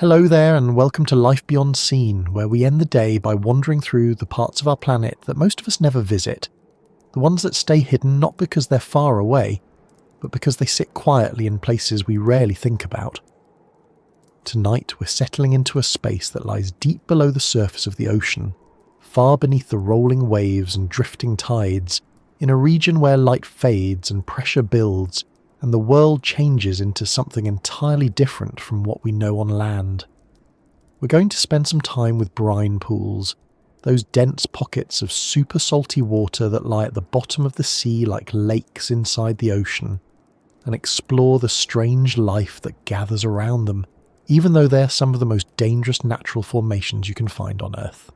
Hello there and welcome to Life Beyond Seen, where we end the day by wandering through the parts of our planet that most of us never visit. The ones that stay hidden not because they're far away, but because they sit quietly in places we rarely think about. Tonight we're settling into a space that lies deep below the surface of the ocean, far beneath the rolling waves and drifting tides, in a region where light fades and pressure builds, and the world changes into something entirely different from what we know on land. We're going to spend some time with brine pools, those dense pockets of super salty water that lie at the bottom of the sea like lakes inside the ocean, and explore the strange life that gathers around them, even though they're some of the most dangerous natural formations you can find on Earth.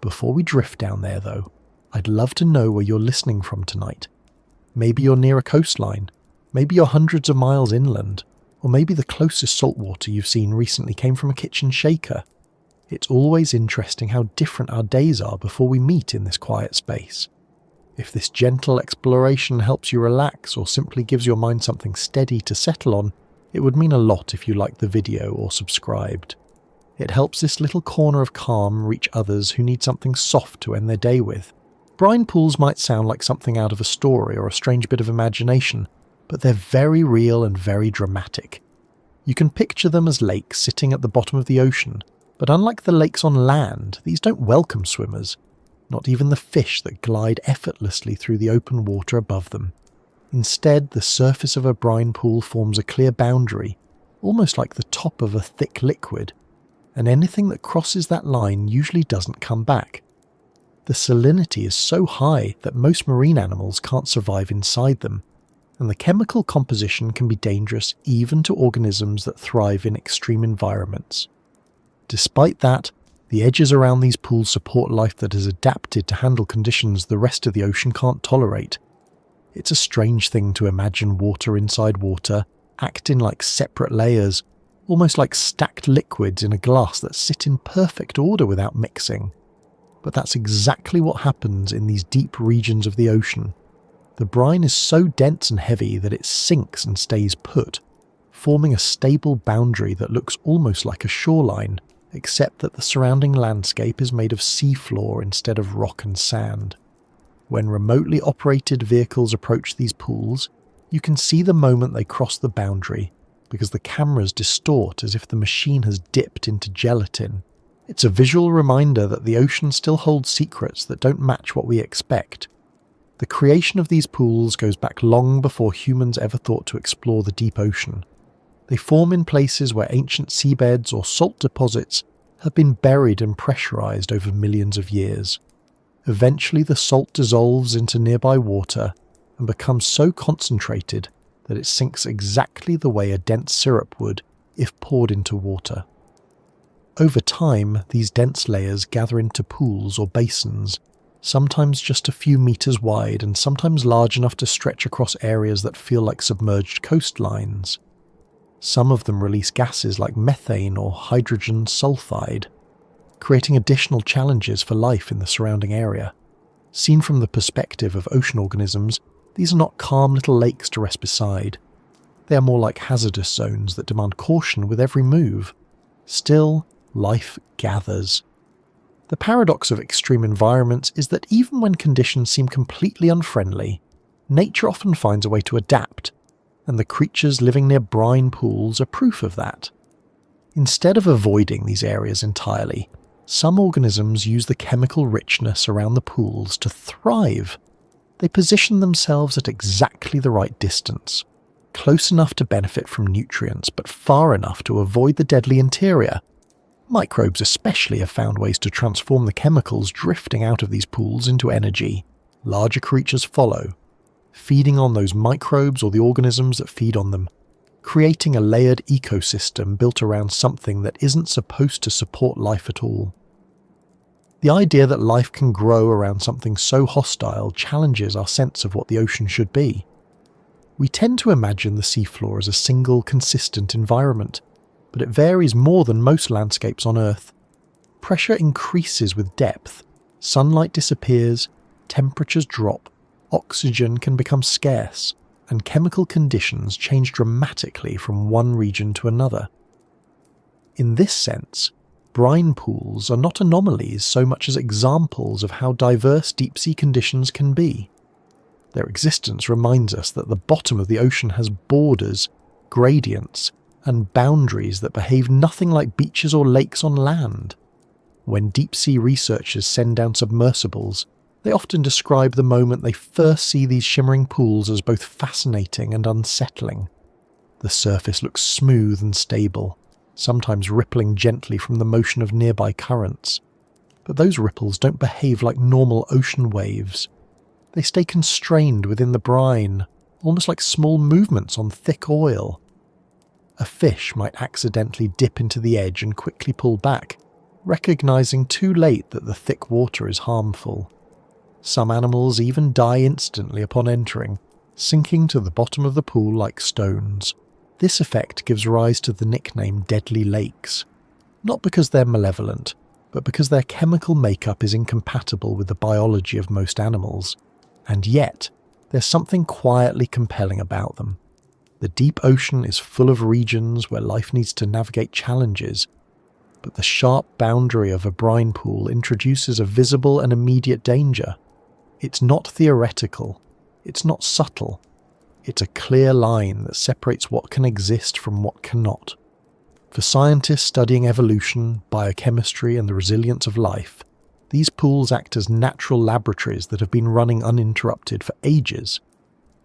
Before we drift down there though, I'd love to know where you're listening from tonight. Maybe you're near a coastline. Maybe you're hundreds of miles inland, or maybe the closest saltwater you've seen recently came from a kitchen shaker. It's always interesting how different our days are before we meet in this quiet space. If this gentle exploration helps you relax or simply gives your mind something steady to settle on, it would mean a lot if you liked the video or subscribed. It helps this little corner of calm reach others who need something soft to end their day with. Brine pools might sound like something out of a story or a strange bit of imagination, but they're very real and very dramatic. You can picture them as lakes sitting at the bottom of the ocean, but unlike the lakes on land, these don't welcome swimmers, not even the fish that glide effortlessly through the open water above them. Instead, the surface of a brine pool forms a clear boundary, almost like the top of a thick liquid, and anything that crosses that line usually doesn't come back. The salinity is so high that most marine animals can't survive inside them, and the chemical composition can be dangerous even to organisms that thrive in extreme environments. Despite that, the edges around these pools support life that has adapted to handle conditions the rest of the ocean can't tolerate. It's a strange thing to imagine water inside water, acting like separate layers, almost like stacked liquids in a glass that sit in perfect order without mixing. But that's exactly what happens in these deep regions of the ocean. The brine is so dense and heavy that it sinks and stays put, forming a stable boundary that looks almost like a shoreline, except that the surrounding landscape is made of seafloor instead of rock and sand. When remotely operated vehicles approach these pools, you can see the moment they cross the boundary, because the cameras distort as if the machine has dipped into gelatin. It's a visual reminder that the ocean still holds secrets that don't match what we expect. The creation of these pools goes back long before humans ever thought to explore the deep ocean. They form in places where ancient seabeds or salt deposits have been buried and pressurized over millions of years. Eventually the salt dissolves into nearby water and becomes so concentrated that it sinks exactly the way a dense syrup would if poured into water. Over time, these dense layers gather into pools or basins, sometimes just a few meters wide and sometimes large enough to stretch across areas that feel like submerged coastlines. Some of them release gases like methane or hydrogen sulfide, creating additional challenges for life in the surrounding area. Seen from the perspective of ocean organisms, these are not calm little lakes to rest beside. They are more like hazardous zones that demand caution with every move. Still, life gathers. The paradox of extreme environments is that even when conditions seem completely unfriendly, nature often finds a way to adapt, and the creatures living near brine pools are proof of that. Instead of avoiding these areas entirely, some organisms use the chemical richness around the pools to thrive. They position themselves at exactly the right distance, close enough to benefit from nutrients but far enough to avoid the deadly interior. Microbes especially have found ways to transform the chemicals drifting out of these pools into energy. Larger creatures follow, feeding on those microbes or the organisms that feed on them, creating a layered ecosystem built around something that isn't supposed to support life at all. The idea that life can grow around something so hostile challenges our sense of what the ocean should be. We tend to imagine the seafloor as a single, consistent environment, but it varies more than most landscapes on Earth. Pressure increases with depth, sunlight disappears, temperatures drop, oxygen can become scarce, and chemical conditions change dramatically from one region to another. In this sense, brine pools are not anomalies so much as examples of how diverse deep-sea conditions can be. Their existence reminds us that the bottom of the ocean has borders, gradients, and boundaries that behave nothing like beaches or lakes on land. When deep-sea researchers send down submersibles, they often describe the moment they first see these shimmering pools as both fascinating and unsettling. The surface looks smooth and stable, sometimes rippling gently from the motion of nearby currents. But those ripples don't behave like normal ocean waves. They stay constrained within the brine, almost like small movements on thick oil. A fish might accidentally dip into the edge and quickly pull back, recognizing too late that the thick water is harmful. Some animals even die instantly upon entering, sinking to the bottom of the pool like stones. This effect gives rise to the nickname Deadly Lakes, not because they're malevolent, but because their chemical makeup is incompatible with the biology of most animals. And yet, there's something quietly compelling about them. The deep ocean is full of regions where life needs to navigate challenges, but the sharp boundary of a brine pool introduces a visible and immediate danger. It's not theoretical, it's not subtle, it's a clear line that separates what can exist from what cannot. For scientists studying evolution, biochemistry, and the resilience of life, these pools act as natural laboratories that have been running uninterrupted for ages.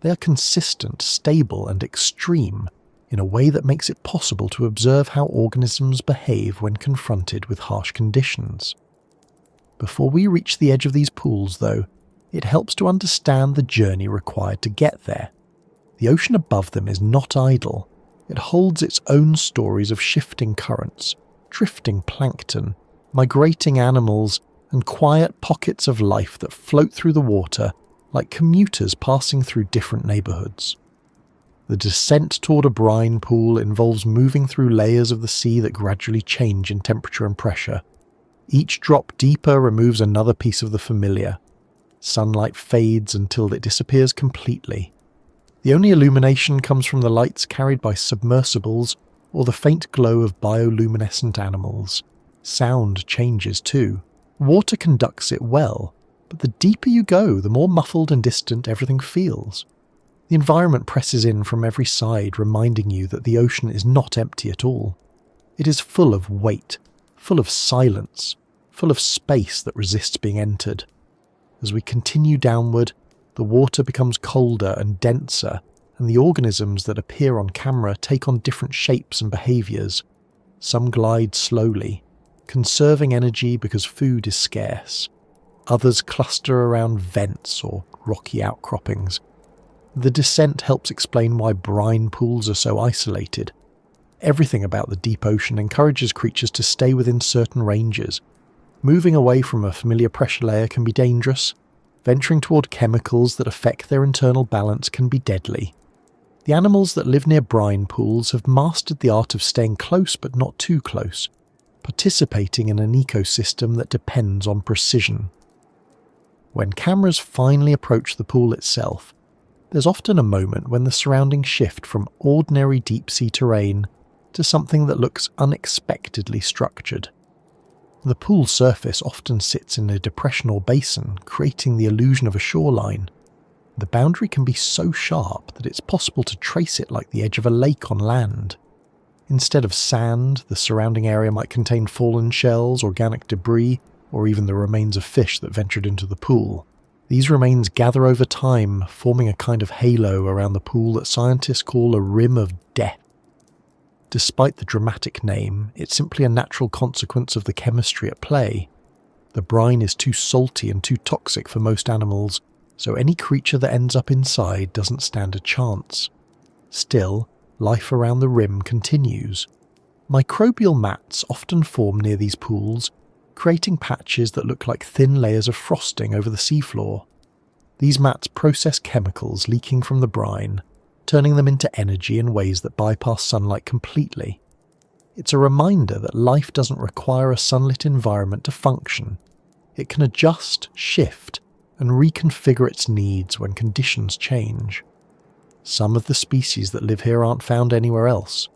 They are consistent, stable, and extreme in a way that makes it possible to observe how organisms behave when confronted with harsh conditions. Before we reach the edge of these pools, though, it helps to understand the journey required to get there. The ocean above them is not idle. It holds its own stories of shifting currents, drifting plankton, migrating animals, and quiet pockets of life that float through the water like commuters passing through different neighbourhoods. The descent toward a brine pool involves moving through layers of the sea that gradually change in temperature and pressure. Each drop deeper removes another piece of the familiar. Sunlight fades until it disappears completely. The only illumination comes from the lights carried by submersibles or the faint glow of bioluminescent animals. Sound changes too. Water conducts it well, but the deeper you go, the more muffled and distant everything feels. The environment presses in from every side, reminding you that the ocean is not empty at all. It is full of weight, full of silence, full of space that resists being entered. As we continue downward, the water becomes colder and denser, and the organisms that appear on camera take on different shapes and behaviours. Some glide slowly, conserving energy because food is scarce. Others cluster around vents or rocky outcroppings. The descent helps explain why brine pools are so isolated. Everything about the deep ocean encourages creatures to stay within certain ranges. Moving away from a familiar pressure layer can be dangerous. Venturing toward chemicals that affect their internal balance can be deadly. The animals that live near brine pools have mastered the art of staying close but not too close, participating in an ecosystem that depends on precision. When cameras finally approach the pool itself, there's often a moment when the surroundings shift from ordinary deep-sea terrain to something that looks unexpectedly structured. The pool surface often sits in a depression or basin, creating the illusion of a shoreline. The boundary can be so sharp that it's possible to trace it like the edge of a lake on land. Instead of sand, the surrounding area might contain fallen shells, organic debris, or even the remains of fish that ventured into the pool. These remains gather over time, forming a kind of halo around the pool that scientists call a rim of death. Despite the dramatic name, it's simply a natural consequence of the chemistry at play. The brine is too salty and too toxic for most animals, so any creature that ends up inside doesn't stand a chance. Still, life around the rim continues. Microbial mats often form near these pools, creating patches that look like thin layers of frosting over the seafloor. These mats process chemicals leaking from the brine, turning them into energy in ways that bypass sunlight completely. It's a reminder that life doesn't require a sunlit environment to function. It can adjust, shift, and reconfigure its needs when conditions change. Some of the species that live here aren't found anywhere else.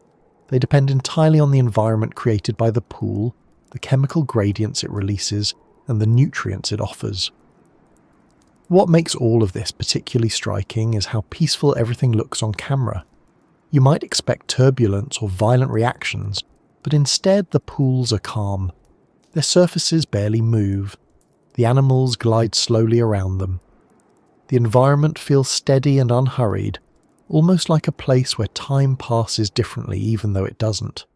They depend entirely on the environment created by the pool, the chemical gradients it releases, and the nutrients it offers. What makes all of this particularly striking is how peaceful everything looks on camera. You might expect turbulence or violent reactions, but instead the pools are calm. Their surfaces barely move. The animals glide slowly around them. The environment feels steady and unhurried, almost like a place where time passes differently even though it doesn't.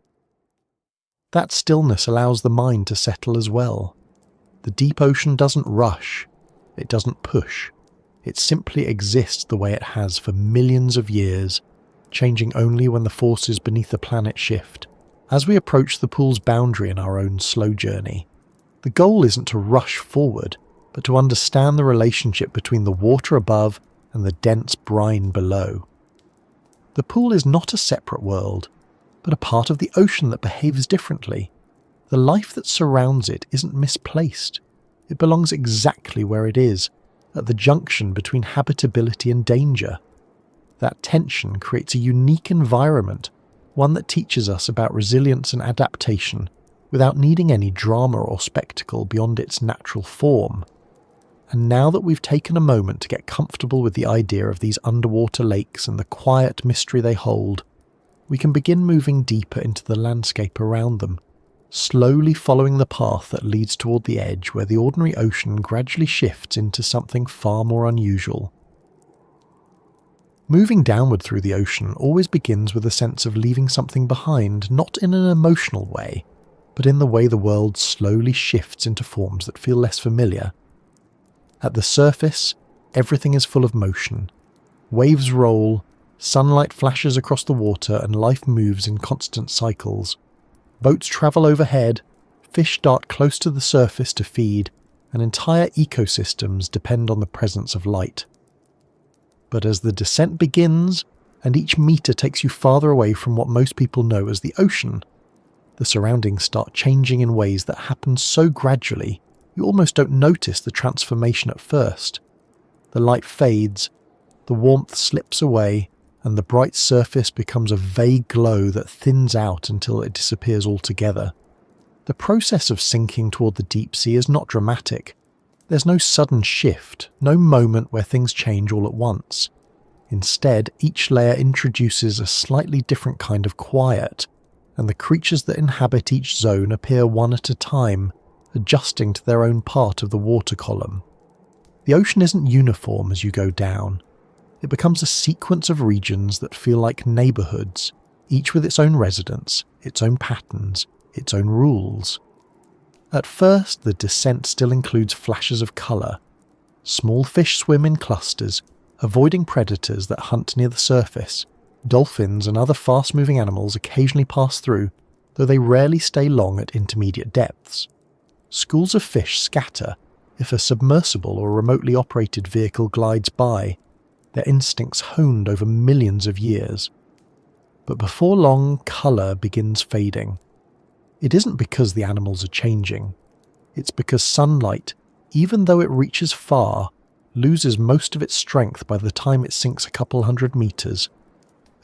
That stillness allows the mind to settle as well. The deep ocean doesn't rush, it doesn't push. It simply exists the way it has for millions of years, changing only when the forces beneath the planet shift. As we approach the pool's boundary in our own slow journey, the goal isn't to rush forward, but to understand the relationship between the water above and the dense brine below. The pool is not a separate world, but a part of the ocean that behaves differently. The life that surrounds it isn't misplaced. It belongs exactly where it is, at the junction between habitability and danger. That tension creates a unique environment, one that teaches us about resilience and adaptation without needing any drama or spectacle beyond its natural form. And now that we've taken a moment to get comfortable with the idea of these underwater lakes and the quiet mystery they hold, we can begin moving deeper into the landscape around them, slowly following the path that leads toward the edge where the ordinary ocean gradually shifts into something far more unusual. Moving downward through the ocean always begins with a sense of leaving something behind, not in an emotional way, but in the way the world slowly shifts into forms that feel less familiar. At the surface, everything is full of motion. Waves roll, sunlight flashes across the water, and life moves in constant cycles. Boats travel overhead, fish dart close to the surface to feed, and entire ecosystems depend on the presence of light. But as the descent begins, and each meter takes you farther away from what most people know as the ocean, the surroundings start changing in ways that happen so gradually you almost don't notice the transformation at first. The light fades, the warmth slips away, and the bright surface becomes a vague glow that thins out until it disappears altogether. The process of sinking toward the deep sea is not dramatic. There's no sudden shift, no moment where things change all at once. Instead, each layer introduces a slightly different kind of quiet, and the creatures that inhabit each zone appear one at a time, adjusting to their own part of the water column. The ocean isn't uniform as you go down. It becomes a sequence of regions that feel like neighbourhoods, each with its own residents, its own patterns, its own rules. At first, the descent still includes flashes of colour. Small fish swim in clusters, avoiding predators that hunt near the surface. Dolphins and other fast-moving animals occasionally pass through, though they rarely stay long at intermediate depths. Schools of fish scatter if a submersible or remotely operated vehicle glides by, their instincts honed over millions of years. But before long, colour begins fading. It isn't because the animals are changing. It's because sunlight, even though it reaches far, loses most of its strength by the time it sinks a couple hundred meters.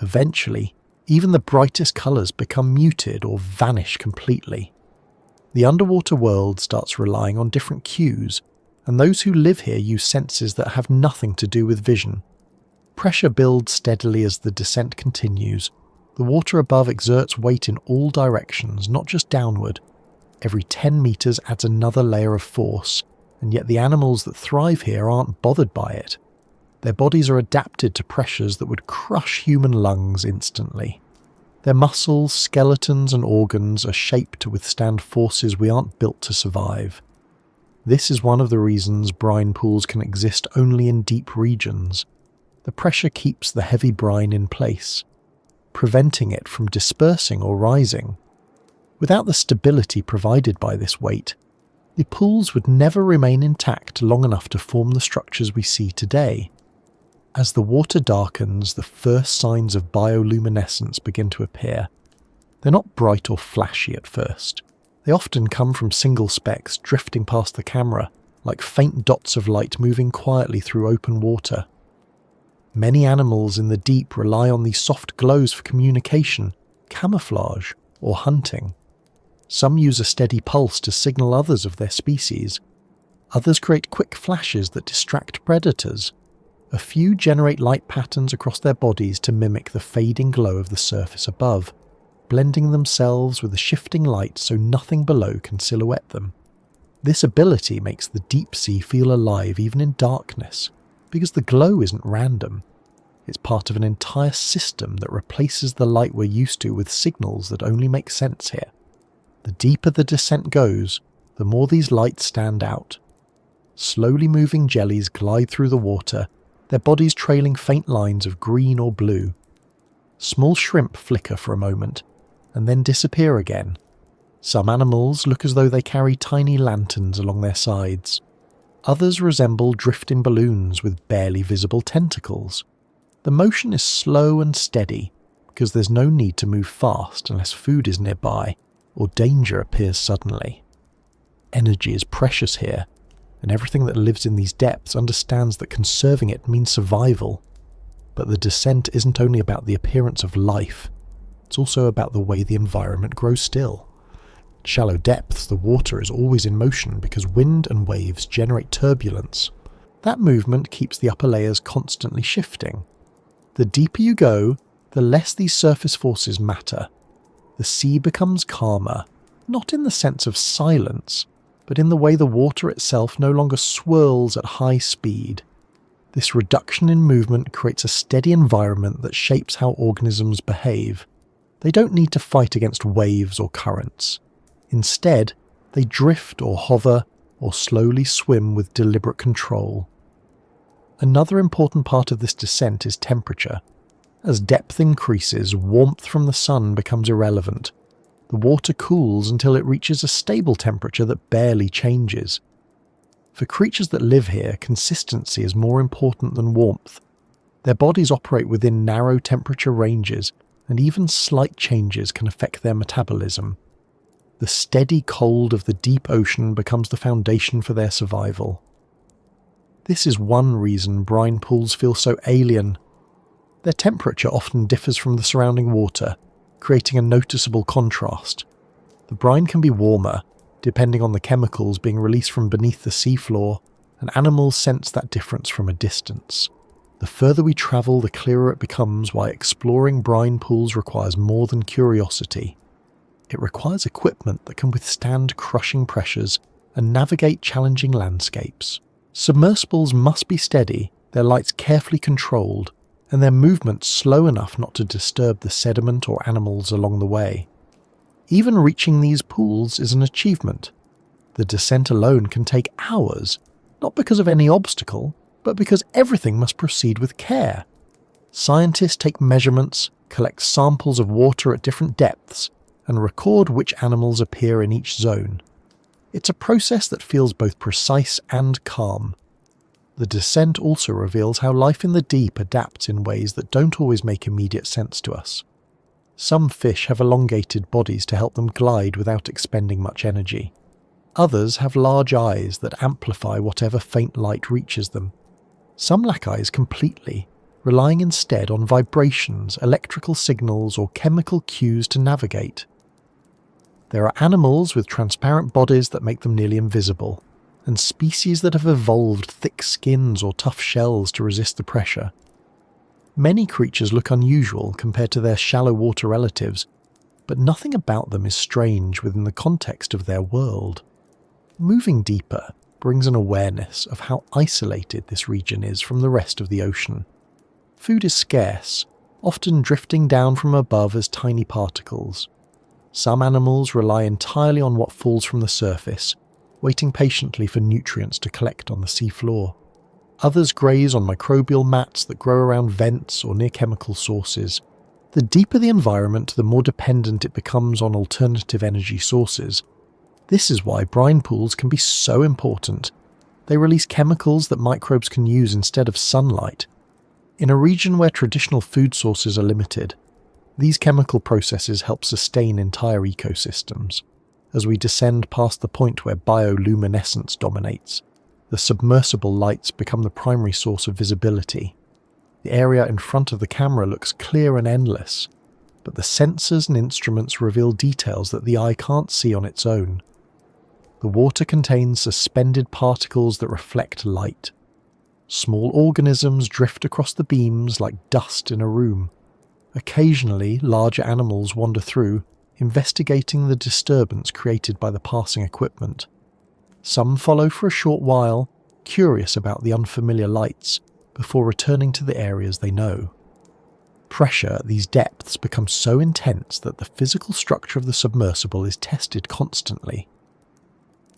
Eventually, even the brightest colours become muted or vanish completely. The underwater world starts relying on different cues, and those who live here use senses that have nothing to do with vision. Pressure builds steadily as the descent continues. The water above exerts weight in all directions, not just downward. Every 10 meters adds another layer of force, and yet the animals that thrive here aren't bothered by it. Their bodies are adapted to pressures that would crush human lungs instantly. Their muscles, skeletons, and organs are shaped to withstand forces we aren't built to survive. This is one of the reasons brine pools can exist only in deep regions. The pressure keeps the heavy brine in place, preventing it from dispersing or rising. Without the stability provided by this weight, the pools would never remain intact long enough to form the structures we see today. As the water darkens, the first signs of bioluminescence begin to appear. They're not bright or flashy at first. They often come from single specks drifting past the camera, like faint dots of light moving quietly through open water. Many animals in the deep rely on these soft glows for communication, camouflage, or hunting. Some use a steady pulse to signal others of their species. Others create quick flashes that distract predators. A few generate light patterns across their bodies to mimic the fading glow of the surface above, blending themselves with the shifting light so nothing below can silhouette them. This ability makes the deep sea feel alive even in darkness, because the glow isn't random. It's part of an entire system that replaces the light we're used to with signals that only make sense here. The deeper the descent goes, the more these lights stand out. Slowly moving jellies glide through the water, their bodies trailing faint lines of green or blue. Small shrimp flicker for a moment, and then disappear again. Some animals look as though they carry tiny lanterns along their sides. Others resemble drifting balloons with barely visible tentacles. The motion is slow and steady, because there's no need to move fast unless food is nearby or danger appears suddenly. Energy is precious here, and everything that lives in these depths understands that conserving it means survival. But the descent isn't only about the appearance of life, it's also about the way the environment grows still. At shallow depths, the water is always in motion because wind and waves generate turbulence. That movement keeps the upper layers constantly shifting. The deeper you go, the less these surface forces matter. The sea becomes calmer, not in the sense of silence, but in the way the water itself no longer swirls at high speed. This reduction in movement creates a steady environment that shapes how organisms behave. They don't need to fight against waves or currents. Instead, they drift or hover or slowly swim with deliberate control. Another important part of this descent is temperature. As depth increases, warmth from the sun becomes irrelevant. The water cools until it reaches a stable temperature that barely changes. For creatures that live here, consistency is more important than warmth. Their bodies operate within narrow temperature ranges, and even slight changes can affect their metabolism. The steady cold of the deep ocean becomes the foundation for their survival. This is one reason brine pools feel so alien. Their temperature often differs from the surrounding water, creating a noticeable contrast. The brine can be warmer, depending on the chemicals being released from beneath the seafloor, and animals sense that difference from a distance. The further we travel, the clearer it becomes why exploring brine pools requires more than curiosity. It requires equipment that can withstand crushing pressures and navigate challenging landscapes. Submersibles must be steady, their lights carefully controlled, and their movements slow enough not to disturb the sediment or animals along the way. Even reaching these pools is an achievement. The descent alone can take hours, not because of any obstacle, but because everything must proceed with care. Scientists take measurements, collect samples of water at different depths, and record which animals appear in each zone. It's a process that feels both precise and calm. The descent also reveals how life in the deep adapts in ways that don't always make immediate sense to us. Some fish have elongated bodies to help them glide without expending much energy. Others have large eyes that amplify whatever faint light reaches them. Some lack eyes completely, relying instead on vibrations, electrical signals, or chemical cues to navigate. There are animals with transparent bodies that make them nearly invisible, and species that have evolved thick skins or tough shells to resist the pressure. Many creatures look unusual compared to their shallow water relatives, but nothing about them is strange within the context of their world. Moving deeper brings an awareness of how isolated this region is from the rest of the ocean. Food is scarce, often drifting down from above as tiny particles. Some animals rely entirely on what falls from the surface, waiting patiently for nutrients to collect on the seafloor. Others graze on microbial mats that grow around vents or near chemical sources. The deeper the environment, the more dependent it becomes on alternative energy sources. This is why brine pools can be so important. They release chemicals that microbes can use instead of sunlight. In a region where traditional food sources are limited, these chemical processes help sustain entire ecosystems. As we descend past the point where bioluminescence dominates, the submersible lights become the primary source of visibility. The area in front of the camera looks clear and endless, but the sensors and instruments reveal details that the eye can't see on its own. The water contains suspended particles that reflect light. Small organisms drift across the beams like dust in a room. Occasionally, larger animals wander through, investigating the disturbance created by the passing equipment. Some follow for a short while, curious about the unfamiliar lights, before returning to the areas they know. Pressure at these depths becomes so intense that the physical structure of the submersible is tested constantly.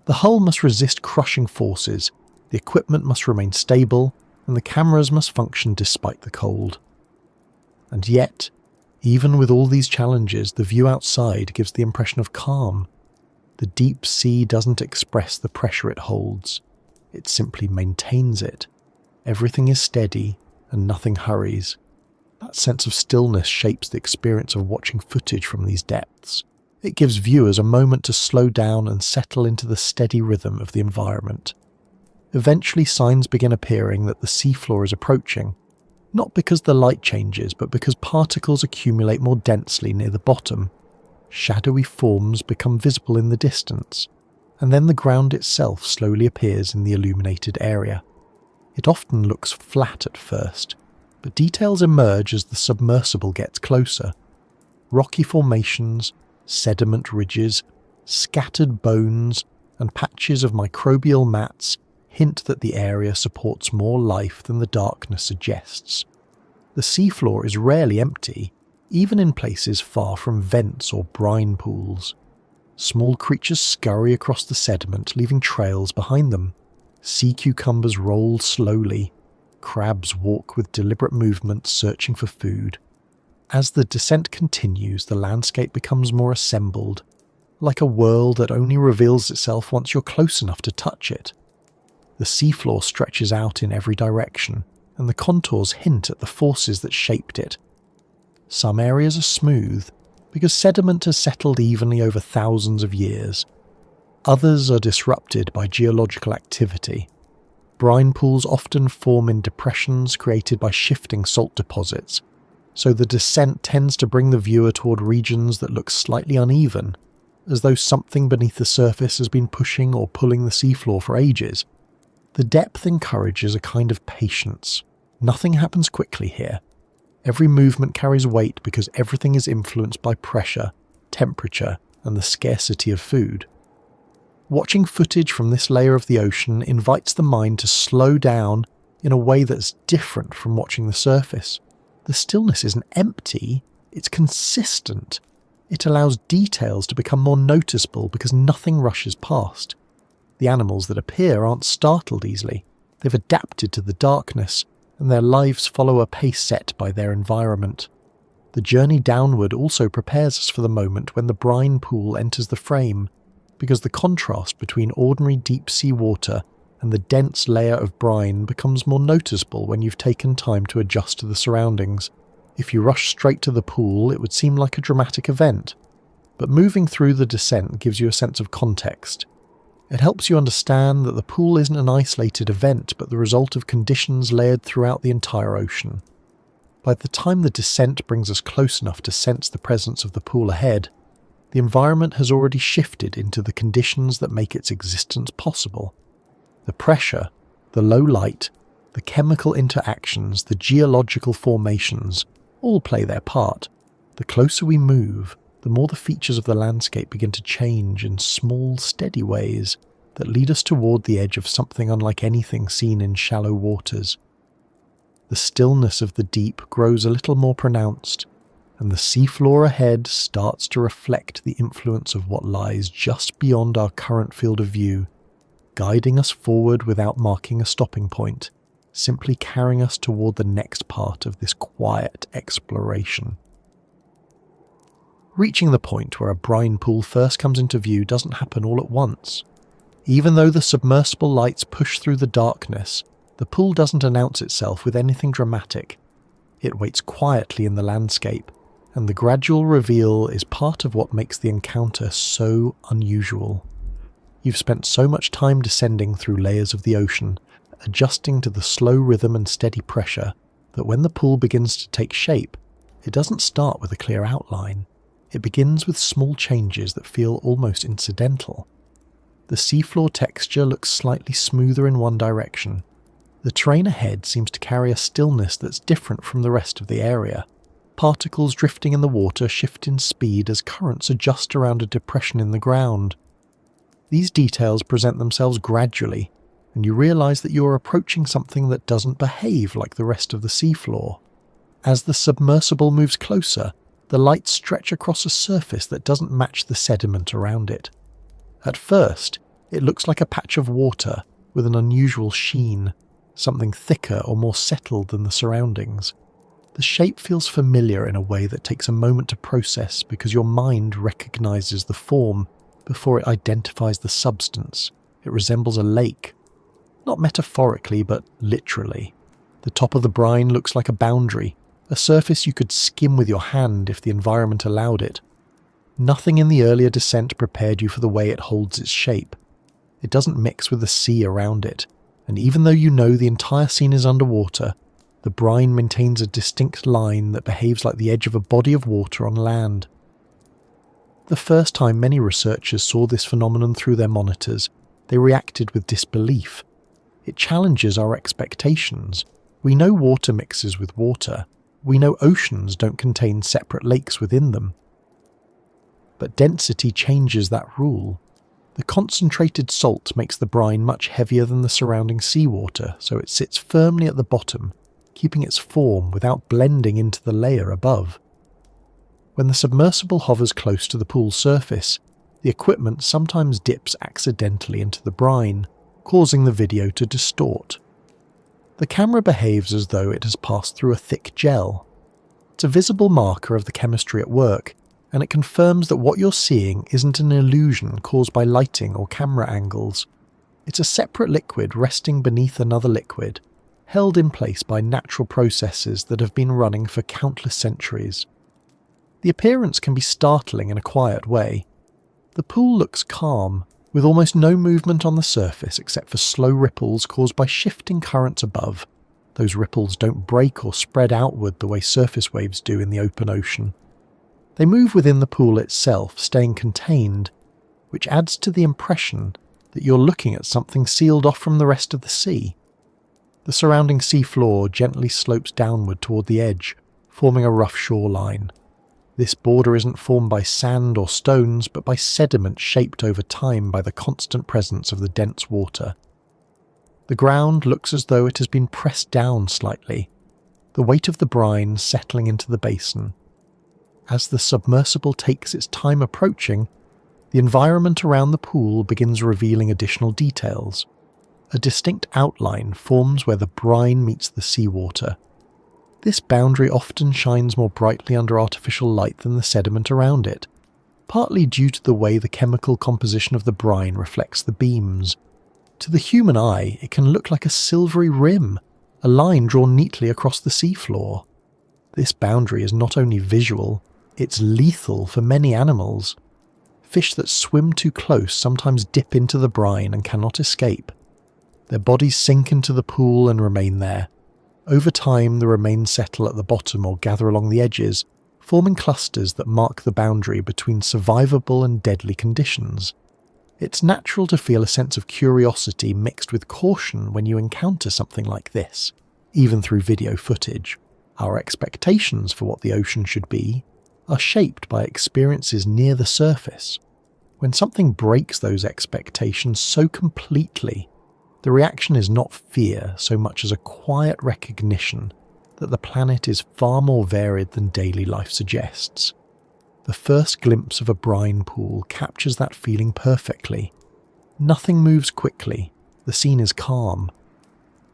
The hull must resist crushing forces, the equipment must remain stable, and the cameras must function despite the cold. And yet, even with all these challenges, the view outside gives the impression of calm. The deep sea doesn't express the pressure it holds, it simply maintains it. Everything is steady, and nothing hurries. That sense of stillness shapes the experience of watching footage from these depths. It gives viewers a moment to slow down and settle into the steady rhythm of the environment. Eventually signs begin appearing that the seafloor is approaching, not because the light changes, but because particles accumulate more densely near the bottom. Shadowy forms become visible in the distance, and then the ground itself slowly appears in the illuminated area. It often looks flat at first, but details emerge as the submersible gets closer. Rocky formations, sediment ridges, scattered bones, and patches of microbial mats hint that the area supports more life than the darkness suggests. The seafloor is rarely empty, even in places far from vents or brine pools. Small creatures scurry across the sediment, leaving trails behind them. Sea cucumbers roll slowly. Crabs walk with deliberate movements, searching for food. As the descent continues, the landscape becomes more assembled, like a world that only reveals itself once you're close enough to touch it. The seafloor stretches out in every direction, and the contours hint at the forces that shaped it. Some areas are smooth, because sediment has settled evenly over thousands of years. Others are disrupted by geological activity. Brine pools often form in depressions created by shifting salt deposits, so the descent tends to bring the viewer toward regions that look slightly uneven, as though something beneath the surface has been pushing or pulling the seafloor for ages. The depth encourages a kind of patience. Nothing happens quickly here. Every movement carries weight because everything is influenced by pressure, temperature, and the scarcity of food. Watching footage from this layer of the ocean invites the mind to slow down in a way that's different from watching the surface. The stillness isn't empty, it's consistent. It allows details to become more noticeable because nothing rushes past. The animals that appear aren't startled easily. They've adapted to the darkness, and their lives follow a pace set by their environment. The journey downward also prepares us for the moment when the brine pool enters the frame, because the contrast between ordinary deep-sea water and the dense layer of brine becomes more noticeable when you've taken time to adjust to the surroundings. If you rush straight to the pool, it would seem like a dramatic event, but moving through the descent gives you a sense of context. It helps you understand that the pool isn't an isolated event, but the result of conditions layered throughout the entire ocean. By the time the descent brings us close enough to sense the presence of the pool ahead, the environment has already shifted into the conditions that make its existence possible. The pressure, the low light, the chemical interactions, the geological formations, all play their part. The closer we move, the more the features of the landscape begin to change in small, steady ways that lead us toward the edge of something unlike anything seen in shallow waters. The stillness of the deep grows a little more pronounced, and the seafloor ahead starts to reflect the influence of what lies just beyond our current field of view, guiding us forward without marking a stopping point, simply carrying us toward the next part of this quiet exploration. Reaching the point where a brine pool first comes into view doesn't happen all at once. Even though the submersible lights push through the darkness, the pool doesn't announce itself with anything dramatic. It waits quietly in the landscape, and the gradual reveal is part of what makes the encounter so unusual. You've spent so much time descending through layers of the ocean, adjusting to the slow rhythm and steady pressure, that when the pool begins to take shape, It doesn't start with a clear outline. It begins with small changes that feel almost incidental. The seafloor texture looks slightly smoother in one direction. The terrain ahead seems to carry a stillness that's different from the rest of the area. Particles drifting in the water shift in speed as currents adjust around a depression in the ground. These details present themselves gradually, and you realise that you are approaching something that doesn't behave like the rest of the seafloor. As the submersible moves closer, the lights stretch across a surface that doesn't match the sediment around it. At first, it looks like a patch of water with an unusual sheen, something thicker or more settled than the surroundings. The shape feels familiar in a way that takes a moment to process because your mind recognises the form before it identifies the substance. It resembles a lake. Not metaphorically, but literally. The top of the brine looks like a boundary, a surface you could skim with your hand if the environment allowed it. Nothing in the earlier descent prepared you for the way it holds its shape. It doesn't mix with the sea around it, and even though you know the entire scene is underwater, the brine maintains a distinct line that behaves like the edge of a body of water on land. The first time many researchers saw this phenomenon through their monitors, they reacted with disbelief. It challenges our expectations. We know water mixes with water. We know oceans don't contain separate lakes within them. But density changes that rule. The concentrated salt makes the brine much heavier than the surrounding seawater, so it sits firmly at the bottom, keeping its form without blending into the layer above. When the submersible hovers close to the pool's surface, the equipment sometimes dips accidentally into the brine, causing the video to distort. The camera behaves as though it has passed through a thick gel. It's a visible marker of the chemistry at work, and it confirms that what you're seeing isn't an illusion caused by lighting or camera angles. It's a separate liquid resting beneath another liquid, held in place by natural processes that have been running for countless centuries. The appearance can be startling in a quiet way. The pool looks calm, with almost no movement on the surface except for slow ripples caused by shifting currents above. Those ripples don't break or spread outward the way surface waves do in the open ocean. They move within the pool itself, staying contained, which adds to the impression that you're looking at something sealed off from the rest of the sea. The surrounding seafloor gently slopes downward toward the edge, forming a rough shoreline. This border isn't formed by sand or stones, but by sediment shaped over time by the constant presence of the dense water. The ground looks as though it has been pressed down slightly, the weight of the brine settling into the basin. As the submersible takes its time approaching, the environment around the pool begins revealing additional details. A distinct outline forms where the brine meets the seawater. This boundary often shines more brightly under artificial light than the sediment around it, partly due to the way the chemical composition of the brine reflects the beams. To the human eye, it can look like a silvery rim, a line drawn neatly across the seafloor. This boundary is not only visual, it's lethal for many animals. Fish that swim too close sometimes dip into the brine and cannot escape. Their bodies sink into the pool and remain there. Over time, the remains settle at the bottom or gather along the edges, forming clusters that mark the boundary between survivable and deadly conditions. It's natural to feel a sense of curiosity mixed with caution when you encounter something like this, even through video footage. Our expectations for what the ocean should be are shaped by experiences near the surface. When something breaks those expectations so completely, the reaction is not fear so much as a quiet recognition that the planet is far more varied than daily life suggests. The first glimpse of a brine pool captures that feeling perfectly. Nothing moves quickly, the scene is calm,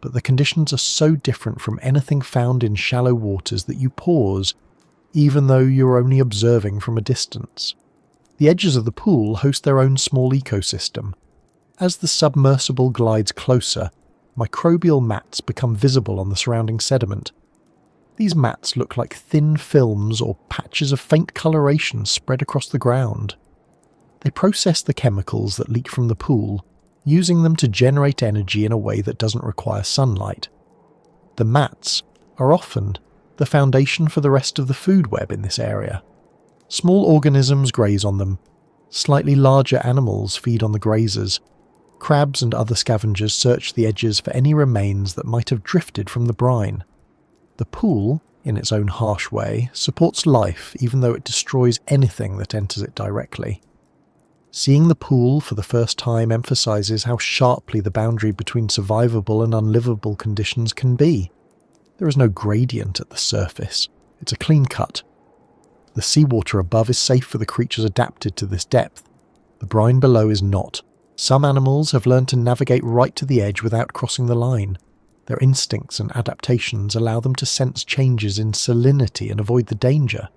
but the conditions are so different from anything found in shallow waters that you pause, even though you're only observing from a distance. The edges of the pool host their own small ecosystem. As the submersible glides closer, microbial mats become visible on the surrounding sediment. These mats look like thin films or patches of faint coloration spread across the ground. They process the chemicals that leak from the pool, using them to generate energy in a way that doesn't require sunlight. The mats are often the foundation for the rest of the food web in this area. Small organisms graze on them. Slightly larger animals feed on the grazers. Crabs and other scavengers search the edges for any remains that might have drifted from the brine. The pool, in its own harsh way, supports life even though it destroys anything that enters it directly. Seeing the pool for the first time emphasises how sharply the boundary between survivable and unlivable conditions can be. There is no gradient at the surface. It's a clean cut. The seawater above is safe for the creatures adapted to this depth. The brine below is not. Some animals have learned to navigate right to the edge without crossing the line. Their instincts and adaptations allow them to sense changes in salinity and avoid the danger.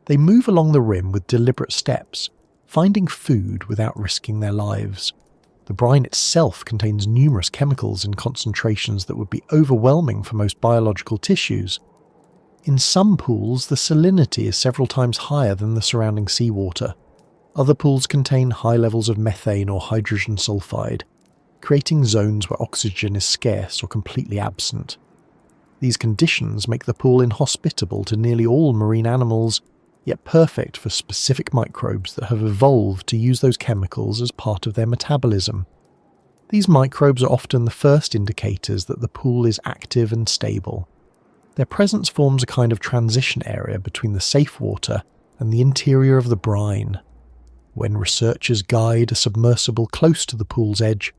They move along the rim with deliberate steps, finding food without risking their lives. The brine itself contains numerous chemicals in concentrations that would be overwhelming for most biological tissues. In some pools, the salinity is several times higher than the surrounding seawater. Other pools contain high levels of methane or hydrogen sulfide, creating zones where oxygen is scarce or completely absent. These conditions make the pool inhospitable to nearly all marine animals, yet perfect for specific microbes that have evolved to use those chemicals as part of their metabolism. These microbes are often the first indicators that the pool is active and stable. Their presence forms a kind of transition area between the safe water and the interior of the brine. When researchers guide a submersible close to the pool's edge,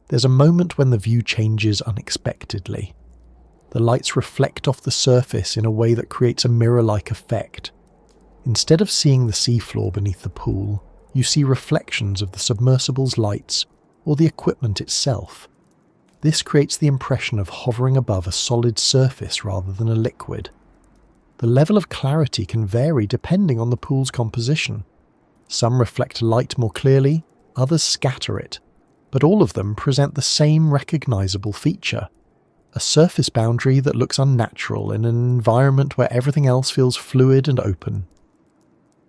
there's a moment when the view changes unexpectedly. The lights reflect off the surface in a way that creates a mirror-like effect. Instead of seeing the seafloor beneath the pool, you see reflections of the submersible's lights or the equipment itself. This creates the impression of hovering above a solid surface rather than a liquid. The level of clarity can vary depending on the pool's composition. Some reflect light more clearly, others scatter it, but all of them present the same recognisable feature: a surface boundary that looks unnatural in an environment where everything else feels fluid and open.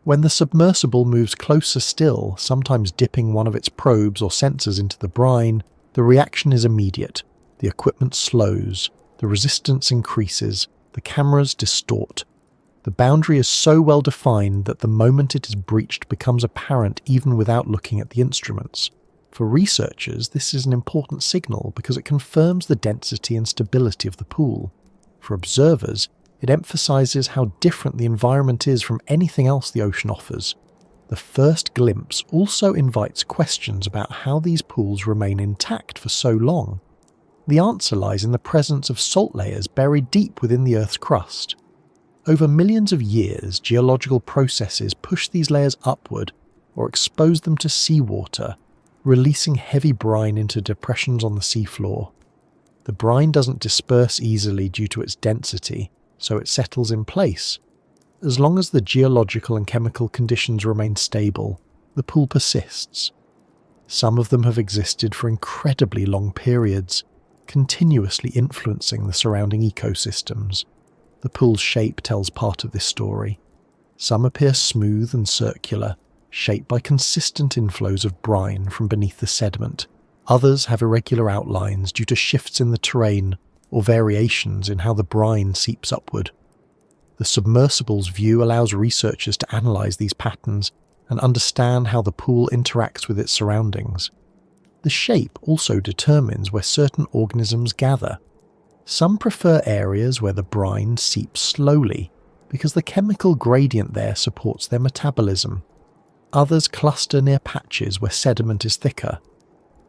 When the submersible moves closer still, sometimes dipping one of its probes or sensors into the brine, the reaction is immediate. The equipment slows, the resistance increases, the cameras distort. The boundary is so well defined that the moment it is breached becomes apparent even without looking at the instruments. For researchers, this is an important signal because it confirms the density and stability of the pool. For observers, it emphasises how different the environment is from anything else the ocean offers. The first glimpse also invites questions about how these pools remain intact for so long. The answer lies in the presence of salt layers buried deep within the Earth's crust. Over millions of years, geological processes push these layers upward or expose them to seawater, releasing heavy brine into depressions on the seafloor. The brine doesn't disperse easily due to its density, so it settles in place. As long as the geological and chemical conditions remain stable, the pool persists. Some of them have existed for incredibly long periods, continuously influencing the surrounding ecosystems. The pool's shape tells part of this story. Some appear smooth and circular, shaped by consistent inflows of brine from beneath the sediment. Others have irregular outlines due to shifts in the terrain or variations in how the brine seeps upward. The submersible's view allows researchers to analyse these patterns and understand how the pool interacts with its surroundings. The shape also determines where certain organisms gather. Some prefer areas where the brine seeps slowly because the chemical gradient there supports their metabolism. Others cluster near patches where sediment is thicker.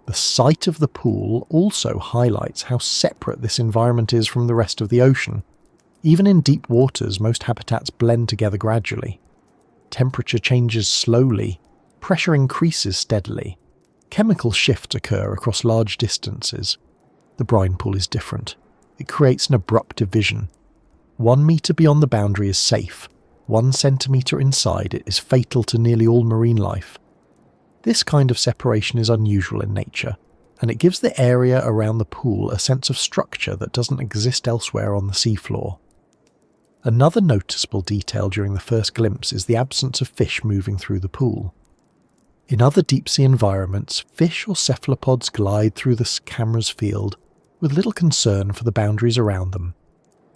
The site of the pool also highlights how separate this environment is from the rest of the ocean. Even in deep waters, most habitats blend together gradually. Temperature changes slowly, pressure increases steadily. Chemical shifts occur across large distances. The brine pool is different. It creates an abrupt division. 1 metre beyond the boundary is safe. 1 centimetre inside it is fatal to nearly all marine life. This kind of separation is unusual in nature, and it gives the area around the pool a sense of structure that doesn't exist elsewhere on the seafloor. Another noticeable detail during the first glimpse is the absence of fish moving through the pool. In other deep-sea environments, fish or cephalopods glide through the camera's field with little concern for the boundaries around them.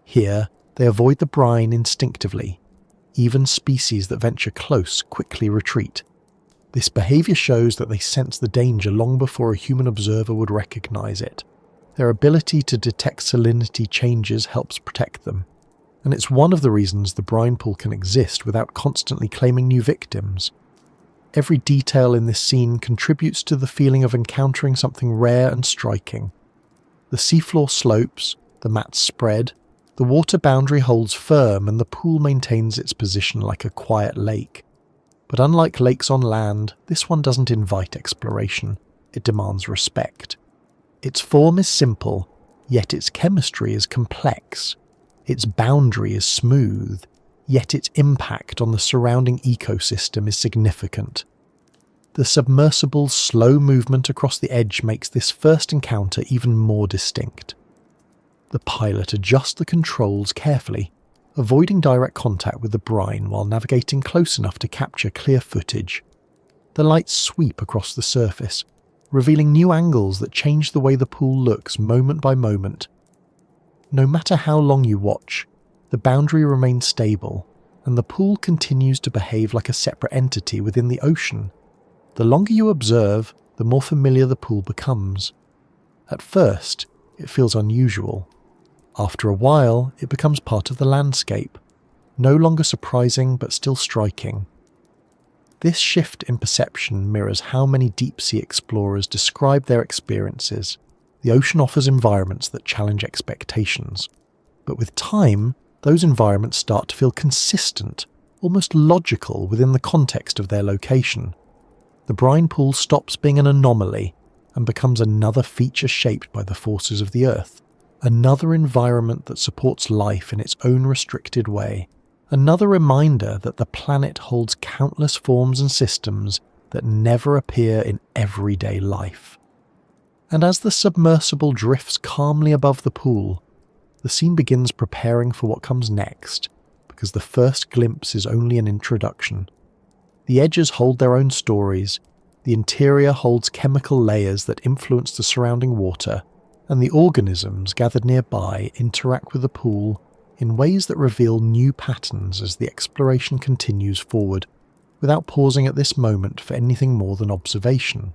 Here, They avoid the brine instinctively. Even species that venture close quickly retreat. This behaviour shows that they sense the danger long before a human observer would recognise it. Their ability to detect salinity changes helps protect them, and it's one of the reasons the brine pool can exist without constantly claiming new victims. Every detail in this scene contributes to the feeling of encountering something rare and striking. The seafloor slopes, the mats spread, the water boundary holds firm, and the pool maintains its position like a quiet lake. But unlike lakes on land, this one doesn't invite exploration, it demands respect. Its form is simple, yet its chemistry is complex. Its boundary is smooth, yet its impact on the surrounding ecosystem is significant. The submersible's slow movement across the edge makes this first encounter even more distinct. The pilot adjusts the controls carefully, avoiding direct contact with the brine while navigating close enough to capture clear footage. The lights sweep across the surface, revealing new angles that change the way the pool looks moment by moment. No matter how long you watch, the boundary remains stable, and the pool continues to behave like a separate entity within the ocean. The longer you observe, the more familiar the pool becomes. At first, it feels unusual. After a while, it becomes part of the landscape, no longer surprising but still striking. This shift in perception mirrors how many deep-sea explorers describe their experiences. The ocean offers environments that challenge expectations, but with time, those environments start to feel consistent, almost logical within the context of their location. The brine pool stops being an anomaly and becomes another feature shaped by the forces of the Earth. Another environment that supports life in its own restricted way. Another reminder that the planet holds countless forms and systems that never appear in everyday life. And as the submersible drifts calmly above the pool, the scene begins preparing for what comes next, because the first glimpse is only an introduction. The edges hold their own stories, the interior holds chemical layers that influence the surrounding water, and the organisms gathered nearby interact with the pool in ways that reveal new patterns as the exploration continues forward, without pausing at this moment for anything more than observation.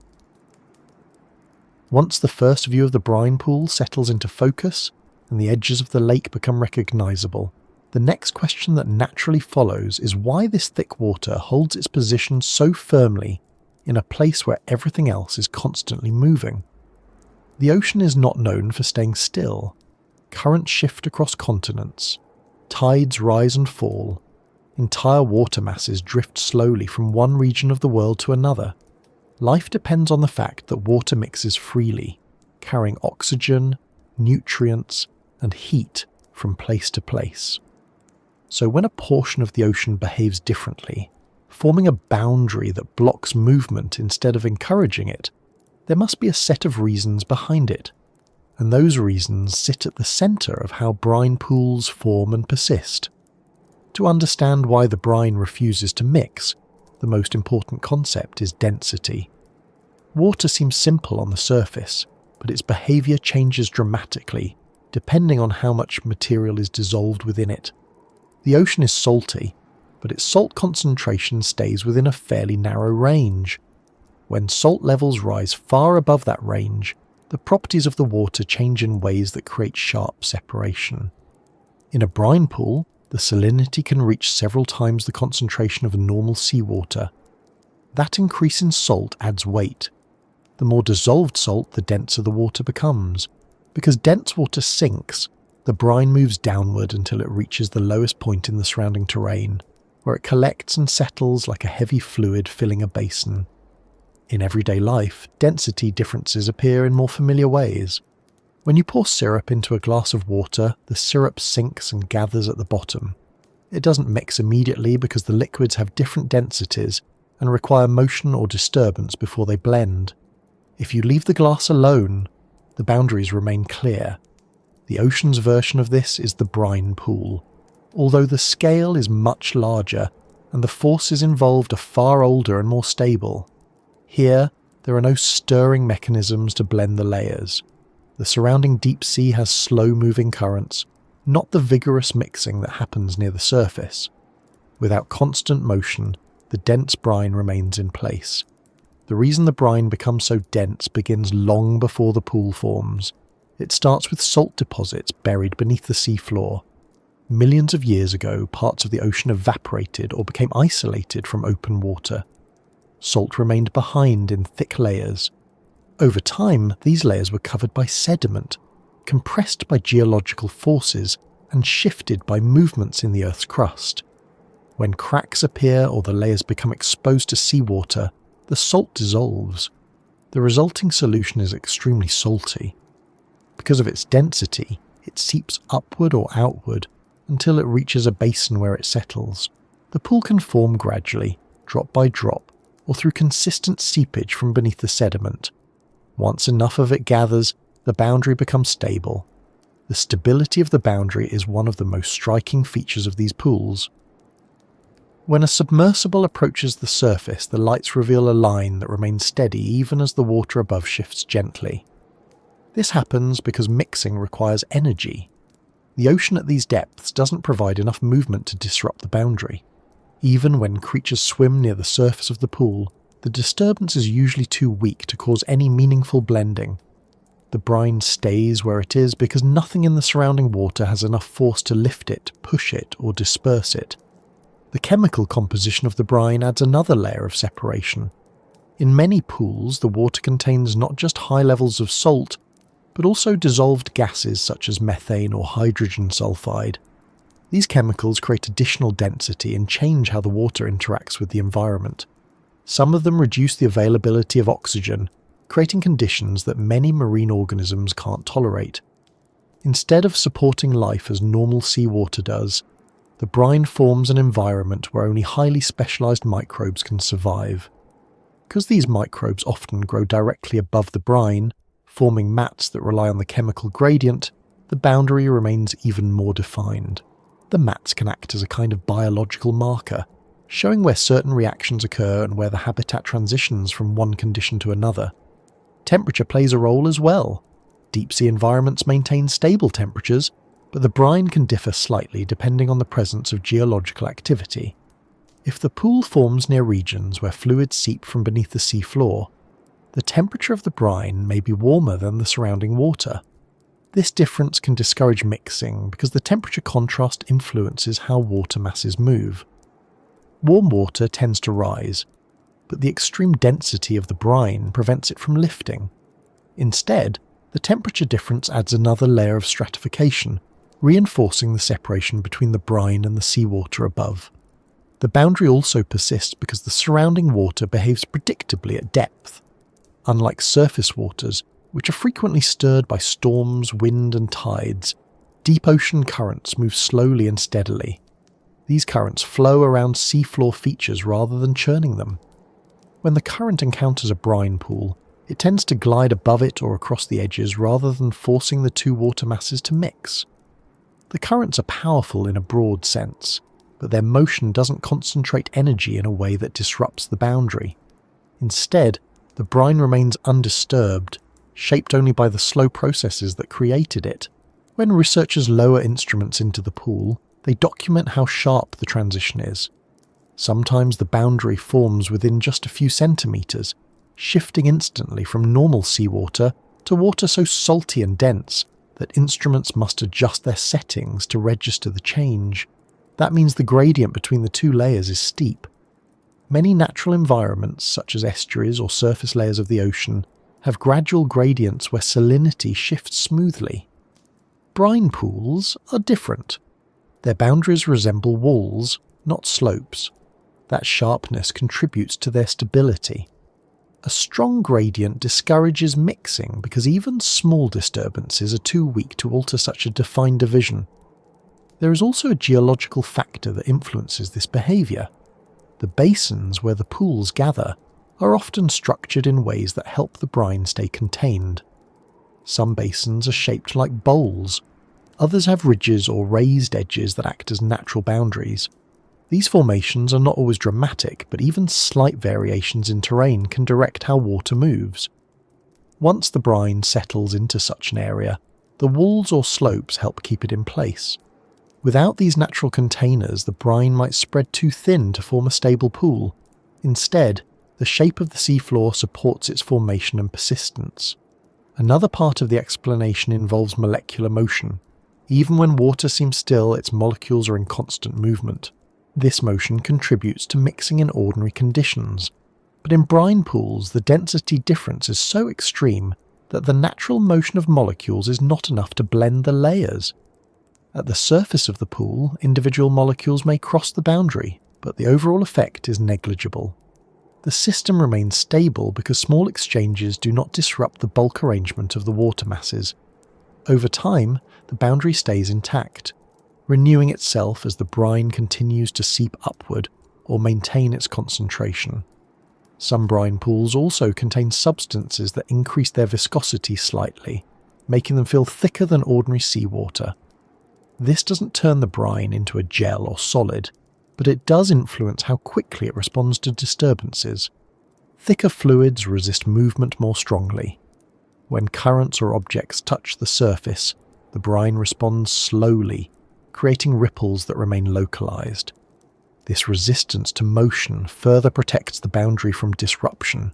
Once the first view of the brine pool settles into focus and the edges of the lake become recognisable, the next question that naturally follows is why this thick water holds its position so firmly in a place where everything else is constantly moving. The ocean is not known for staying still. Currents shift across continents. Tides rise and fall. Entire water masses drift slowly from one region of the world to another. Life depends on the fact that water mixes freely, carrying oxygen, nutrients, and heat from place to place. So when a portion of the ocean behaves differently, forming a boundary that blocks movement instead of encouraging it, there must be a set of reasons behind it, and those reasons sit at the centre of how brine pools form and persist. To understand why the brine refuses to mix, the most important concept is density. Water seems simple on the surface, but its behaviour changes dramatically, depending on how much material is dissolved within it. The ocean is salty, but its salt concentration stays within a fairly narrow range. When salt levels rise far above that range, the properties of the water change in ways that create sharp separation. In a brine pool, the salinity can reach several times the concentration of normal seawater. That increase in salt adds weight. The more dissolved salt, the denser the water becomes. Because dense water sinks, the brine moves downward until it reaches the lowest point in the surrounding terrain, where it collects and settles like a heavy fluid filling a basin. In everyday life, density differences appear in more familiar ways. When you pour syrup into a glass of water, the syrup sinks and gathers at the bottom. It doesn't mix immediately because the liquids have different densities and require motion or disturbance before they blend. If you leave the glass alone, the boundaries remain clear. The ocean's version of this is the brine pool, although the scale is much larger and the forces involved are far older and more stable. Here, there are no stirring mechanisms to blend the layers. The surrounding deep sea has slow-moving currents, not the vigorous mixing that happens near the surface. Without constant motion, the dense brine remains in place. The reason the brine becomes so dense begins long before the pool forms. It starts with salt deposits buried beneath the seafloor. Millions of years ago, parts of the ocean evaporated or became isolated from open water. Salt remained behind in thick layers. Over time, these layers were covered by sediment, compressed by geological forces, and shifted by movements in the Earth's crust. When cracks appear or the layers become exposed to seawater, the salt dissolves. The resulting solution is extremely salty. Because of its density, it seeps upward or outward until it reaches a basin where it settles. The pool can form gradually, drop by drop, or through consistent seepage from beneath the sediment. Once enough of it gathers, the boundary becomes stable. The stability of the boundary is one of the most striking features of these pools. When a submersible approaches the surface, the lights reveal a line that remains steady even as the water above shifts gently. This happens because mixing requires energy. The ocean at these depths doesn't provide enough movement to disrupt the boundary. Even when creatures swim near the surface of the pool, the disturbance is usually too weak to cause any meaningful blending. The brine stays where it is because nothing in the surrounding water has enough force to lift it, push it, or disperse it. The chemical composition of the brine adds another layer of separation. In many pools, the water contains not just high levels of salt, but also dissolved gases such as methane or hydrogen sulfide. These chemicals create additional density and change how the water interacts with the environment. Some of them reduce the availability of oxygen, creating conditions that many marine organisms can't tolerate. Instead of supporting life as normal seawater does, the brine forms an environment where only highly specialized microbes can survive. Because these microbes often grow directly above the brine, forming mats that rely on the chemical gradient, the boundary remains even more defined. The mats can act as a kind of biological marker, showing where certain reactions occur and where the habitat transitions from one condition to another. Temperature plays a role as well. Deep-sea environments maintain stable temperatures, but the brine can differ slightly depending on the presence of geological activity. If the pool forms near regions where fluids seep from beneath the seafloor, the temperature of the brine may be warmer than the surrounding water. This difference can discourage mixing because the temperature contrast influences how water masses move. Warm water tends to rise, but the extreme density of the brine prevents it from lifting. Instead, the temperature difference adds another layer of stratification, reinforcing the separation between the brine and the seawater above. The boundary also persists because the surrounding water behaves predictably at depth. Unlike surface waters, which are frequently stirred by storms, wind and tides, deep ocean currents move slowly and steadily. These currents flow around seafloor features rather than churning them. When the current encounters a brine pool, it tends to glide above it or across the edges rather than forcing the two water masses to mix. The currents are powerful in a broad sense, but their motion doesn't concentrate energy in a way that disrupts the boundary. Instead, the brine remains undisturbed, shaped only by the slow processes that created it. When researchers lower instruments into the pool, they document how sharp the transition is. Sometimes the boundary forms within just a few centimetres, shifting instantly from normal seawater to water so salty and dense that instruments must adjust their settings to register the change. That means the gradient between the two layers is steep. Many natural environments, such as estuaries or surface layers of the ocean, have gradual gradients where salinity shifts smoothly. Brine pools are different. Their boundaries resemble walls, not slopes. That sharpness contributes to their stability. A strong gradient discourages mixing because even small disturbances are too weak to alter such a defined division. There is also a geological factor that influences this behaviour. The basins where the pools gather are often structured in ways that help the brine stay contained. Some basins are shaped like bowls. Others have ridges or raised edges that act as natural boundaries. These formations are not always dramatic, but even slight variations in terrain can direct how water moves. Once the brine settles into such an area, The walls or slopes help keep it in place. Without these natural containers, the brine might spread too thin to form a stable pool. Instead, the shape of the seafloor supports its formation and persistence. Another part of the explanation involves molecular motion. Even when water seems still, its molecules are in constant movement. This motion contributes to mixing in ordinary conditions. But in brine pools, the density difference is so extreme that the natural motion of molecules is not enough to blend the layers. At the surface of the pool, individual molecules may cross the boundary, but the overall effect is negligible. The system remains stable because small exchanges do not disrupt the bulk arrangement of the water masses. Over time, the boundary stays intact, renewing itself as the brine continues to seep upward or maintain its concentration. Some brine pools also contain substances that increase their viscosity slightly, making them feel thicker than ordinary seawater. This doesn't turn the brine into a gel or solid, but it does influence how quickly it responds to disturbances. Thicker fluids resist movement more strongly. When currents or objects touch the surface, the brine responds slowly, creating ripples that remain localized. This resistance to motion further protects the boundary from disruption.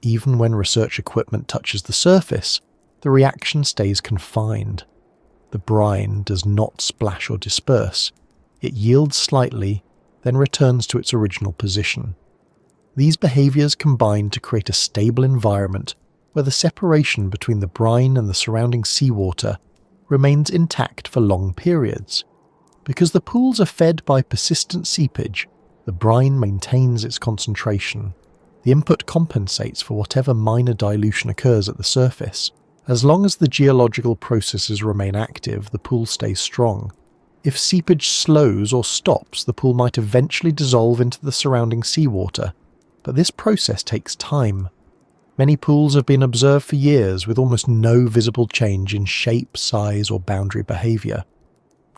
Even when research equipment touches the surface, the reaction stays confined. The brine does not splash or disperse. It yields slightly, then returns to its original position. These behaviors combine to create a stable environment where the separation between the brine and the surrounding seawater remains intact for long periods. Because the pools are fed by persistent seepage, the brine maintains its concentration. The input compensates for whatever minor dilution occurs at the surface. As long as the geological processes remain active, the pool stays strong. If seepage slows or stops, the pool might eventually dissolve into the surrounding seawater, but this process takes time. Many pools have been observed for years with almost no visible change in shape, size, or boundary behavior.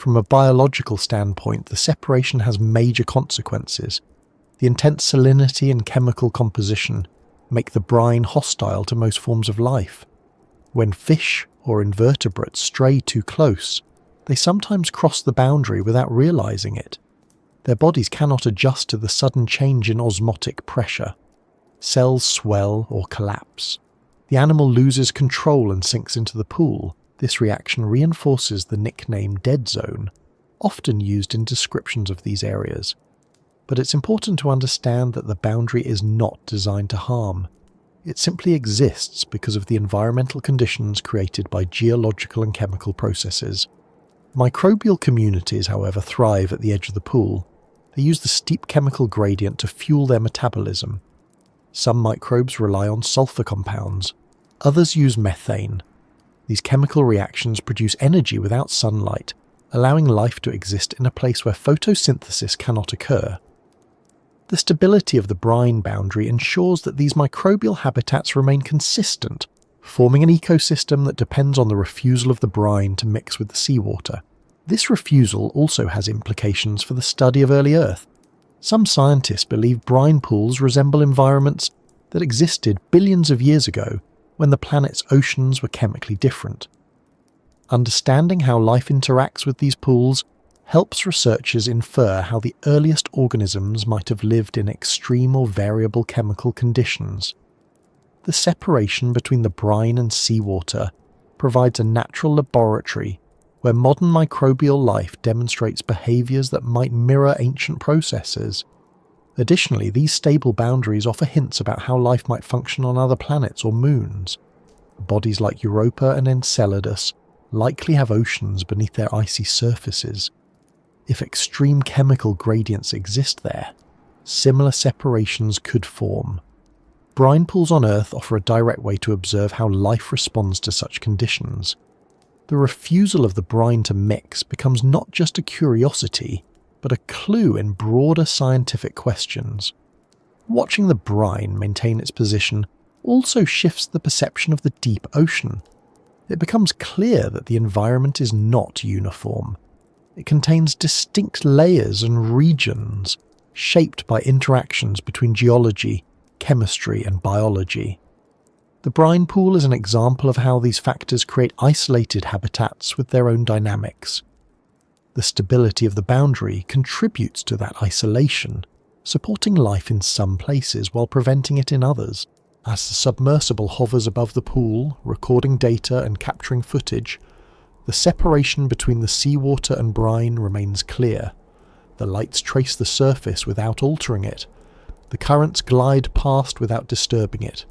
From a biological standpoint, the separation has major consequences. The intense salinity and chemical composition make the brine hostile to most forms of life. When fish or invertebrates stray too close, they sometimes cross the boundary without realizing it. Their bodies cannot adjust to the sudden change in osmotic pressure. Cells swell or collapse. The animal loses control and sinks into the pool. This reaction reinforces the nickname dead zone, often used in descriptions of these areas. But it's important to understand that the boundary is not designed to harm. It simply exists because of the environmental conditions created by geological and chemical processes. Microbial communities, however, thrive at the edge of the pool. They use the steep chemical gradient to fuel their metabolism. Some microbes rely on sulfur compounds. Others use methane. These chemical reactions produce energy without sunlight, allowing life to exist in a place where photosynthesis cannot occur. The stability of the brine boundary ensures that these microbial habitats remain consistent, forming an ecosystem that depends on the refusal of the brine to mix with the seawater. This refusal also has implications for the study of early Earth. Some scientists believe brine pools resemble environments that existed billions of years ago when the planet's oceans were chemically different. Understanding how life interacts with these pools helps researchers infer how the earliest organisms might have lived in extreme or variable chemical conditions. The separation between the brine and seawater provides a natural laboratory where modern microbial life demonstrates behaviors that might mirror ancient processes. Additionally, these stable boundaries offer hints about how life might function on other planets or moons. Bodies like Europa and Enceladus likely have oceans beneath their icy surfaces. If extreme chemical gradients exist there, similar separations could form. Brine pools on Earth offer a direct way to observe how life responds to such conditions. The refusal of the brine to mix becomes not just a curiosity, but a clue in broader scientific questions. Watching the brine maintain its position also shifts the perception of the deep ocean. It becomes clear that the environment is not uniform. It contains distinct layers and regions, shaped by interactions between geology, chemistry, and biology. The brine pool is an example of how these factors create isolated habitats with their own dynamics. The stability of the boundary contributes to that isolation, supporting life in some places while preventing it in others. As the submersible hovers above the pool, recording data and capturing footage, the separation between the seawater and brine remains clear. The lights trace the surface without altering it. The currents glide past without disturbing it.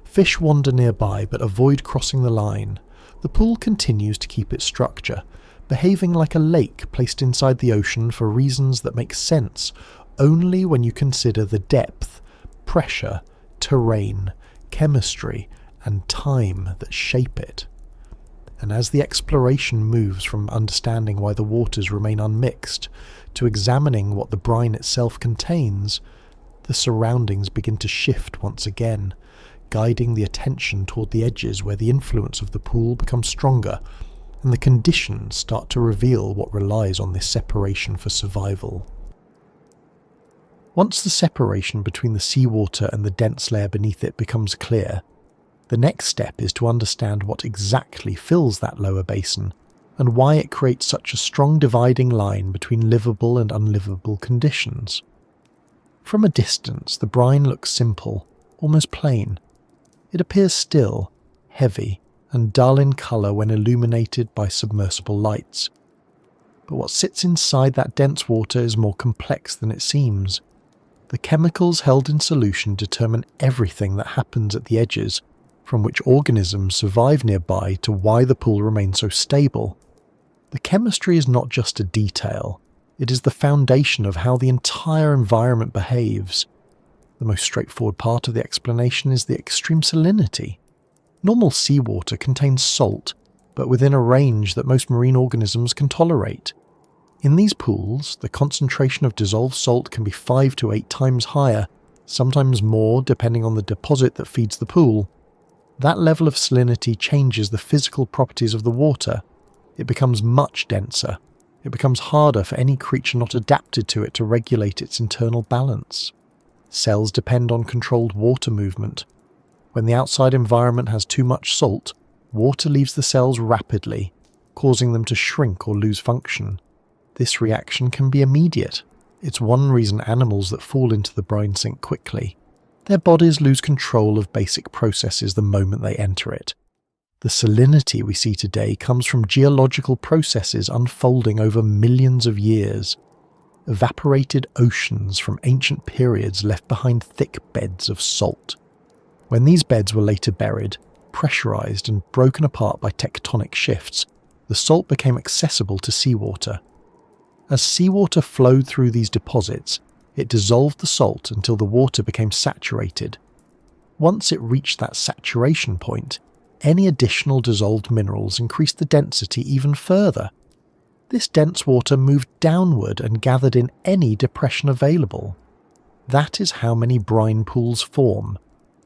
Fish wander nearby but avoid crossing the line. The pool continues to keep its structure, behaving like a lake placed inside the ocean for reasons that make sense only when you consider the depth, pressure, terrain, chemistry, and time that shape it. And as the exploration moves from understanding why the waters remain unmixed to examining what the brine itself contains, the surroundings begin to shift once again, guiding the attention toward the edges where the influence of the pool becomes stronger, and the conditions start to reveal what relies on this separation for survival. Once the separation between the seawater and the dense layer beneath it becomes clear, the next step is to understand what exactly fills that lower basin, and why it creates such a strong dividing line between livable and unlivable conditions. From a distance, the brine looks simple, almost plain. It appears still, heavy, and dull in colour when illuminated by submersible lights. But what sits inside that dense water is more complex than it seems. The chemicals held in solution determine everything that happens at the edges, from which organisms survive nearby to why the pool remains so stable. The chemistry is not just a detail, it is the foundation of how the entire environment behaves. The most straightforward part of the explanation is the extreme salinity. Normal seawater contains salt, but within a range that most marine organisms can tolerate. In these pools, the concentration of dissolved salt can be 5 to 8 times higher, sometimes more depending on the deposit that feeds the pool. That level of salinity changes the physical properties of the water. It becomes much denser. It becomes harder for any creature not adapted to it to regulate its internal balance. Cells depend on controlled water movement. When the outside environment has too much salt, water leaves the cells rapidly, causing them to shrink or lose function. This reaction can be immediate. It's one reason animals that fall into the brine sink quickly. Their bodies lose control of basic processes the moment they enter it. The salinity we see today comes from geological processes unfolding over millions of years. Evaporated oceans from ancient periods left behind thick beds of salt. When these beds were later buried, pressurized and broken apart by tectonic shifts, the salt became accessible to seawater. As seawater flowed through these deposits, it dissolved the salt until the water became saturated. Once it reached that saturation point, any additional dissolved minerals increased the density even further. This dense water moved downward and gathered in any depression available. That is how many brine pools form.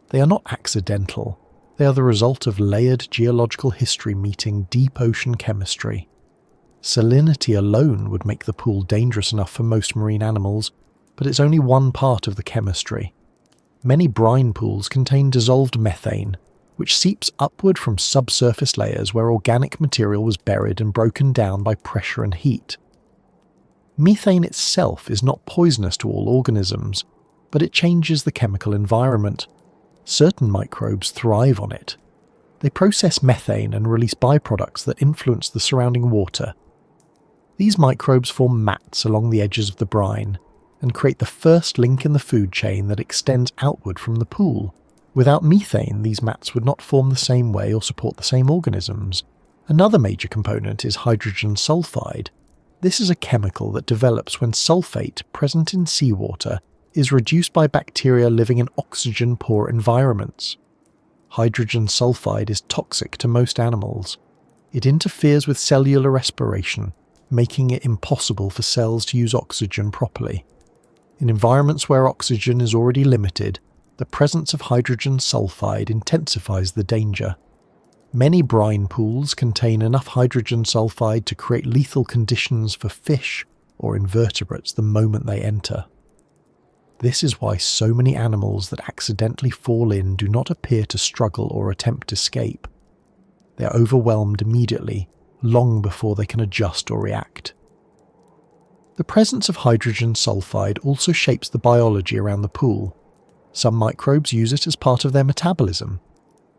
They are not accidental. They are the result of layered geological history meeting deep ocean chemistry. Salinity alone would make the pool dangerous enough for most marine animals, but it's only one part of the chemistry. Many brine pools contain dissolved methane, which seeps upward from subsurface layers where organic material was buried and broken down by pressure and heat. Methane itself is not poisonous to all organisms, but it changes the chemical environment. Certain microbes thrive on it. They process methane and release byproducts that influence the surrounding water. These microbes form mats along the edges of the brine and create the first link in the food chain that extends outward from the pool. Without methane, these mats would not form the same way or support the same organisms. Another major component is hydrogen sulfide. This is a chemical that develops when sulfate, present in seawater, is reduced by bacteria living in oxygen-poor environments. Hydrogen sulfide is toxic to most animals. It interferes with cellular respiration, making it impossible for cells to use oxygen properly. In environments where oxygen is already limited, the presence of hydrogen sulfide intensifies the danger. Many brine pools contain enough hydrogen sulfide to create lethal conditions for fish or invertebrates the moment they enter. This is why so many animals that accidentally fall in do not appear to struggle or attempt escape. They are overwhelmed immediately, long before they can adjust or react. The presence of hydrogen sulfide also shapes the biology around the pool. Some microbes use it as part of their metabolism.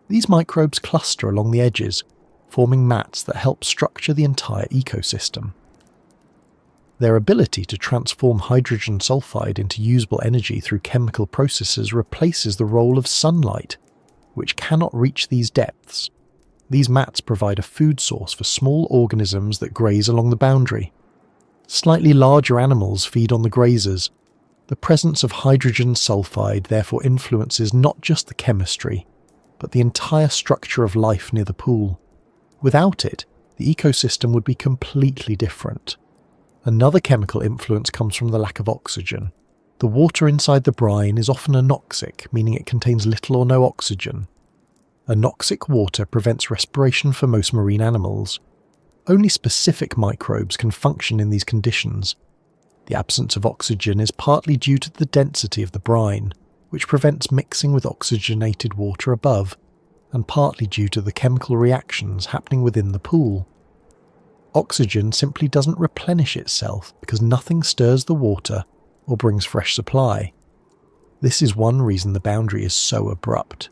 These microbes cluster along the edges, forming mats that help structure the entire ecosystem. Their ability to transform hydrogen sulfide into usable energy through chemical processes replaces the role of sunlight, which cannot reach these depths. These mats provide a food source for small organisms that graze along the boundary. Slightly larger animals feed on the grazers. The presence of hydrogen sulfide therefore influences not just the chemistry, but the entire structure of life near the pool. Without it, the ecosystem would be completely different. Another chemical influence comes from the lack of oxygen. The water inside the brine is often anoxic, meaning it contains little or no oxygen. Anoxic water prevents respiration for most marine animals. Only specific microbes can function in these conditions. The absence of oxygen is partly due to the density of the brine, which prevents mixing with oxygenated water above, and partly due to the chemical reactions happening within the pool. Oxygen simply doesn't replenish itself because nothing stirs the water or brings fresh supply. This is one reason the boundary is so abrupt.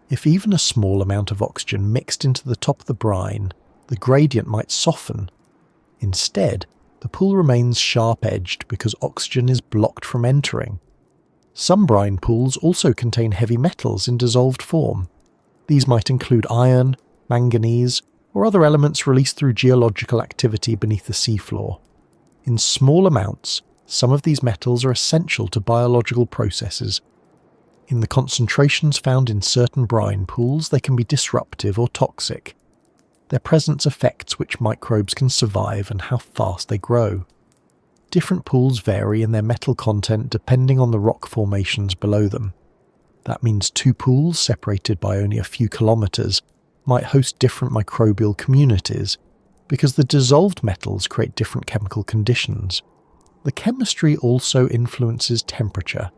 If even a small amount of oxygen mixed into the top of the brine, the gradient might soften. Instead, the pool remains sharp-edged because oxygen is blocked from entering. Some brine pools also contain heavy metals in dissolved form. These might include iron, manganese, or other elements released through geological activity beneath the seafloor. In small amounts, some of these metals are essential to biological processes. In the concentrations found in certain brine pools, they can be disruptive or toxic. Their presence affects which microbes can survive and how fast they grow. Different pools vary in their metal content depending on the rock formations below them. That means two pools separated by only a few kilometers might host different microbial communities because the dissolved metals create different chemical conditions. The chemistry also influences temperature.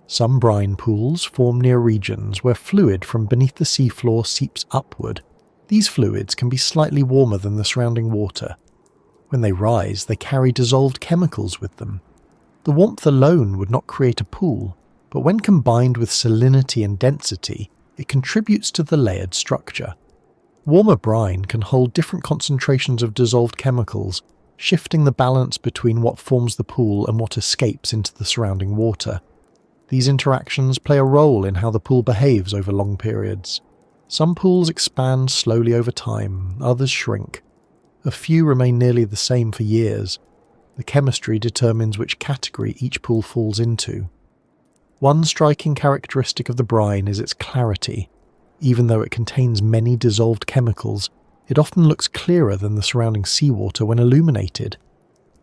Some brine pools form near regions where fluid from beneath the seafloor seeps upward. These fluids can be slightly warmer than the surrounding water. When they rise, they carry dissolved chemicals with them. The warmth alone would not create a pool, but when combined with salinity and density, it contributes to the layered structure. Warmer brine can hold different concentrations of dissolved chemicals, shifting the balance between what forms the pool and what escapes into the surrounding water. These interactions play a role in how the pool behaves over long periods. Some pools expand slowly over time, others shrink. A few remain nearly the same for years. The chemistry determines which category each pool falls into. One striking characteristic of the brine is its clarity. Even though it contains many dissolved chemicals, it often looks clearer than the surrounding seawater when illuminated.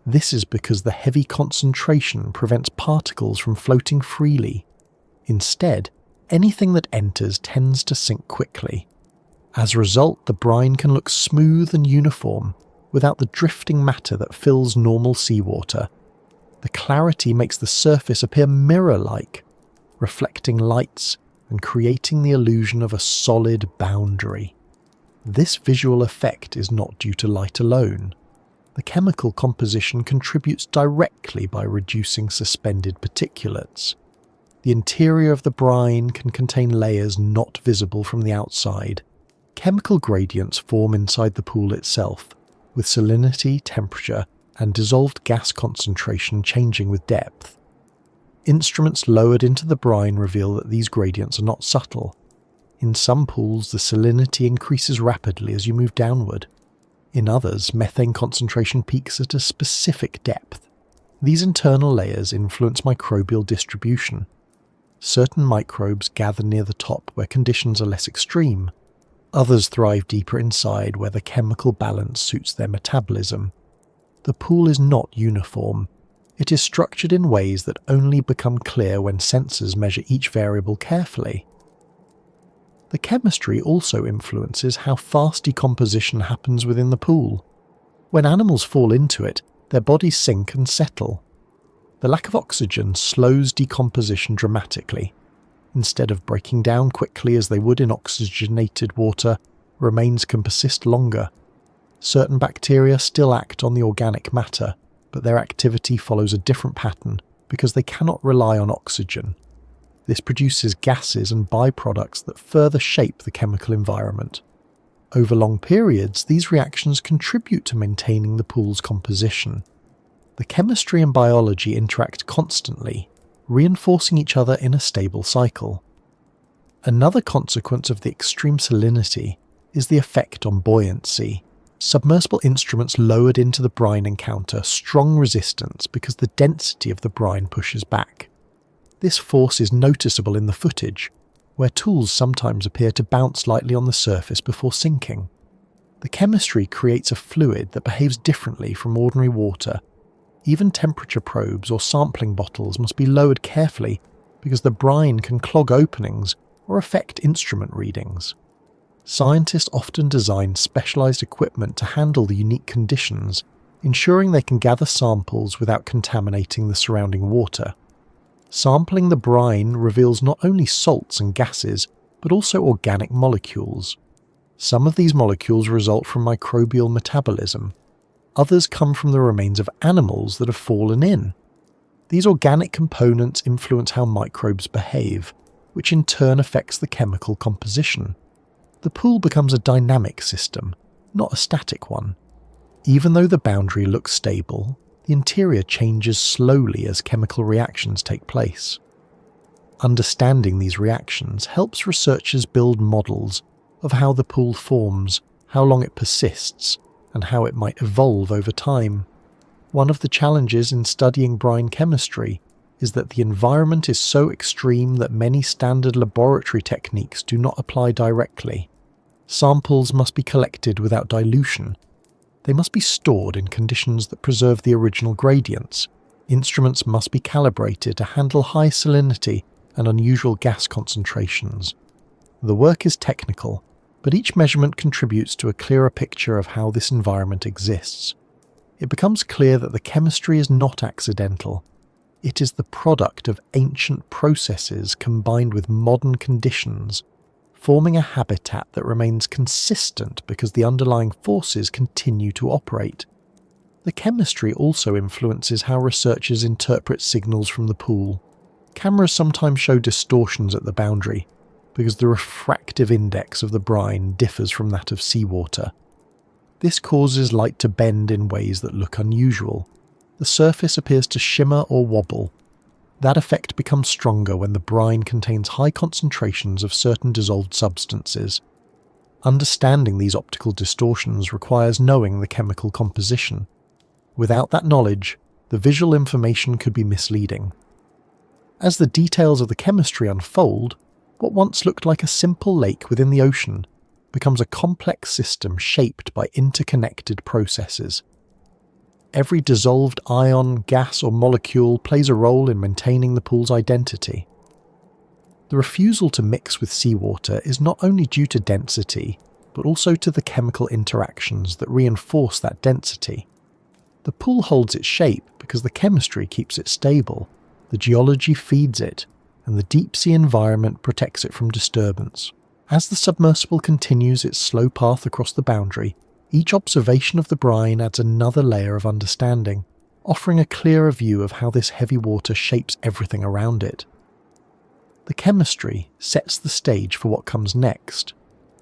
This is because the heavy concentration prevents particles from floating freely. Instead, anything that enters tends to sink quickly. As a result, the brine can look smooth and uniform, without the drifting matter that fills normal seawater. The clarity makes the surface appear mirror-like, reflecting lights and creating the illusion of a solid boundary. This visual effect is not due to light alone. The chemical composition contributes directly by reducing suspended particulates. The interior of the brine can contain layers not visible from the outside. Chemical gradients form inside the pool itself, with salinity, temperature, and dissolved gas concentration changing with depth. Instruments lowered into the brine reveal that these gradients are not subtle. In some pools, the salinity increases rapidly as you move downward. In others, methane concentration peaks at a specific depth. These internal layers influence microbial distribution. Certain microbes gather near the top where conditions are less extreme. Others thrive deeper inside where the chemical balance suits their metabolism. The pool is not uniform. It is structured in ways that only become clear when sensors measure each variable carefully. The chemistry also influences how fast decomposition happens within the pool. When animals fall into it, their bodies sink and settle. The lack of oxygen slows decomposition dramatically. Instead of breaking down quickly as they would in oxygenated water, remains can persist longer. Certain bacteria still act on the organic matter, but their activity follows a different pattern because they cannot rely on oxygen. This produces gases and byproducts that further shape the chemical environment. Over long periods, these reactions contribute to maintaining the pool's composition. The chemistry and biology interact constantly, reinforcing each other in a stable cycle. Another consequence of the extreme salinity is the effect on buoyancy. Submersible instruments lowered into the brine encounter strong resistance because the density of the brine pushes back. This force is noticeable in the footage, where tools sometimes appear to bounce lightly on the surface before sinking. The chemistry creates a fluid that behaves differently from ordinary water. Even temperature probes or sampling bottles must be lowered carefully because the brine can clog openings or affect instrument readings. Scientists often design specialized equipment to handle the unique conditions, ensuring they can gather samples without contaminating the surrounding water. Sampling the brine reveals not only salts and gases, but also organic molecules. Some of these molecules result from microbial metabolism. Others come from the remains of animals that have fallen in. These organic components influence how microbes behave, which in turn affects the chemical composition. The pool becomes a dynamic system, not a static one. Even though the boundary looks stable, the interior changes slowly as chemical reactions take place. Understanding these reactions helps researchers build models of how the pool forms, how long it persists, and how it might evolve over time. One of the challenges in studying brine chemistry is that the environment is so extreme that many standard laboratory techniques do not apply directly. Samples must be collected without dilution. They must be stored in conditions that preserve the original gradients. Instruments must be calibrated to handle high salinity and unusual gas concentrations. The work is technical, but each measurement contributes to a clearer picture of how this environment exists. It becomes clear that the chemistry is not accidental. It is the product of ancient processes combined with modern conditions, forming a habitat that remains consistent because the underlying forces continue to operate. The chemistry also influences how researchers interpret signals from the pool. Cameras sometimes show distortions at the boundary, because the refractive index of the brine differs from that of seawater. This causes light to bend in ways that look unusual. The surface appears to shimmer or wobble. That effect becomes stronger when the brine contains high concentrations of certain dissolved substances. Understanding these optical distortions requires knowing the chemical composition. Without that knowledge, the visual information could be misleading. As the details of the chemistry unfold, what once looked like a simple lake within the ocean becomes a complex system shaped by interconnected processes. Every dissolved ion, gas or molecule plays a role in maintaining the pool's identity. The refusal to mix with seawater is not only due to density, but also to the chemical interactions that reinforce that density. The pool holds its shape because the chemistry keeps it stable, the geology feeds it, and the deep-sea environment protects it from disturbance. As the submersible continues its slow path across the boundary, each observation of the brine adds another layer of understanding, offering a clearer view of how this heavy water shapes everything around it. The chemistry sets the stage for what comes next,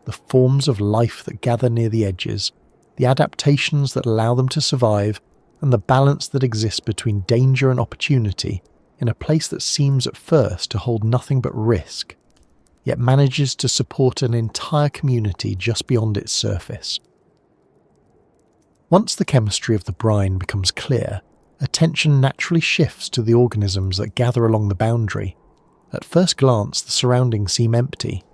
the forms of life that gather near the edges, the adaptations that allow them to survive, and the balance that exists between danger and opportunity in a place that seems at first to hold nothing but risk, yet manages to support an entire community just beyond its surface. Once the chemistry of the brine becomes clear, attention naturally shifts to the organisms that gather along the boundary. At first glance, the surroundings seem empty.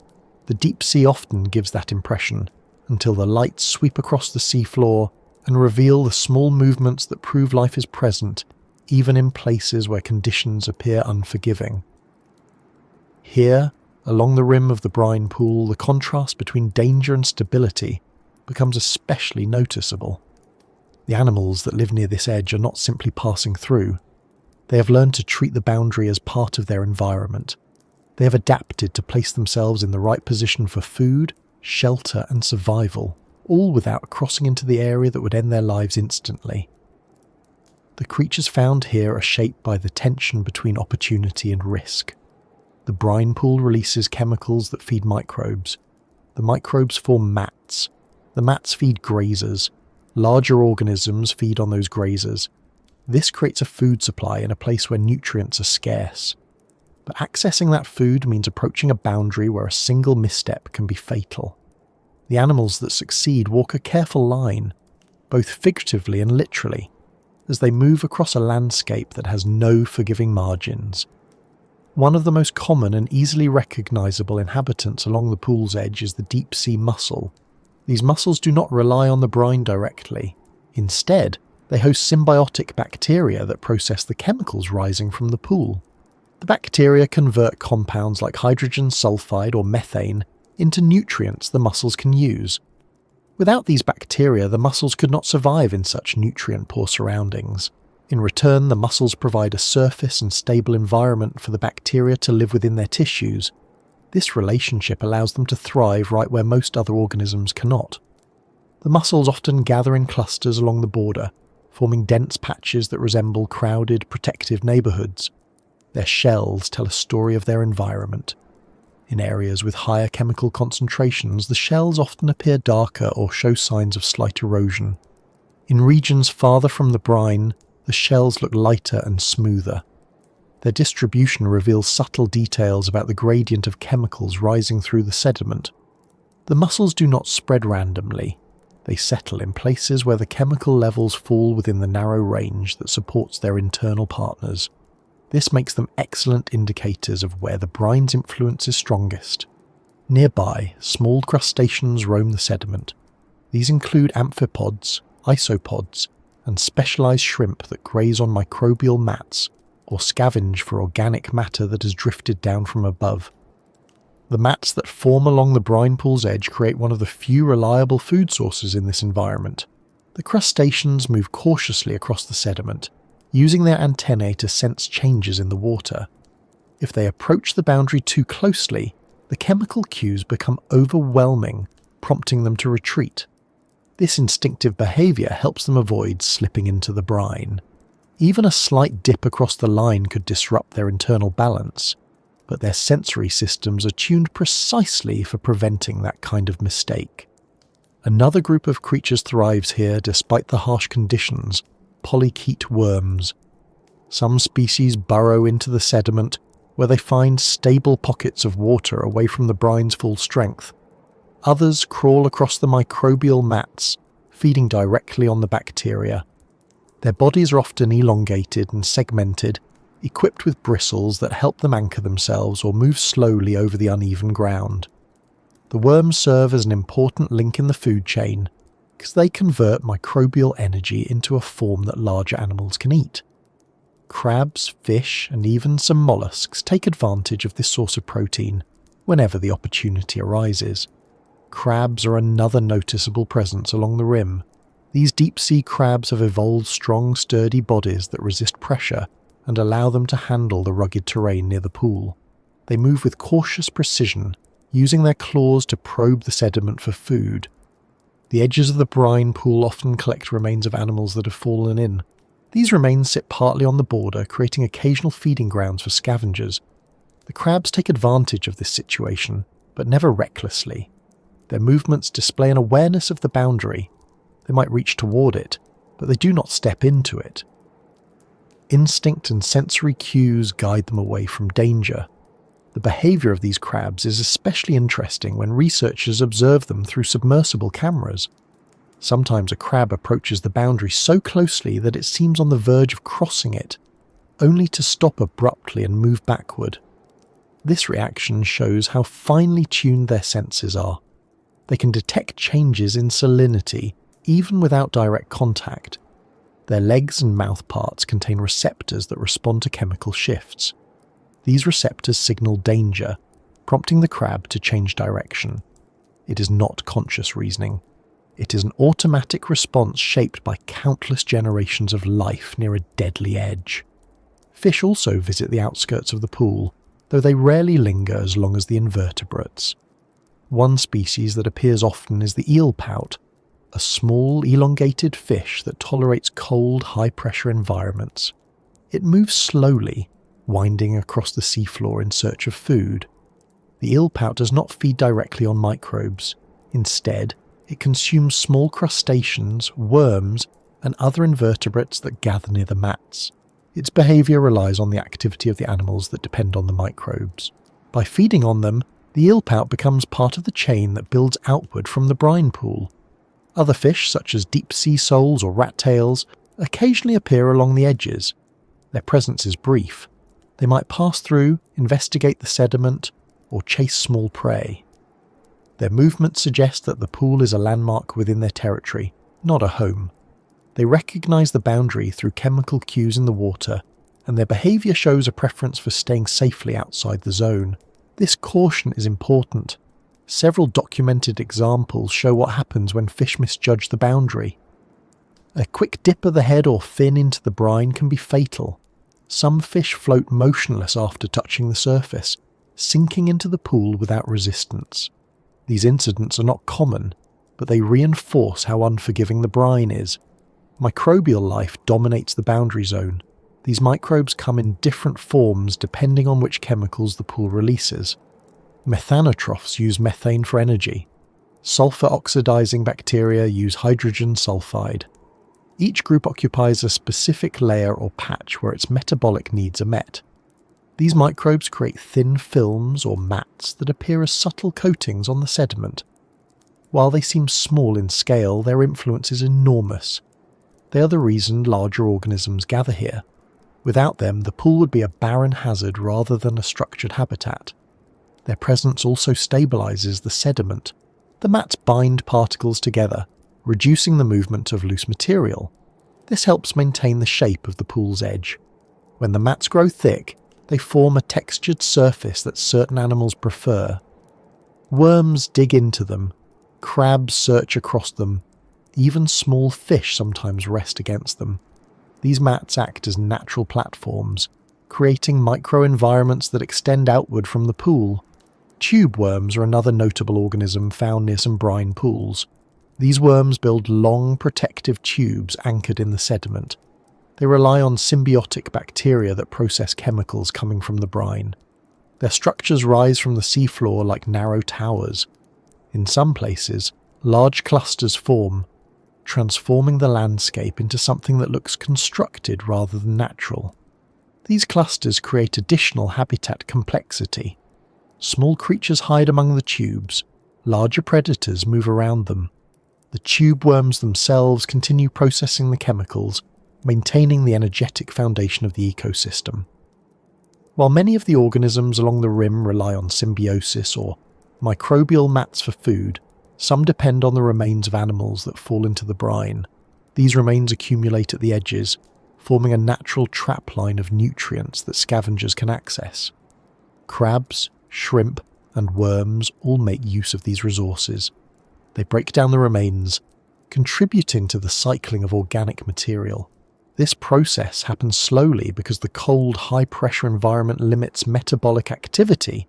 The deep sea often gives that impression, until the lights sweep across the seafloor and reveal the small movements that prove life is present, even in places where conditions appear unforgiving. Here, along the rim of the brine pool, the contrast between danger and stability becomes especially noticeable. The animals that live near this edge are not simply passing through. They have learned to treat the boundary as part of their environment. They have adapted to place themselves in the right position for food, shelter, and survival, all without crossing into the area that would end their lives instantly. The creatures found here are shaped by the tension between opportunity and risk. The brine pool releases chemicals that feed microbes. The microbes form mats. The mats feed grazers. Larger organisms feed on those grazers. This creates a food supply in a place where nutrients are scarce. But accessing that food means approaching a boundary where a single misstep can be fatal. The animals that succeed walk a careful line, both figuratively and literally, as they move across a landscape that has no forgiving margins. One of the most common and easily recognisable inhabitants along the pool's edge is the deep-sea mussel. These mussels do not rely on the brine directly. Instead, they host symbiotic bacteria that process the chemicals rising from the pool. The bacteria convert compounds like hydrogen sulfide or methane into nutrients the mussels can use. Without these bacteria, the mussels could not survive in such nutrient-poor surroundings. In return, the mussels provide a surface and stable environment for the bacteria to live within their tissues. This relationship allows them to thrive right where most other organisms cannot. The mussels often gather in clusters along the border, forming dense patches that resemble crowded, protective neighbourhoods. Their shells tell a story of their environment. In areas with higher chemical concentrations, the shells often appear darker or show signs of slight erosion. In regions farther from the brine, the shells look lighter and smoother. Their distribution reveals subtle details about the gradient of chemicals rising through the sediment. The mussels do not spread randomly. They settle in places where the chemical levels fall within the narrow range that supports their internal partners. This makes them excellent indicators of where the brine's influence is strongest. Nearby, small crustaceans roam the sediment. These include amphipods, isopods, and specialized shrimp that graze on microbial mats or scavenge for organic matter that has drifted down from above. The mats that form along the brine pool's edge create one of the few reliable food sources in this environment. The crustaceans move cautiously across the sediment, using their antennae to sense changes in the water. If they approach the boundary too closely, the chemical cues become overwhelming, prompting them to retreat. This instinctive behaviour helps them avoid slipping into the brine. Even a slight dip across the line could disrupt their internal balance, but their sensory systems are tuned precisely for preventing that kind of mistake. Another group of creatures thrives here despite the harsh conditions: polychaete worms. Some species burrow into the sediment, where they find stable pockets of water away from the brine's full strength. Others crawl across the microbial mats, feeding directly on the bacteria. Their bodies are often elongated and segmented, equipped with bristles that help them anchor themselves or move slowly over the uneven ground. The worms serve as an important link in the food chain, because they convert microbial energy into a form that larger animals can eat. Crabs, fish, and even some mollusks take advantage of this source of protein whenever the opportunity arises. Crabs are another noticeable presence along the rim. These deep-sea crabs have evolved strong, sturdy bodies that resist pressure and allow them to handle the rugged terrain near the pool. They move with cautious precision, using their claws to probe the sediment for food. The edges of the brine pool often collect remains of animals that have fallen in. These remains sit partly on the border, creating occasional feeding grounds for scavengers. The crabs take advantage of this situation, but never recklessly. Their movements display an awareness of the boundary. They might reach toward it, but they do not step into it. Instinct and sensory cues guide them away from danger. The behaviour of these crabs is especially interesting when researchers observe them through submersible cameras. Sometimes a crab approaches the boundary so closely that it seems on the verge of crossing it, only to stop abruptly and move backward. This reaction shows how finely tuned their senses are. They can detect changes in salinity even without direct contact. Their legs and mouth parts contain receptors that respond to chemical shifts. These receptors signal danger, prompting the crab to change direction. It is not conscious reasoning. It is an automatic response shaped by countless generations of life near a deadly edge. Fish also visit the outskirts of the pool, though they rarely linger as long as the invertebrates. One species that appears often is the eel pout, a small, elongated fish that tolerates cold, high-pressure environments. It moves slowly, winding across the seafloor in search of food. The eel pout does not feed directly on microbes. Instead, it consumes small crustaceans, worms, and other invertebrates that gather near the mats. Its behaviour relies on the activity of the animals that depend on the microbes. By feeding on them, the eel pout becomes part of the chain that builds outward from the brine pool. Other fish, such as deep-sea soles or rat-tails, occasionally appear along the edges. Their presence is brief. They might pass through, investigate the sediment, or chase small prey. Their movements suggest that the pool is a landmark within their territory, not a home. They recognise the boundary through chemical cues in the water, and their behaviour shows a preference for staying safely outside the zone. This caution is important. Several documented examples show what happens when fish misjudge the boundary. A quick dip of the head or fin into the brine can be fatal. Some fish float motionless after touching the surface, sinking into the pool without resistance. These incidents are not common, but they reinforce how unforgiving the brine is. Microbial life dominates the boundary zone. These microbes come in different forms depending on which chemicals the pool releases. Methanotrophs use methane for energy. Sulfur-oxidizing bacteria use hydrogen sulfide. Each group occupies a specific layer or patch where its metabolic needs are met. These microbes create thin films or mats that appear as subtle coatings on the sediment. While they seem small in scale, their influence is enormous. They are the reason larger organisms gather here. Without them, the pool would be a barren hazard rather than a structured habitat. Their presence also stabilizes the sediment. The mats bind particles together, reducing the movement of loose material. This helps maintain the shape of the pool's edge. When the mats grow thick, they form a textured surface that certain animals prefer. Worms dig into them, crabs search across them, even small fish sometimes rest against them. These mats act as natural platforms, creating microenvironments that extend outward from the pool. Tube worms are another notable organism found near some brine pools. These worms build long, protective tubes anchored in the sediment. They rely on symbiotic bacteria that process chemicals coming from the brine. Their structures rise from the seafloor like narrow towers. In some places, large clusters form, transforming the landscape into something that looks constructed rather than natural. These clusters create additional habitat complexity. Small creatures hide among the tubes, larger predators move around them. The tube worms themselves continue processing the chemicals, maintaining the energetic foundation of the ecosystem. While many of the organisms along the rim rely on symbiosis or microbial mats for food, some depend on the remains of animals that fall into the brine. These remains accumulate at the edges, forming a natural trapline of nutrients that scavengers can access. Crabs, shrimp, and worms all make use of these resources. They break down the remains, contributing to the cycling of organic material. This process happens slowly because the cold, high-pressure environment limits metabolic activity,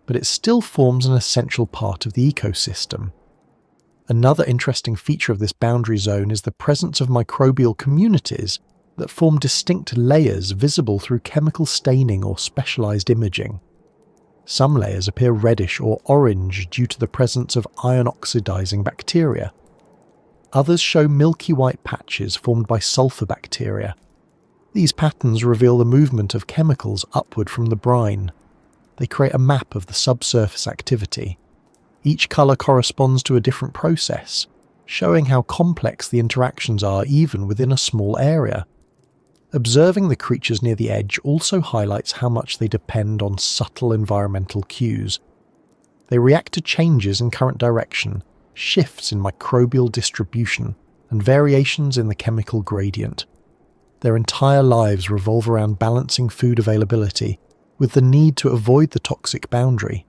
but it still forms an essential part of the ecosystem. Another interesting feature of this boundary zone is the presence of microbial communities that form distinct layers visible through chemical staining or specialized imaging. Some layers appear reddish or orange due to the presence of iron-oxidizing bacteria. Others show milky white patches formed by sulfur bacteria. These patterns reveal the movement of chemicals upward from the brine. They create a map of the subsurface activity. Each colour corresponds to a different process, showing how complex the interactions are even within a small area. Observing the creatures near the edge also highlights how much they depend on subtle environmental cues. They react to changes in current direction, shifts in microbial distribution, and variations in the chemical gradient. Their entire lives revolve around balancing food availability with the need to avoid the toxic boundary.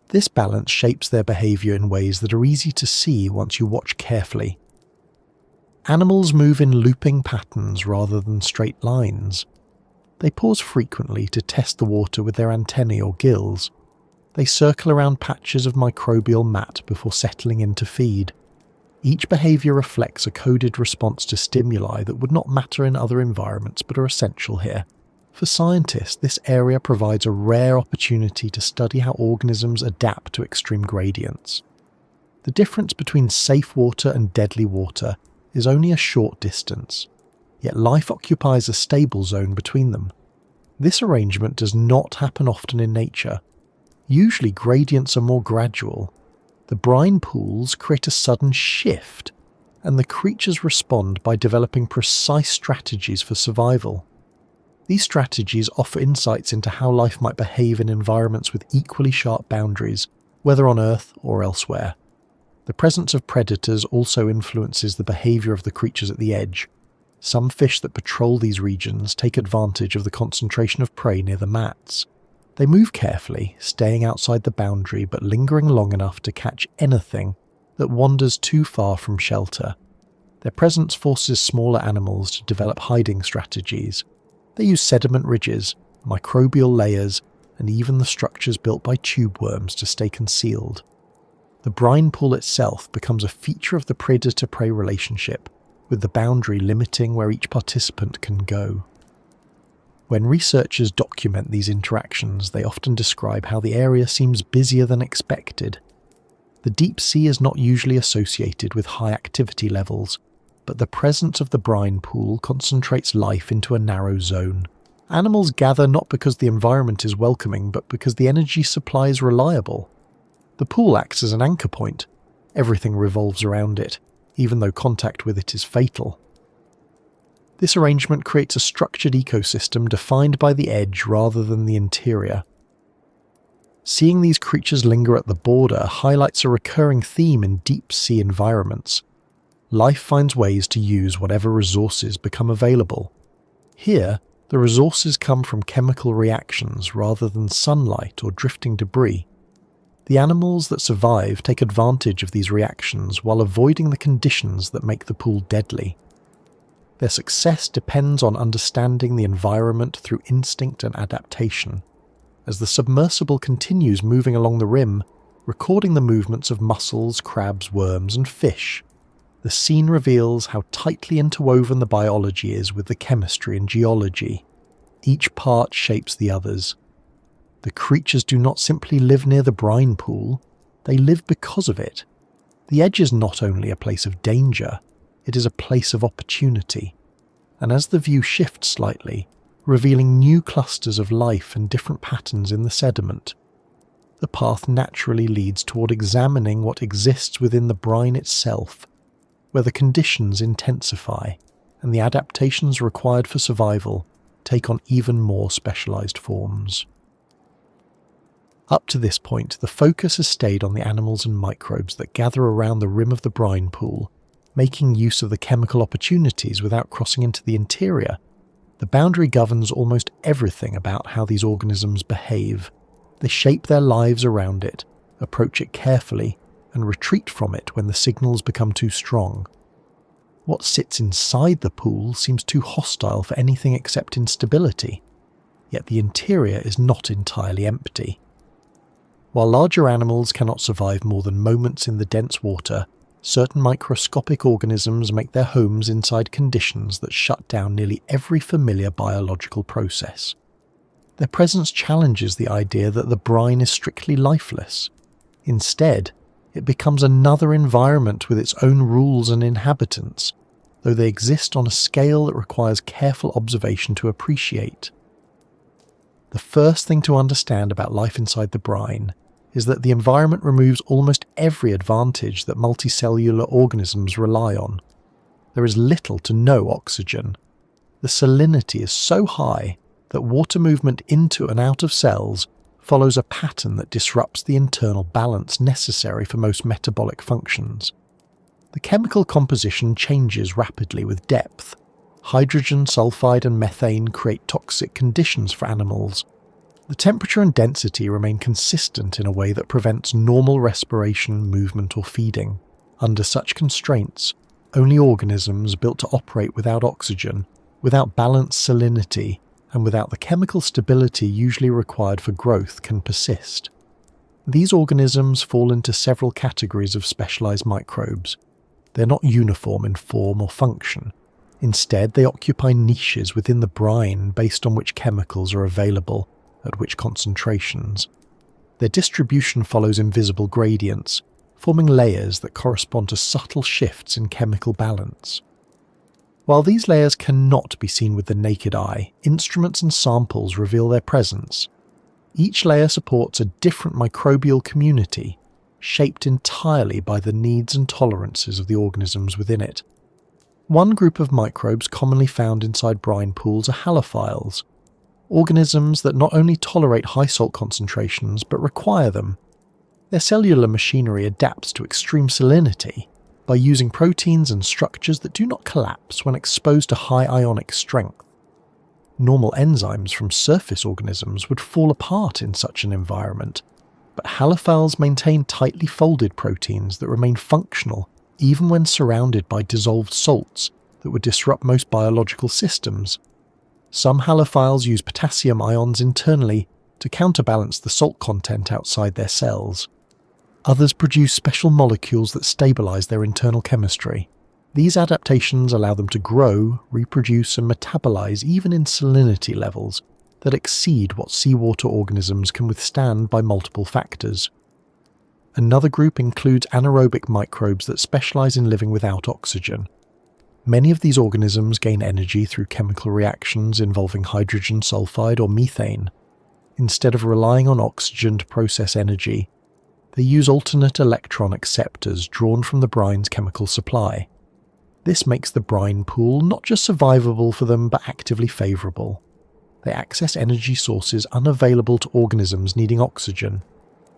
This balance shapes their behaviour in ways that are easy to see once you watch carefully. Animals move in looping patterns rather than straight lines. They pause frequently to test the water with their antennae or gills. They circle around patches of microbial mat before settling in to feed. Each behaviour reflects a coded response to stimuli that would not matter in other environments but are essential here. For scientists, this area provides a rare opportunity to study how organisms adapt to extreme gradients. The difference between safe water and deadly water is only a short distance, yet life occupies a stable zone between them. This arrangement does not happen often in nature. Usually gradients are more gradual. The brine pools create a sudden shift, and the creatures respond by developing precise strategies for survival. These strategies offer insights into how life might behave in environments with equally sharp boundaries, whether on Earth or elsewhere. The presence of predators also influences the behaviour of the creatures at the edge. Some fish that patrol these regions take advantage of the concentration of prey near the mats. They move carefully, staying outside the boundary but lingering long enough to catch anything that wanders too far from shelter. Their presence forces smaller animals to develop hiding strategies. They use sediment ridges, microbial layers, and even the structures built by tube worms to stay concealed. The brine pool itself becomes a feature of the predator-prey relationship, with the boundary limiting where each participant can go. When researchers document these interactions, they often describe how the area seems busier than expected. The deep sea is not usually associated with high activity levels, but the presence of the brine pool concentrates life into a narrow zone. Animals gather not because the environment is welcoming, but because the energy supply is reliable. The pool acts as an anchor point. Everything revolves around it, even though contact with it is fatal. This arrangement creates a structured ecosystem defined by the edge rather than the interior. Seeing these creatures linger at the border highlights a recurring theme in deep sea environments. Life finds ways to use whatever resources become available. Here, the resources come from chemical reactions rather than sunlight or drifting debris. The animals that survive take advantage of these reactions while avoiding the conditions that make the pool deadly. Their success depends on understanding the environment through instinct and adaptation. As the submersible continues moving along the rim, recording the movements of mussels, crabs, worms, and fish, the scene reveals how tightly interwoven the biology is with the chemistry and geology. Each part shapes the others. The creatures do not simply live near the brine pool, they live because of it. The edge is not only a place of danger, it is a place of opportunity. And as the view shifts slightly, revealing new clusters of life and different patterns in the sediment, the path naturally leads toward examining what exists within the brine itself, where the conditions intensify and the adaptations required for survival take on even more specialized forms. Up to this point, the focus has stayed on the animals and microbes that gather around the rim of the brine pool, making use of the chemical opportunities without crossing into the interior. The boundary governs almost everything about how these organisms behave. They shape their lives around it, approach it carefully, and retreat from it when the signals become too strong. What sits inside the pool seems too hostile for anything except instability, yet the interior is not entirely empty. While larger animals cannot survive more than moments in the dense water, certain microscopic organisms make their homes inside conditions that shut down nearly every familiar biological process. Their presence challenges the idea that the brine is strictly lifeless. Instead, it becomes another environment with its own rules and inhabitants, though they exist on a scale that requires careful observation to appreciate. The first thing to understand about life inside the brine is that the environment removes almost every advantage that multicellular organisms rely on. There is little to no oxygen. The salinity is so high that water movement into and out of cells follows a pattern that disrupts the internal balance necessary for most metabolic functions. The chemical composition changes rapidly with depth. Hydrogen sulfide and methane create toxic conditions for animals. The temperature and density remain consistent in a way that prevents normal respiration, movement, or feeding. Under such constraints, only organisms built to operate without oxygen, without balanced salinity, and without the chemical stability usually required for growth, can persist. These organisms fall into several categories of specialized microbes. They're not uniform in form or function. Instead, they occupy niches within the brine based on which chemicals are available at which concentrations. Their distribution follows invisible gradients, forming layers that correspond to subtle shifts in chemical balance. While these layers cannot be seen with the naked eye, instruments and samples reveal their presence. Each layer supports a different microbial community, shaped entirely by the needs and tolerances of the organisms within it. One group of microbes commonly found inside brine pools are halophiles, organisms that not only tolerate high salt concentrations but require them. Their cellular machinery adapts to extreme salinity by using proteins and structures that do not collapse when exposed to high ionic strength. Normal enzymes from surface organisms would fall apart in such an environment, but halophiles maintain tightly folded proteins that remain functional even when surrounded by dissolved salts that would disrupt most biological systems. Some halophiles use potassium ions internally to counterbalance the salt content outside their cells. Others produce special molecules that stabilize their internal chemistry. These adaptations allow them to grow, reproduce, and metabolize even in salinity levels that exceed what seawater organisms can withstand by multiple factors. Another group includes anaerobic microbes that specialize in living without oxygen. Many of these organisms gain energy through chemical reactions involving hydrogen sulfide or methane. Instead of relying on oxygen to process energy, they use alternate electron acceptors drawn from the brine's chemical supply. This makes the brine pool not just survivable for them but actively favourable. They access energy sources unavailable to organisms needing oxygen.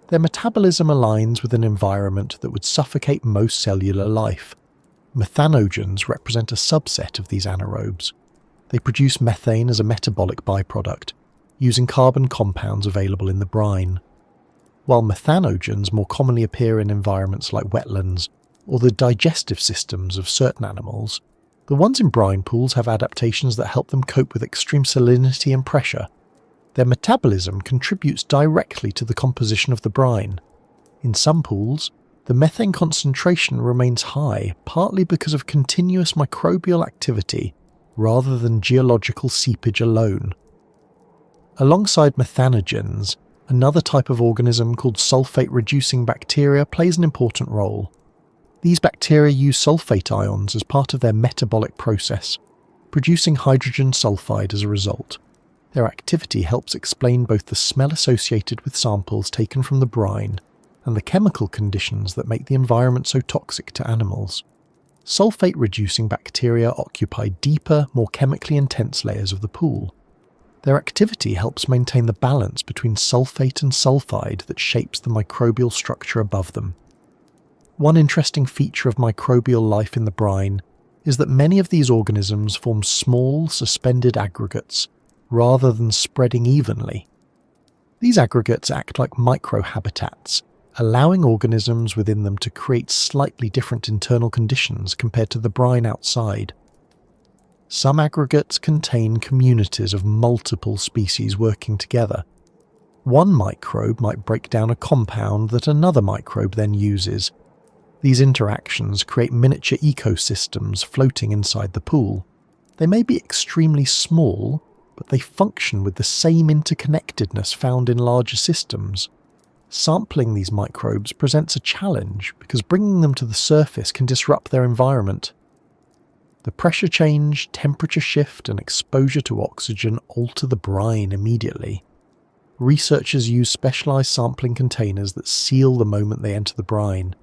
Their metabolism aligns with an environment that would suffocate most cellular life. Methanogens represent a subset of these anaerobes. They produce methane as a metabolic byproduct, using carbon compounds available in the brine. While methanogens more commonly appear in environments like wetlands or the digestive systems of certain animals, the ones in brine pools have adaptations that help them cope with extreme salinity and pressure. Their metabolism contributes directly to the composition of the brine. In some pools, the methane concentration remains high, partly because of continuous microbial activity rather than geological seepage alone. Alongside methanogens, another type of organism called sulfate-reducing bacteria plays an important role. These bacteria use sulfate ions as part of their metabolic process, producing hydrogen sulfide as a result. Their activity helps explain both the smell associated with samples taken from the brine and the chemical conditions that make the environment so toxic to animals. Sulfate-reducing bacteria occupy deeper, more chemically intense layers of the pool. Their activity helps maintain the balance between sulfate and sulfide that shapes the microbial structure above them. One interesting feature of microbial life in the brine is that many of these organisms form small, suspended aggregates rather than spreading evenly. These aggregates act like microhabitats, allowing organisms within them to create slightly different internal conditions compared to the brine outside. Some aggregates contain communities of multiple species working together. One microbe might break down a compound that another microbe then uses. These interactions create miniature ecosystems floating inside the pool. They may be extremely small, but they function with the same interconnectedness found in larger systems. Sampling these microbes presents a challenge because bringing them to the surface can disrupt their environment. The pressure change, temperature shift, and exposure to oxygen alter the brine immediately. Researchers use specialized sampling containers that seal the moment they enter the brine.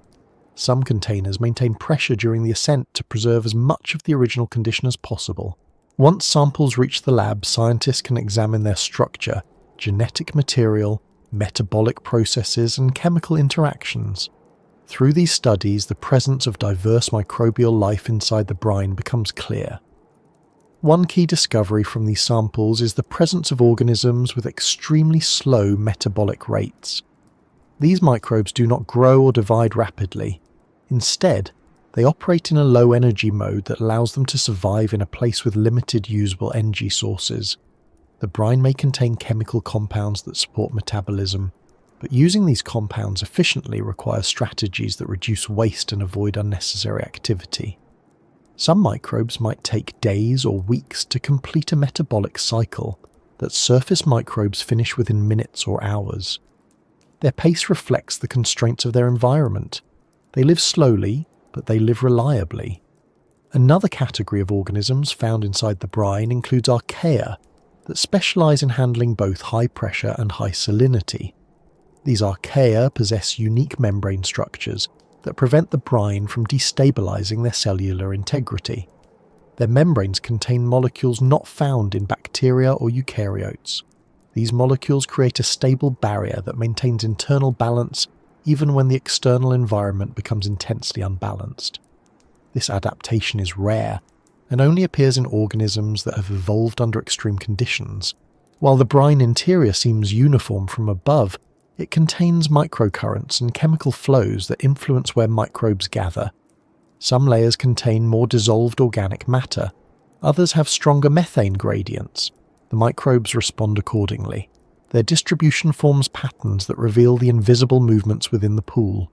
Some containers maintain pressure during the ascent to preserve as much of the original condition as possible. Once samples reach the lab, scientists can examine their structure, genetic material, metabolic processes, and chemical interactions. Through these studies, the presence of diverse microbial life inside the brine becomes clear. One key discovery from these samples is the presence of organisms with extremely slow metabolic rates. These microbes do not grow or divide rapidly. Instead, they operate in a low-energy mode that allows them to survive in a place with limited usable energy sources. The brine may contain chemical compounds that support metabolism, but using these compounds efficiently requires strategies that reduce waste and avoid unnecessary activity. Some microbes might take days or weeks to complete a metabolic cycle that surface microbes finish within minutes or hours. Their pace reflects the constraints of their environment. They live slowly, but they live reliably. Another category of organisms found inside the brine includes archaea that specialize in handling both high pressure and high salinity. These archaea possess unique membrane structures that prevent the brine from destabilizing their cellular integrity. Their membranes contain molecules not found in bacteria or eukaryotes. These molecules create a stable barrier that maintains internal balance even when the external environment becomes intensely unbalanced. This adaptation is rare and only appears in organisms that have evolved under extreme conditions. While the brine interior seems uniform from above, it contains microcurrents and chemical flows that influence where microbes gather. Some layers contain more dissolved organic matter, others have stronger methane gradients. The microbes respond accordingly. Their distribution forms patterns that reveal the invisible movements within the pool.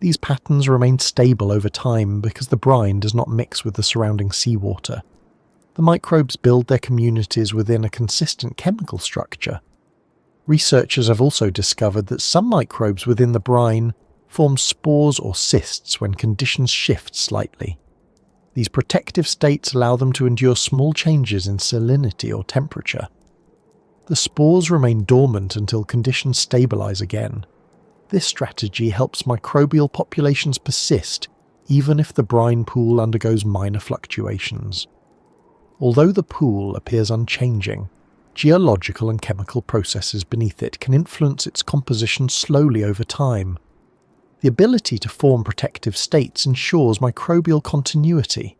These patterns remain stable over time because the brine does not mix with the surrounding seawater. The microbes build their communities within a consistent chemical structure. Researchers have also discovered that some microbes within the brine form spores or cysts when conditions shift slightly. These protective states allow them to endure small changes in salinity or temperature. The spores remain dormant until conditions stabilize again. This strategy helps microbial populations persist even if the brine pool undergoes minor fluctuations. Although the pool appears unchanging, geological and chemical processes beneath it can influence its composition slowly over time. The ability to form protective states ensures microbial continuity.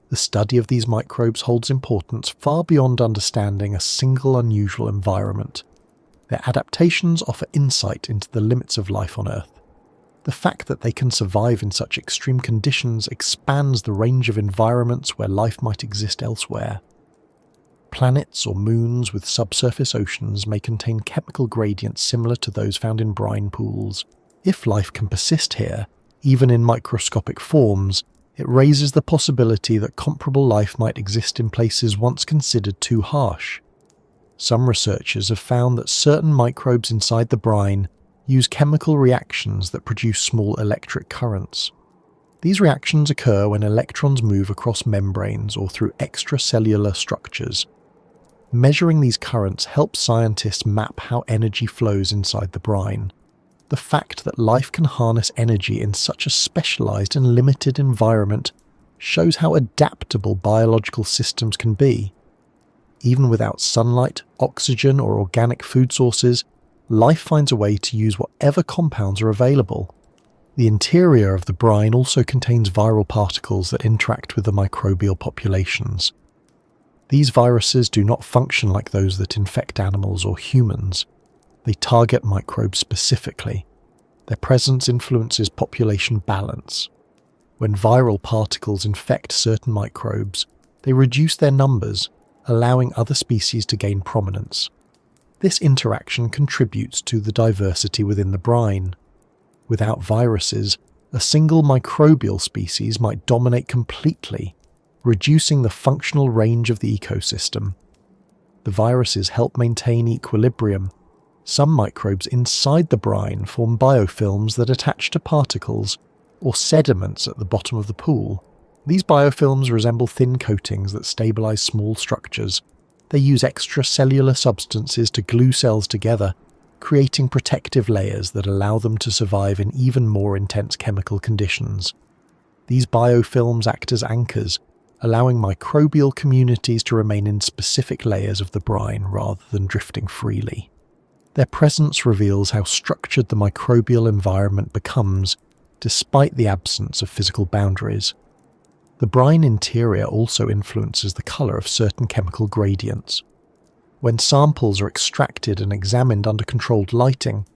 The study of these microbes holds importance far beyond understanding a single unusual environment. Their adaptations offer insight into the limits of life on Earth. The fact that they can survive in such extreme conditions expands the range of environments where life might exist elsewhere. Planets or moons with subsurface oceans may contain chemical gradients similar to those found in brine pools. If life can persist here, even in microscopic forms, it raises the possibility that comparable life might exist in places once considered too harsh. Some researchers have found that certain microbes inside the brine use chemical reactions that produce small electric currents. These reactions occur when electrons move across membranes or through extracellular structures. Measuring these currents helps scientists map how energy flows inside the brine. The fact that life can harness energy in such a specialized and limited environment shows how adaptable biological systems can be. Even without sunlight, oxygen, or organic food sources, life finds a way to use whatever compounds are available. The interior of the brine also contains viral particles that interact with the microbial populations. These viruses do not function like those that infect animals or humans. They target microbes specifically. Their presence influences population balance. When viral particles infect certain microbes, they reduce their numbers, allowing other species to gain prominence. This interaction contributes to the diversity within the brine. Without viruses, a single microbial species might dominate completely, reducing the functional range of the ecosystem. The viruses help maintain equilibrium. Some microbes inside the brine form biofilms that attach to particles or sediments at the bottom of the pool. These biofilms resemble thin coatings that stabilize small structures. They use extracellular substances to glue cells together, creating protective layers that allow them to survive in even more intense chemical conditions. These biofilms act as anchors, allowing microbial communities to remain in specific layers of the brine rather than drifting freely. Their presence reveals how structured the microbial environment becomes, despite the absence of physical boundaries. The brine interior also influences the colour of certain chemical gradients. When samples are extracted and examined under controlled lighting,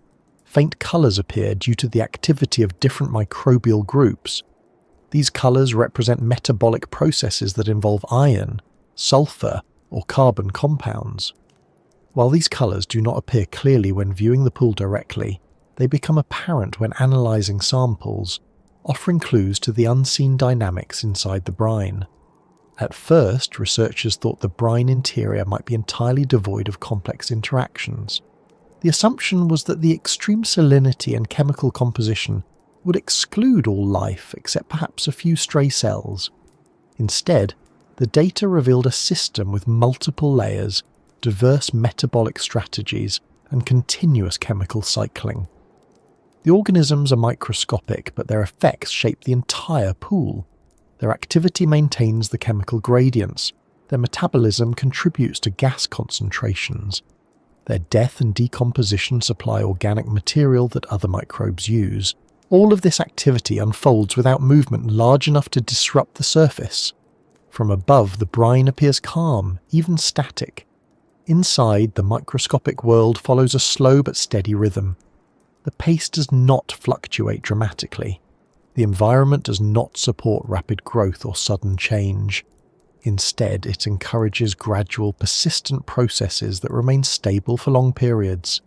faint colours appear due to the activity of different microbial groups. These colours represent metabolic processes that involve iron, sulfur, or carbon compounds. While these colours do not appear clearly when viewing the pool directly, they become apparent when analysing samples, offering clues to the unseen dynamics inside the brine. At first, researchers thought the brine interior might be entirely devoid of complex interactions. The assumption was that the extreme salinity and chemical composition would exclude all life except perhaps a few stray cells. Instead, the data revealed a system with multiple layers, diverse metabolic strategies, and continuous chemical cycling. The organisms are microscopic, but their effects shape the entire pool. Their activity maintains the chemical gradients. Their metabolism contributes to gas concentrations. Their death and decomposition supply organic material that other microbes use. All of this activity unfolds without movement large enough to disrupt the surface. From above, the brine appears calm, even static. Inside, the microscopic world follows a slow but steady rhythm. The pace does not fluctuate dramatically. The environment does not support rapid growth or sudden change. Instead, it encourages gradual, persistent processes that remain stable for long periods.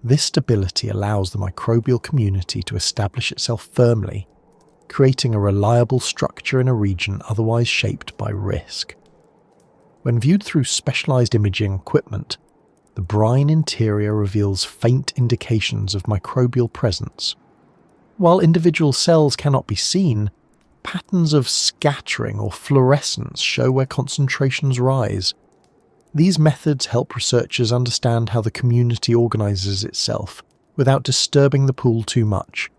This stability allows the microbial community to establish itself firmly, creating a reliable structure in a region otherwise shaped by risk. When viewed through specialized imaging equipment, the brine interior reveals faint indications of microbial presence. While individual cells cannot be seen, patterns of scattering or fluorescence show where concentrations rise. These methods help researchers understand how the community organizes itself without disturbing the pool too much.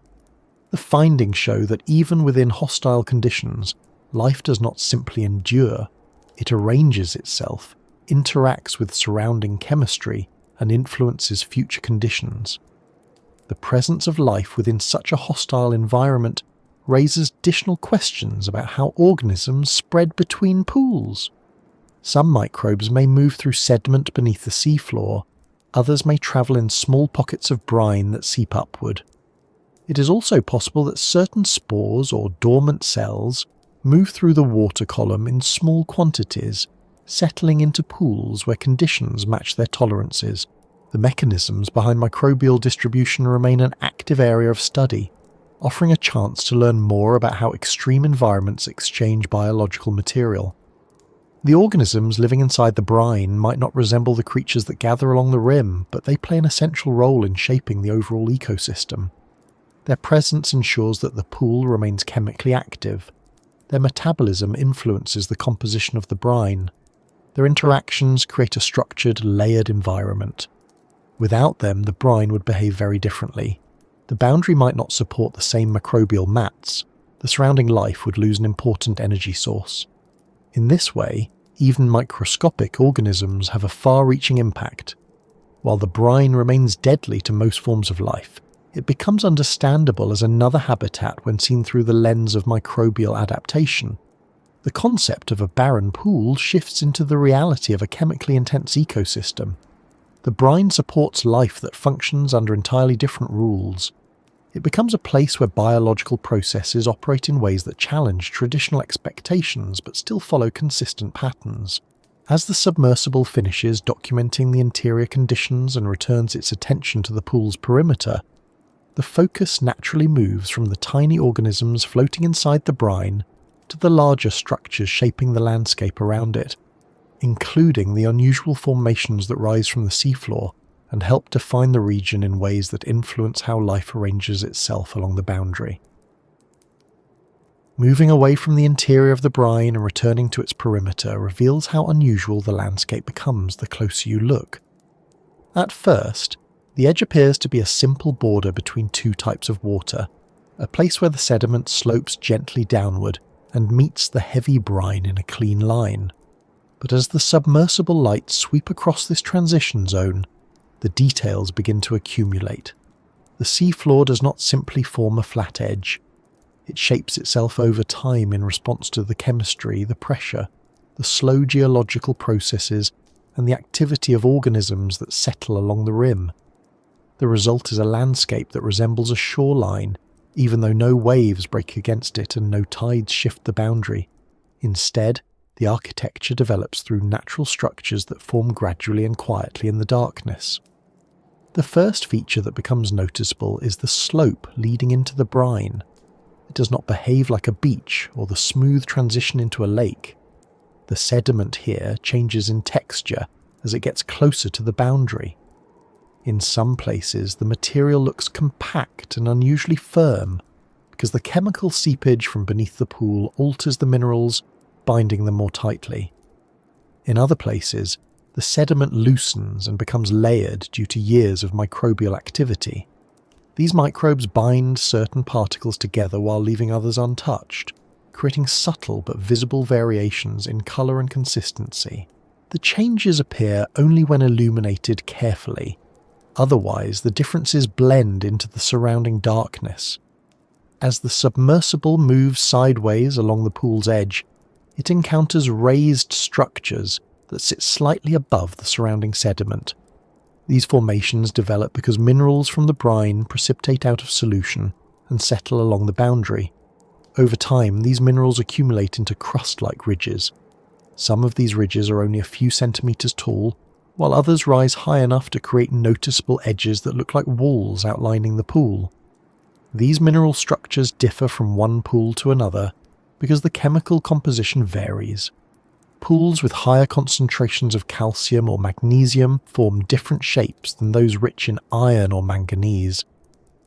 The findings show that even within hostile conditions, life does not simply endure. It arranges itself, interacts with surrounding chemistry, and influences future conditions. The presence of life within such a hostile environment raises additional questions about how organisms spread between pools. Some microbes may move through sediment beneath the seafloor, others may travel in small pockets of brine that seep upward. It is also possible that certain spores or dormant cells move through the water column in small quantities, settling into pools where conditions match their tolerances. The mechanisms behind microbial distribution remain an active area of study, offering a chance to learn more about how extreme environments exchange biological material. The organisms living inside the brine might not resemble the creatures that gather along the rim, but they play an essential role in shaping the overall ecosystem. Their presence ensures that the pool remains chemically active. Their metabolism influences the composition of the brine. Their interactions create a structured, layered environment. Without them, the brine would behave very differently. The boundary might not support the same microbial mats. The surrounding life would lose an important energy source. In this way, even microscopic organisms have a far-reaching impact. While the brine remains deadly to most forms of life, it becomes understandable as another habitat when seen through the lens of microbial adaptation. The concept of a barren pool shifts into the reality of a chemically intense ecosystem. The brine supports life that functions under entirely different rules. It becomes a place where biological processes operate in ways that challenge traditional expectations but still follow consistent patterns. As the submersible finishes documenting the interior conditions and returns its attention to the pool's perimeter, the focus naturally moves from the tiny organisms floating inside the brine to the larger structures shaping the landscape around it, including the unusual formations that rise from the seafloor and help define the region in ways that influence how life arranges itself along the boundary. Moving away from the interior of the brine and returning to its perimeter reveals how unusual the landscape becomes the closer you look. At first, the edge appears to be a simple border between two types of water, a place where the sediment slopes gently downward and meets the heavy brine in a clean line. But as the submersible lights sweep across this transition zone, the details begin to accumulate. The seafloor does not simply form a flat edge. It shapes itself over time in response to the chemistry, the pressure, the slow geological processes, and the activity of organisms that settle along the rim. The result is a landscape that resembles a shoreline, even though no waves break against it and no tides shift the boundary. Instead, the architecture develops through natural structures that form gradually and quietly in the darkness. The first feature that becomes noticeable is the slope leading into the brine. It does not behave like a beach or the smooth transition into a lake. The sediment here changes in texture as it gets closer to the boundary. In some places, the material looks compact and unusually firm because the chemical seepage from beneath the pool alters the minerals, binding them more tightly. In other places, the sediment loosens and becomes layered due to years of microbial activity. These microbes bind certain particles together while leaving others untouched, creating subtle but visible variations in colour and consistency. The changes appear only when illuminated carefully. Otherwise, the differences blend into the surrounding darkness. As the submersible moves sideways along the pool's edge, it encounters raised structures that sit slightly above the surrounding sediment. These formations develop because minerals from the brine precipitate out of solution and settle along the boundary. Over time, these minerals accumulate into crust-like ridges. Some of these ridges are only a few centimetres tall, while others rise high enough to create noticeable edges that look like walls outlining the pool. These mineral structures differ from one pool to another because the chemical composition varies. Pools with higher concentrations of calcium or magnesium form different shapes than those rich in iron or manganese.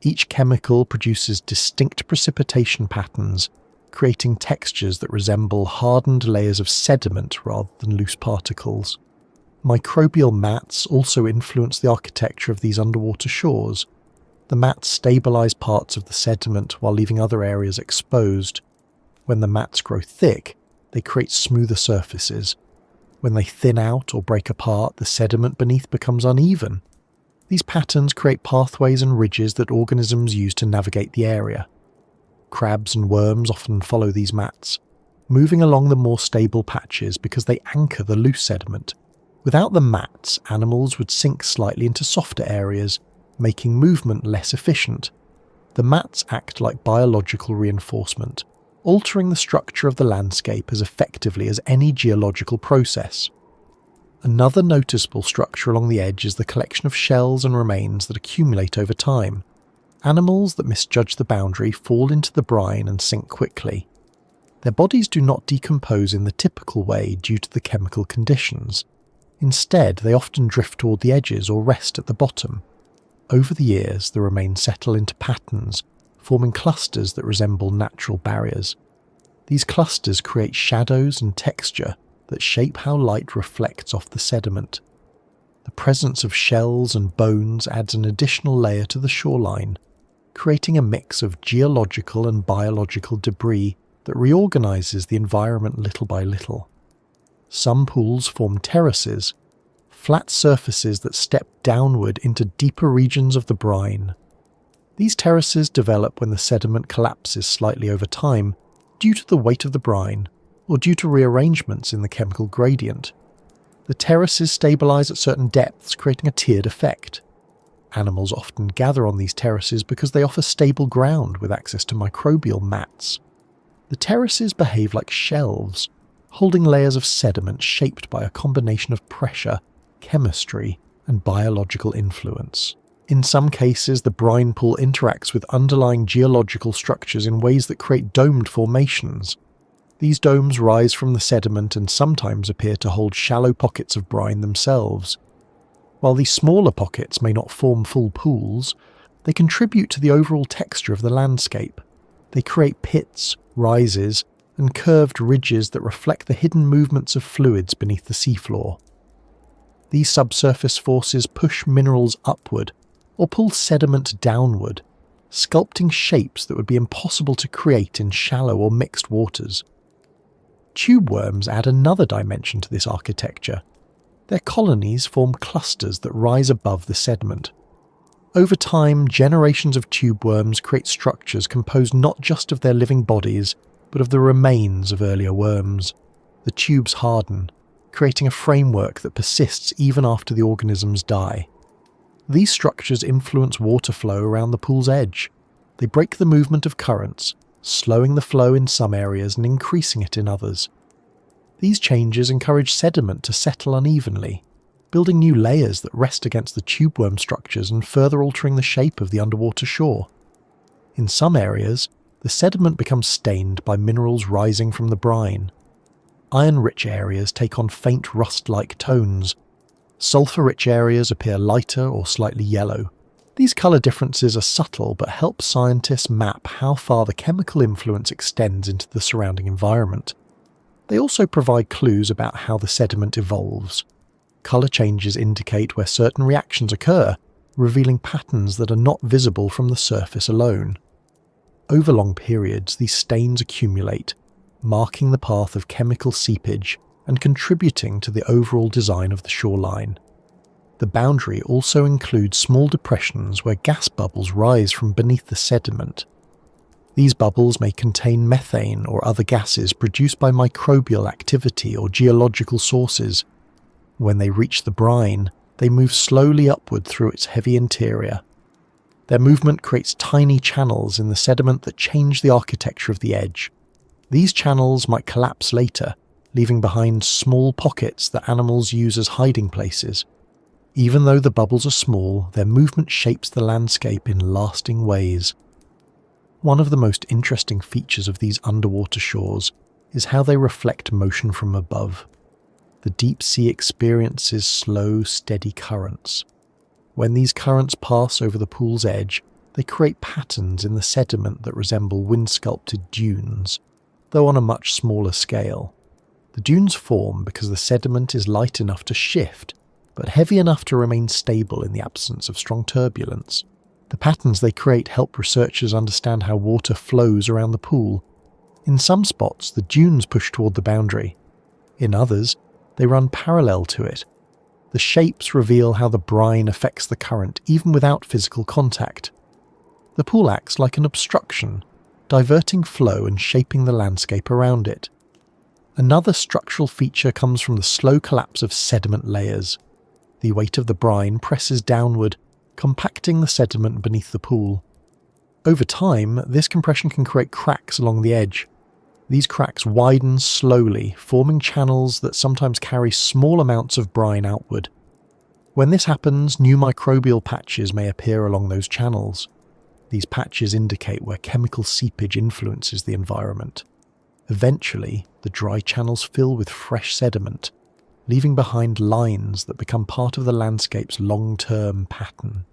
Each chemical produces distinct precipitation patterns, creating textures that resemble hardened layers of sediment rather than loose particles. Microbial mats also influence the architecture of these underwater shores. The mats stabilize parts of the sediment while leaving other areas exposed. When the mats grow thick, they create smoother surfaces. When they thin out or break apart, the sediment beneath becomes uneven. These patterns create pathways and ridges that organisms use to navigate the area. Crabs and worms often follow these mats, moving along the more stable patches because they anchor the loose sediment. Without the mats, animals would sink slightly into softer areas, making movement less efficient. The mats act like biological reinforcement, altering the structure of the landscape as effectively as any geological process. Another noticeable structure along the edge is the collection of shells and remains that accumulate over time. Animals that misjudge the boundary fall into the brine and sink quickly. Their bodies do not decompose in the typical way due to the chemical conditions. Instead, they often drift toward the edges or rest at the bottom. Over the years, the remains settle into patterns, forming clusters that resemble natural barriers. These clusters create shadows and texture that shape how light reflects off the sediment. The presence of shells and bones adds an additional layer to the shoreline, creating a mix of geological and biological debris that reorganizes the environment little by little. Some pools form terraces, flat surfaces that step downward into deeper regions of the brine. These terraces develop when the sediment collapses slightly over time due to the weight of the brine or due to rearrangements in the chemical gradient. The terraces stabilize at certain depths, creating a tiered effect. Animals often gather on these terraces because they offer stable ground with access to microbial mats. The terraces behave like shelves, holding layers of sediment shaped by a combination of pressure, chemistry, and biological influence. In some cases, the brine pool interacts with underlying geological structures in ways that create domed formations. These domes rise from the sediment and sometimes appear to hold shallow pockets of brine themselves. While these smaller pockets may not form full pools, they contribute to the overall texture of the landscape. They create pits, rises, and curved ridges that reflect the hidden movements of fluids beneath the seafloor. These subsurface forces push minerals upward or pull sediment downward, sculpting shapes that would be impossible to create in shallow or mixed waters. Tube worms add another dimension to this architecture. Their colonies form clusters that rise above the sediment. Over time, generations of tube worms create structures composed not just of their living bodies, but of the remains of earlier worms. The tubes harden, creating a framework that persists even after the organisms die. These structures influence water flow around the pool's edge. They break the movement of currents, slowing the flow in some areas and increasing it in others. These changes encourage sediment to settle unevenly, building new layers that rest against the tubeworm structures and further altering the shape of the underwater shore. In some areas, the sediment becomes stained by minerals rising from the brine. Iron-rich areas take on faint rust-like tones. Sulfur-rich areas appear lighter or slightly yellow. These colour differences are subtle but help scientists map how far the chemical influence extends into the surrounding environment. They also provide clues about how the sediment evolves. Colour changes indicate where certain reactions occur, revealing patterns that are not visible from the surface alone. Over long periods, these stains accumulate, marking the path of chemical seepage and contributing to the overall design of the shoreline. The boundary also includes small depressions where gas bubbles rise from beneath the sediment. These bubbles may contain methane or other gases produced by microbial activity or geological sources. When they reach the brine, they move slowly upward through its heavy interior. Their movement creates tiny channels in the sediment that change the architecture of the edge. These channels might collapse later, leaving behind small pockets that animals use as hiding places. Even though the bubbles are small, their movement shapes the landscape in lasting ways. One of the most interesting features of these underwater shores is how they reflect motion from above. The deep sea experiences slow, steady currents. When these currents pass over the pool's edge, they create patterns in the sediment that resemble wind-sculpted dunes, though on a much smaller scale. The dunes form because the sediment is light enough to shift, but heavy enough to remain stable in the absence of strong turbulence. The patterns they create help researchers understand how water flows around the pool. In some spots, the dunes push toward the boundary. In others, they run parallel to it. The shapes reveal how the brine affects the current even without physical contact. The pool acts like an obstruction, diverting flow and shaping the landscape around it. Another structural feature comes from the slow collapse of sediment layers. The weight of the brine presses downward, compacting the sediment beneath the pool. Over time, this compression can create cracks along the edge. These cracks widen slowly, forming channels that sometimes carry small amounts of brine outward. When this happens, new microbial patches may appear along those channels. These patches indicate where chemical seepage influences the environment. Eventually, the dry channels fill with fresh sediment, leaving behind lines that become part of the landscape's long-term pattern.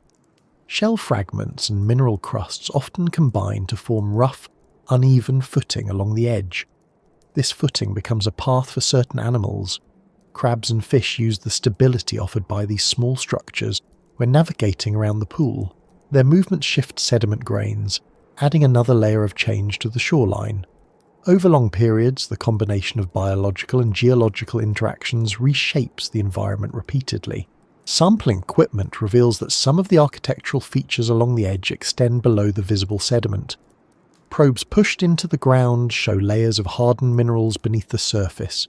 Shell fragments and mineral crusts often combine to form rough, uneven footing along the edge. This footing becomes a path for certain animals. Crabs and fish use the stability offered by these small structures when navigating around the pool. Their movements shift sediment grains, adding another layer of change to the shoreline. Over long periods, the combination of biological and geological interactions reshapes the environment repeatedly. Sampling equipment reveals that some of the architectural features along the edge extend below the visible sediment. Probes pushed into the ground show layers of hardened minerals beneath the surface.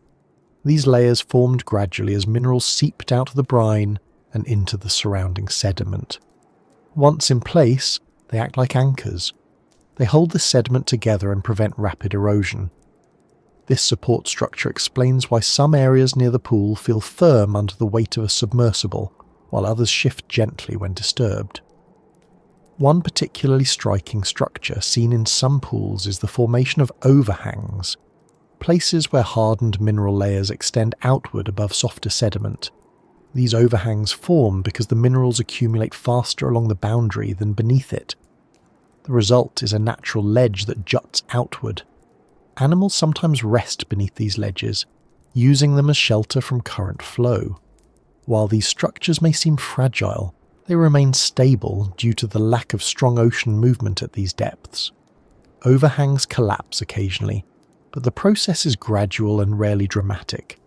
These layers formed gradually as minerals seeped out of the brine and into the surrounding sediment. Once in place, they act like anchors. They hold the sediment together and prevent rapid erosion. This support structure explains why some areas near the pool feel firm under the weight of a submersible, while others shift gently when disturbed. One particularly striking structure seen in some pools is the formation of overhangs, places where hardened mineral layers extend outward above softer sediment. These overhangs form because the minerals accumulate faster along the boundary than beneath it. The result is a natural ledge that juts outward. Animals sometimes rest beneath these ledges, using them as shelter from current flow. While these structures may seem fragile, they remain stable due to the lack of strong ocean movement at these depths. Overhangs collapse occasionally, but the process is gradual and rarely dramatic.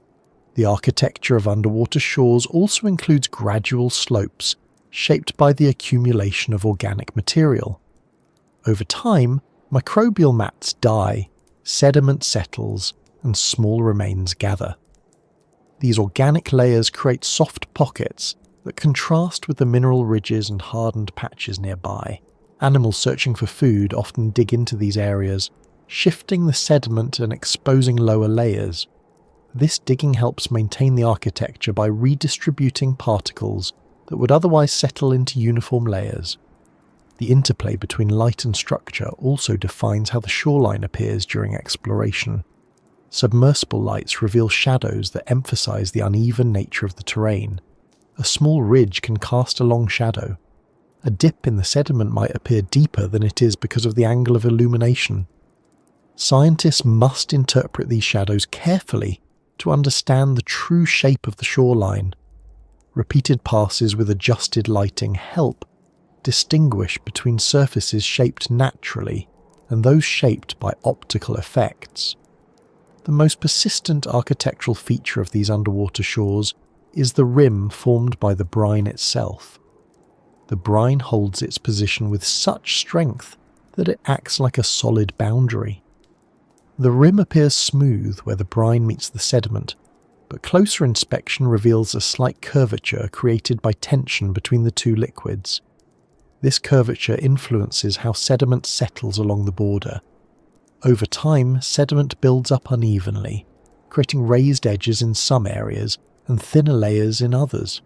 The architecture of underwater shores also includes gradual slopes, shaped by the accumulation of organic material. Over time, microbial mats die, sediment settles, and small remains gather. These organic layers create soft pockets that contrast with the mineral ridges and hardened patches nearby. Animals searching for food often dig into these areas, shifting the sediment and exposing lower layers. This digging helps maintain the architecture by redistributing particles that would otherwise settle into uniform layers. The interplay between light and structure also defines how the shoreline appears during exploration. Submersible lights reveal shadows that emphasize the uneven nature of the terrain. A small ridge can cast a long shadow. A dip in the sediment might appear deeper than it is because of the angle of illumination. Scientists must interpret these shadows carefully to understand the true shape of the shoreline. Repeated passes with adjusted lighting help distinguish between surfaces shaped naturally and those shaped by optical effects. The most persistent architectural feature of these underwater shores is the rim formed by the brine itself. The brine holds its position with such strength that it acts like a solid boundary. The rim appears smooth where the brine meets the sediment, but closer inspection reveals a slight curvature created by tension between the two liquids. This curvature influences how sediment settles along the border. Over time, sediment builds up unevenly, creating raised edges in some areas and thinner layers in others.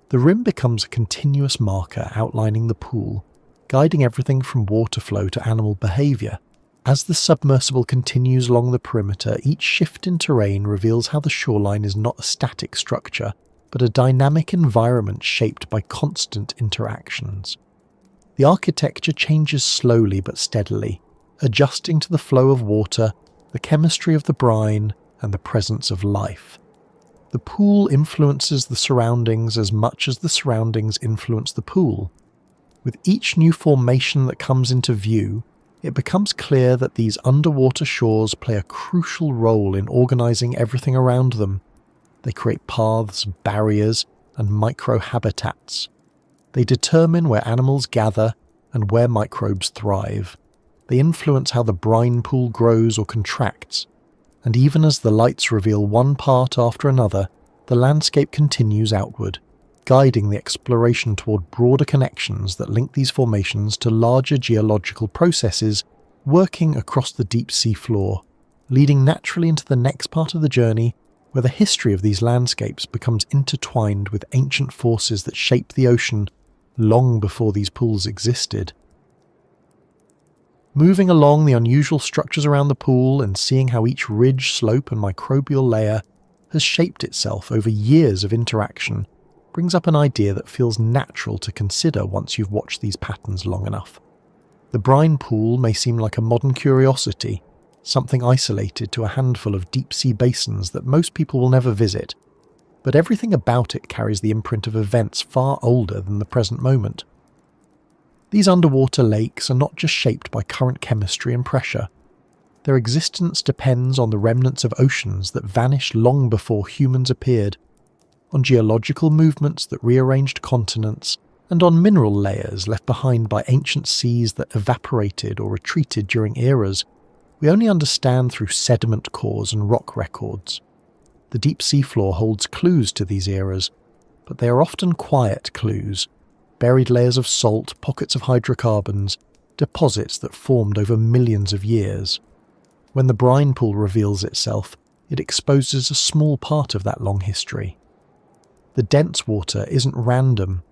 The rim becomes a continuous marker outlining the pool, guiding everything from water flow to animal behaviour. As the submersible continues along the perimeter, each shift in terrain reveals how the shoreline is not a static structure, but a dynamic environment shaped by constant interactions. The architecture changes slowly but steadily, adjusting to the flow of water, the chemistry of the brine, and the presence of life. The pool influences the surroundings as much as the surroundings influence the pool. With each new formation that comes into view, it becomes clear that these underwater shores play a crucial role in organising everything around them. They create paths, barriers, and microhabitats. They determine where animals gather and where microbes thrive. They influence how the brine pool grows or contracts. And even as the lights reveal one part after another, the landscape continues outward, guiding the exploration toward broader connections that link these formations to larger geological processes working across the deep sea floor, leading naturally into the next part of the journey where the history of these landscapes becomes intertwined with ancient forces that shaped the ocean long before these pools existed. Moving along the unusual structures around the pool and seeing how each ridge, slope and microbial layer has shaped itself over years of interaction brings up an idea that feels natural to consider once you've watched these patterns long enough. The brine pool may seem like a modern curiosity, something isolated to a handful of deep-sea basins that most people will never visit, but everything about it carries the imprint of events far older than the present moment. These underwater lakes are not just shaped by current chemistry and pressure. Their existence depends on the remnants of oceans that vanished long before humans appeared, on geological movements that rearranged continents, and on mineral layers left behind by ancient seas that evaporated or retreated during eras we only understand through sediment cores and rock records. The deep seafloor holds clues to these eras, but they are often quiet clues. Buried layers of salt, pockets of hydrocarbons, deposits that formed over millions of years. When the brine pool reveals itself, it exposes a small part of that long history. The dense water isn't random.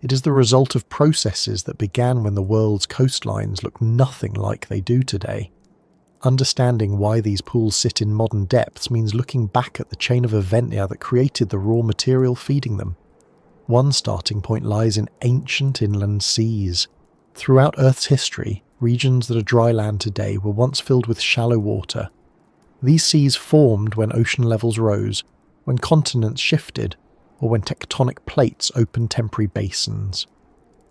It is the result of processes that began when the world's coastlines looked nothing like they do today. Understanding why these pools sit in modern depths means looking back at the chain of eventia that created the raw material feeding them. One starting point lies in ancient inland seas. Throughout Earth's history, regions that are dry land today were once filled with shallow water. These seas formed when ocean levels rose, when continents shifted, or when tectonic plates opened temporary basins.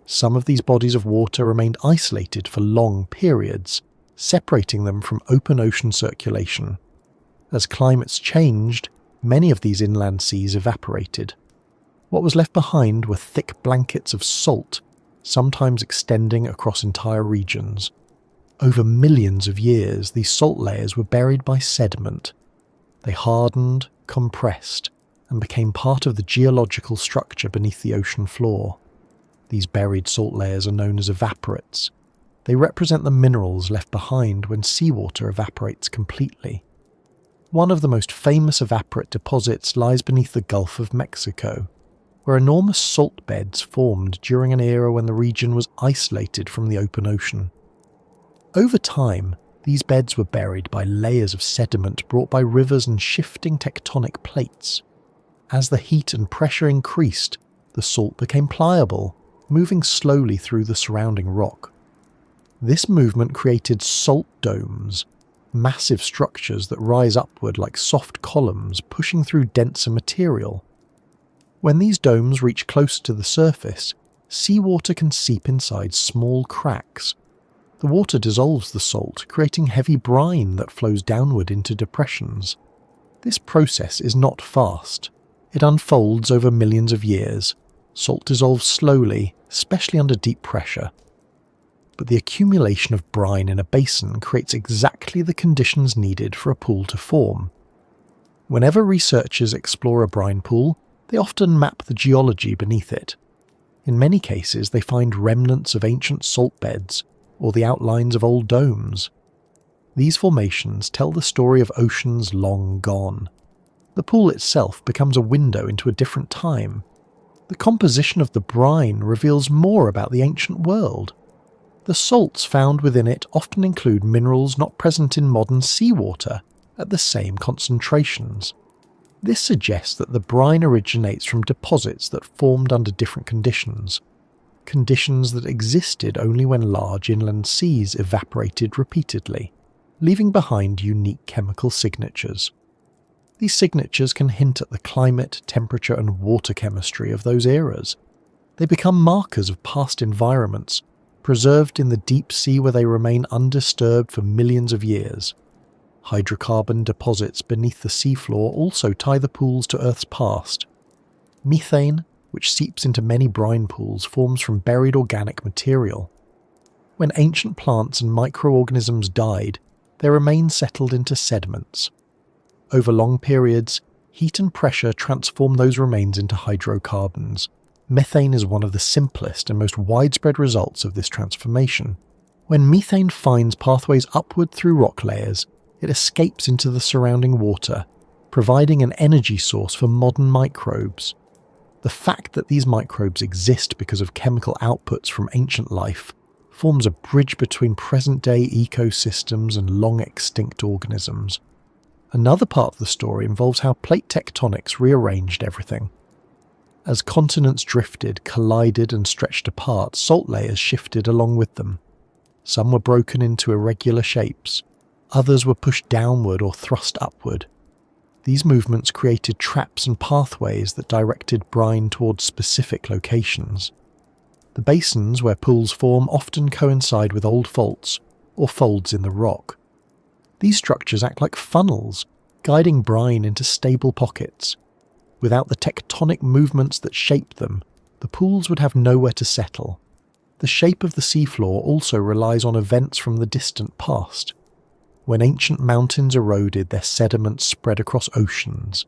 Some of these bodies of water remained isolated for long periods, separating them from open ocean circulation. As climates changed, many of these inland seas evaporated. What was left behind were thick blankets of salt, sometimes extending across entire regions. Over millions of years, these salt layers were buried by sediment. They hardened, compressed, and became part of the geological structure beneath the ocean floor. These buried salt layers are known as evaporates. They represent the minerals left behind when seawater evaporates completely. One of the most famous evaporate deposits lies beneath the Gulf of Mexico, where enormous salt beds formed during an era when the region was isolated from the open ocean. Over time, these beds were buried by layers of sediment brought by rivers and shifting tectonic plates. As the heat and pressure increased, the salt became pliable, moving slowly through the surrounding rock. This movement created salt domes, massive structures that rise upward like soft columns pushing through denser material. When these domes reach close to the surface, seawater can seep inside small cracks. The water dissolves the salt, creating heavy brine that flows downward into depressions. This process is not fast. It unfolds over millions of years. Salt dissolves slowly, especially under deep pressure. But the accumulation of brine in a basin creates exactly the conditions needed for a pool to form. Whenever researchers explore a brine pool, they often map the geology beneath it. In many cases, they find remnants of ancient salt beds or the outlines of old domes. These formations tell the story of oceans long gone. The pool itself becomes a window into a different time. The composition of the brine reveals more about the ancient world. The salts found within it often include minerals not present in modern seawater at the same concentrations. This suggests that the brine originates from deposits that formed under different conditions that existed only when large inland seas evaporated repeatedly, leaving behind unique chemical signatures. These signatures can hint at the climate, temperature, and water chemistry of those eras. They become markers of past environments, preserved in the deep sea where they remain undisturbed for millions of years. Hydrocarbon deposits beneath the seafloor also tie the pools to Earth's past. Methane, which seeps into many brine pools, forms from buried organic material. When ancient plants and microorganisms died, their remains settled into sediments. Over long periods, heat and pressure transform those remains into hydrocarbons. Methane is one of the simplest and most widespread results of this transformation. When methane finds pathways upward through rock layers, it escapes into the surrounding water, providing an energy source for modern microbes. The fact that these microbes exist because of chemical outputs from ancient life forms a bridge between present-day ecosystems and long-extinct organisms. Another part of the story involves how plate tectonics rearranged everything. As continents drifted, collided, and stretched apart, salt layers shifted along with them. Some were broken into irregular shapes. Others were pushed downward or thrust upward. These movements created traps and pathways that directed brine towards specific locations. The basins where pools form often coincide with old faults or folds in the rock. These structures act like funnels, guiding brine into stable pockets. Without the tectonic movements that shape them, the pools would have nowhere to settle. The shape of the seafloor also relies on events from the distant past. When ancient mountains eroded, their sediments spread across oceans.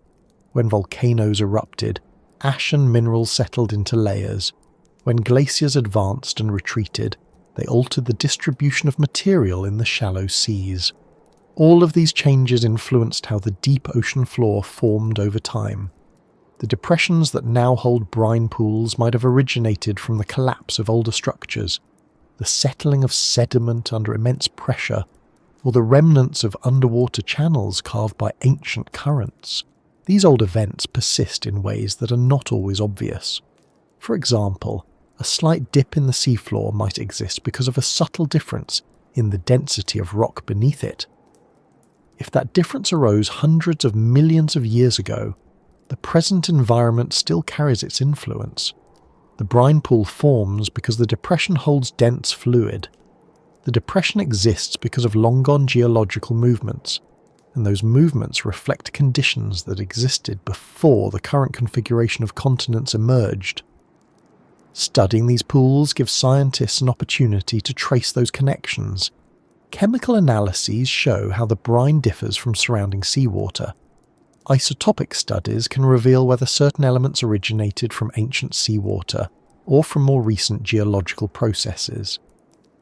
When volcanoes erupted, ash and minerals settled into layers. When glaciers advanced and retreated, they altered the distribution of material in the shallow seas. All of these changes influenced how the deep ocean floor formed over time. The depressions that now hold brine pools might have originated from the collapse of older structures, the settling of sediment under immense pressure, or the remnants of underwater channels carved by ancient currents. These old events persist in ways that are not always obvious. For example, a slight dip in the seafloor might exist because of a subtle difference in the density of rock beneath it. If that difference arose hundreds of millions of years ago, the present environment still carries its influence. The brine pool forms because the depression holds dense fluid. The depression exists because of long-gone geological movements, and those movements reflect conditions that existed before the current configuration of continents emerged. Studying these pools gives scientists an opportunity to trace those connections. Chemical analyses show how the brine differs from surrounding seawater. Isotopic studies can reveal whether certain elements originated from ancient seawater or from more recent geological processes.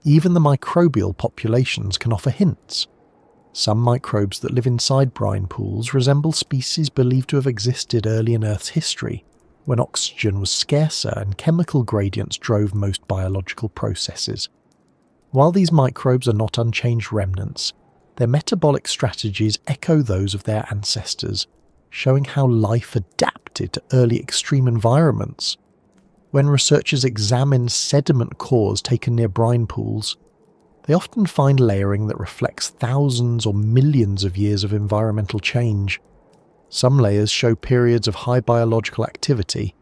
Even the microbial populations can offer hints. Some microbes that live inside brine pools resemble species believed to have existed early in Earth's history, when oxygen was scarcer and chemical gradients drove most biological processes. While these microbes are not unchanged remnants, their metabolic strategies echo those of their ancestors, showing how life adapted to early extreme environments. When researchers examine sediment cores taken near brine pools, they often find layering that reflects thousands or millions of years of environmental change. Some layers show periods of high biological activity,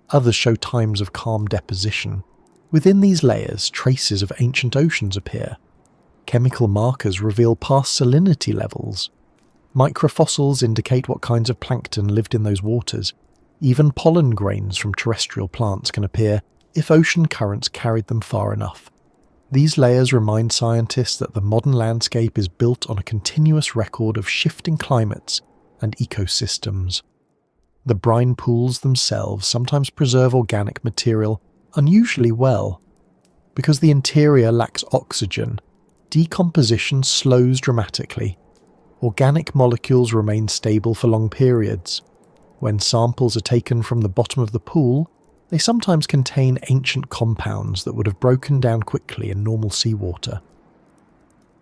others show times of calm deposition. Within these layers, traces of ancient oceans appear. Chemical markers reveal past salinity levels. Microfossils indicate what kinds of plankton lived in those waters. Even pollen grains from terrestrial plants can appear if ocean currents carried them far enough. These layers remind scientists that the modern landscape is built on a continuous record of shifting climates and ecosystems. The brine pools themselves sometimes preserve organic material unusually well. Because the interior lacks oxygen, decomposition slows dramatically. Organic molecules remain stable for long periods. When samples are taken from the bottom of the pool, they sometimes contain ancient compounds that would have broken down quickly in normal seawater.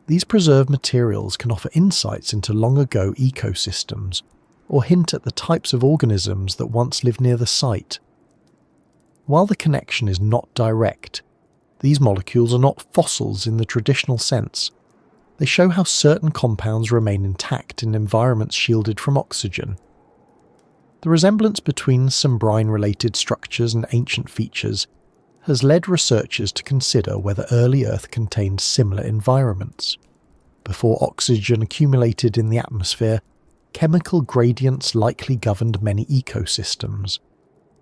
These preserved materials can offer insights into long-ago ecosystems, or hint at the types of organisms that once lived near the site. While the connection is not direct, these molecules are not fossils in the traditional sense. They show how certain compounds remain intact in environments shielded from oxygen. The resemblance between some brine-related structures and ancient features has led researchers to consider whether early Earth contained similar environments. Before oxygen accumulated in the atmosphere, chemical gradients likely governed many ecosystems.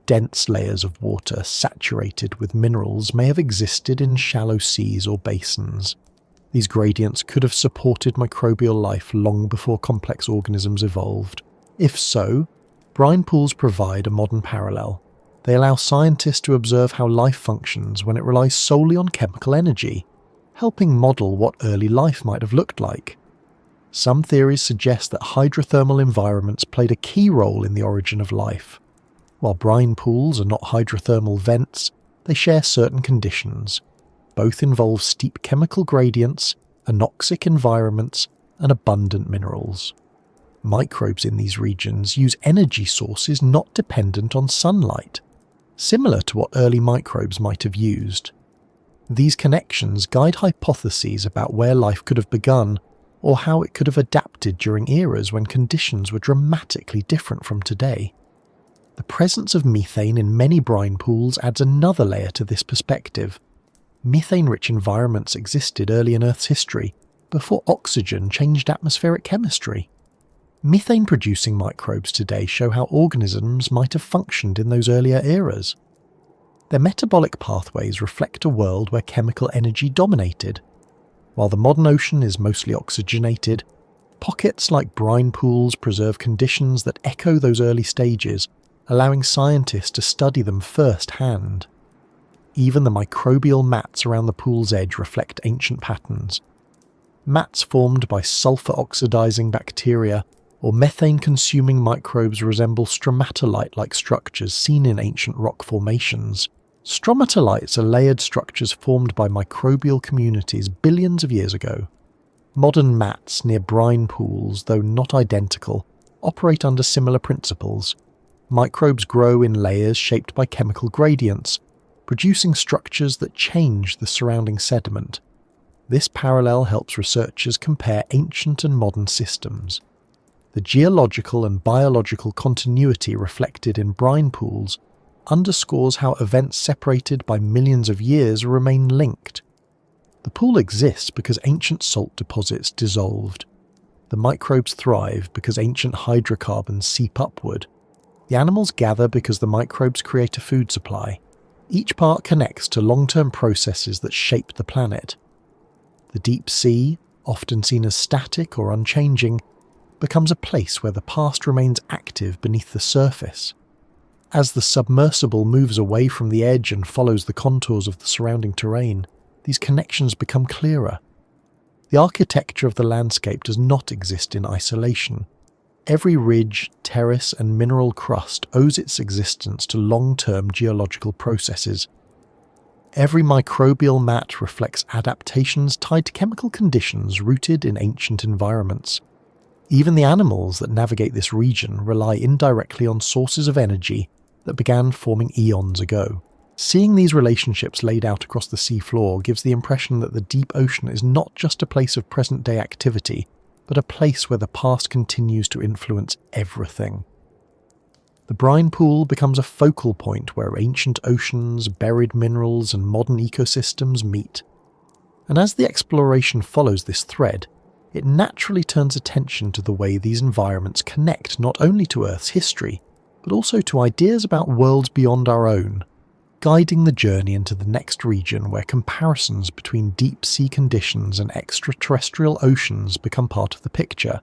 Dense layers of water saturated with minerals may have existed in shallow seas or basins. These gradients could have supported microbial life long before complex organisms evolved. If so, brine pools provide a modern parallel. They allow scientists to observe how life functions when it relies solely on chemical energy, helping model what early life might have looked like. Some theories suggest that hydrothermal environments played a key role in the origin of life. While brine pools are not hydrothermal vents, they share certain conditions. Both involve steep chemical gradients, anoxic environments, and abundant minerals. Microbes in these regions use energy sources not dependent on sunlight, similar to what early microbes might have used. These connections guide hypotheses about where life could have begun, or how it could have adapted during eras when conditions were dramatically different from today. The presence of methane in many brine pools adds another layer to this perspective. Methane-rich environments existed early in Earth's history, before oxygen changed atmospheric chemistry. Methane-producing microbes today show how organisms might have functioned in those earlier eras. Their metabolic pathways reflect a world where chemical energy dominated. While the modern ocean is mostly oxygenated, pockets like brine pools preserve conditions that echo those early stages, allowing scientists to study them firsthand. Even the microbial mats around the pool's edge reflect ancient patterns. Mats formed by sulfur-oxidizing bacteria or methane-consuming microbes resemble stromatolite-like structures seen in ancient rock formations. Stromatolites are layered structures formed by microbial communities billions of years ago. Modern mats near brine pools, though not identical, operate under similar principles. Microbes grow in layers shaped by chemical gradients, producing structures that change the surrounding sediment. This parallel helps researchers compare ancient and modern systems. The geological and biological continuity reflected in brine pools underscores how events separated by millions of years remain linked. The pool exists because ancient salt deposits dissolved. The microbes thrive because ancient hydrocarbons seep upward. The animals gather because the microbes create a food supply. Each part connects to long-term processes that shape the planet. The deep sea, often seen as static or unchanging, becomes a place where the past remains active beneath the surface. As the submersible moves away from the edge and follows the contours of the surrounding terrain, these connections become clearer. The architecture of the landscape does not exist in isolation. Every ridge, terrace, and mineral crust owes its existence to long-term geological processes. Every microbial mat reflects adaptations tied to chemical conditions rooted in ancient environments. Even the animals that navigate this region rely indirectly on sources of energy that began forming eons ago. Seeing these relationships laid out across the seafloor gives the impression that the deep ocean is not just a place of present-day activity, but a place where the past continues to influence everything. The brine pool becomes a focal point where ancient oceans, buried minerals, and modern ecosystems meet. And as the exploration follows this thread, it naturally turns attention to the way these environments connect not only to Earth's history, but also to ideas about worlds beyond our own, guiding the journey into the next region where comparisons between deep-sea conditions and extraterrestrial oceans become part of the picture.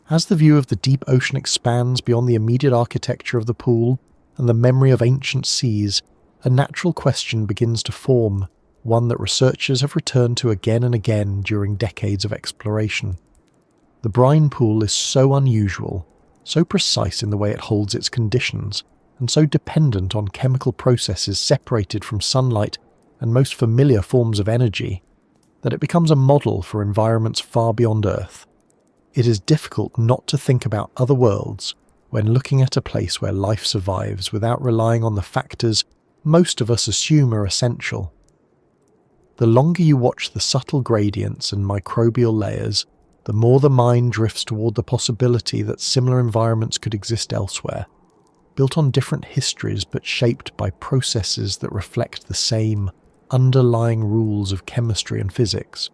As the view of the deep ocean expands beyond the immediate architecture of the pool and the memory of ancient seas, a natural question begins to form, one that researchers have returned to again and again during decades of exploration. The brine pool is so unusual, so precise in the way it holds its conditions, and so dependent on chemical processes separated from sunlight and most familiar forms of energy, that it becomes a model for environments far beyond Earth. It is difficult not to think about other worlds when looking at a place where life survives without relying on the factors most of us assume are essential. The longer you watch the subtle gradients and microbial layers, the more the mind drifts toward the possibility that similar environments could exist elsewhere, built on different histories but shaped by processes that reflect the same underlying rules of chemistry and physics.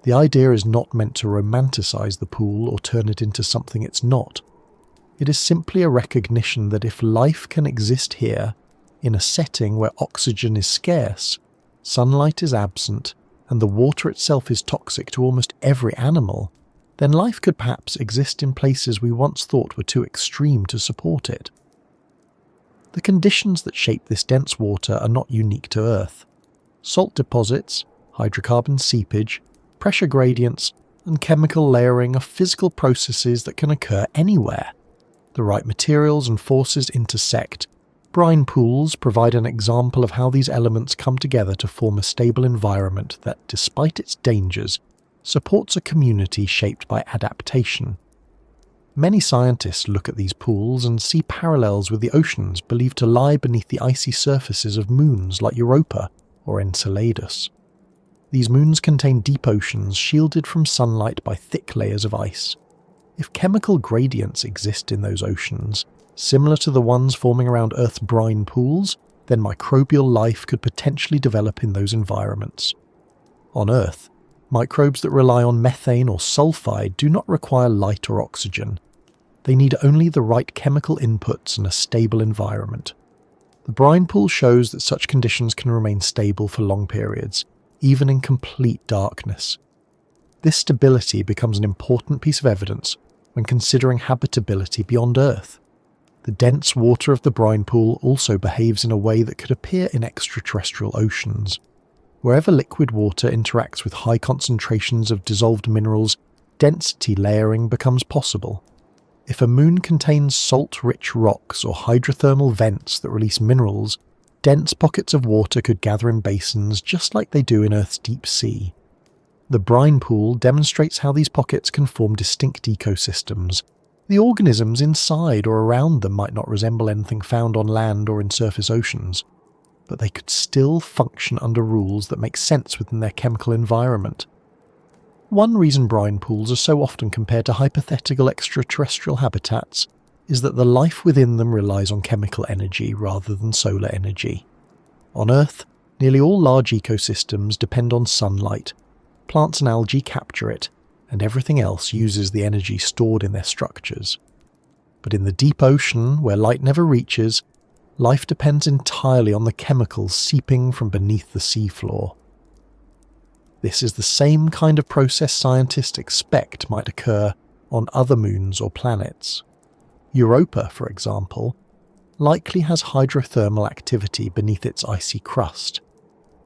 The idea is not meant to romanticize the pool or turn it into something it's not. It is simply a recognition that if life can exist here, in a setting where oxygen is scarce, sunlight is absent, and the water itself is toxic to almost every animal, then life could perhaps exist in places we once thought were too extreme to support it. The conditions that shape this dense water are not unique to Earth. Salt deposits, hydrocarbon seepage, pressure gradients, and chemical layering are physical processes that can occur anywhere. The right materials and forces intersect. Brine pools provide an example of how these elements come together to form a stable environment that, despite its dangers, supports a community shaped by adaptation. Many scientists look at these pools and see parallels with the oceans believed to lie beneath the icy surfaces of moons like Europa or Enceladus. These moons contain deep oceans shielded from sunlight by thick layers of ice. If chemical gradients exist in those oceans, similar to the ones forming around Earth's brine pools, then microbial life could potentially develop in those environments. On Earth, microbes that rely on methane or sulfide do not require light or oxygen. They need only the right chemical inputs and a stable environment. The brine pool shows that such conditions can remain stable for long periods, even in complete darkness. This stability becomes an important piece of evidence when considering habitability beyond Earth. The dense water of the brine pool also behaves in a way that could appear in extraterrestrial oceans. Wherever liquid water interacts with high concentrations of dissolved minerals, density layering becomes possible. If a moon contains salt-rich rocks or hydrothermal vents that release minerals, dense pockets of water could gather in basins just like they do in Earth's deep sea. The brine pool demonstrates how these pockets can form distinct ecosystems. The organisms inside or around them might not resemble anything found on land or in surface oceans, but they could still function under rules that make sense within their chemical environment. One reason brine pools are so often compared to hypothetical extraterrestrial habitats is that the life within them relies on chemical energy rather than solar energy. On Earth, nearly all large ecosystems depend on sunlight. Plants and algae capture it, and everything else uses the energy stored in their structures. But in the deep ocean, where light never reaches, life depends entirely on the chemicals seeping from beneath the seafloor. This is the same kind of process scientists expect might occur on other moons or planets. Europa, for example, likely has hydrothermal activity beneath its icy crust.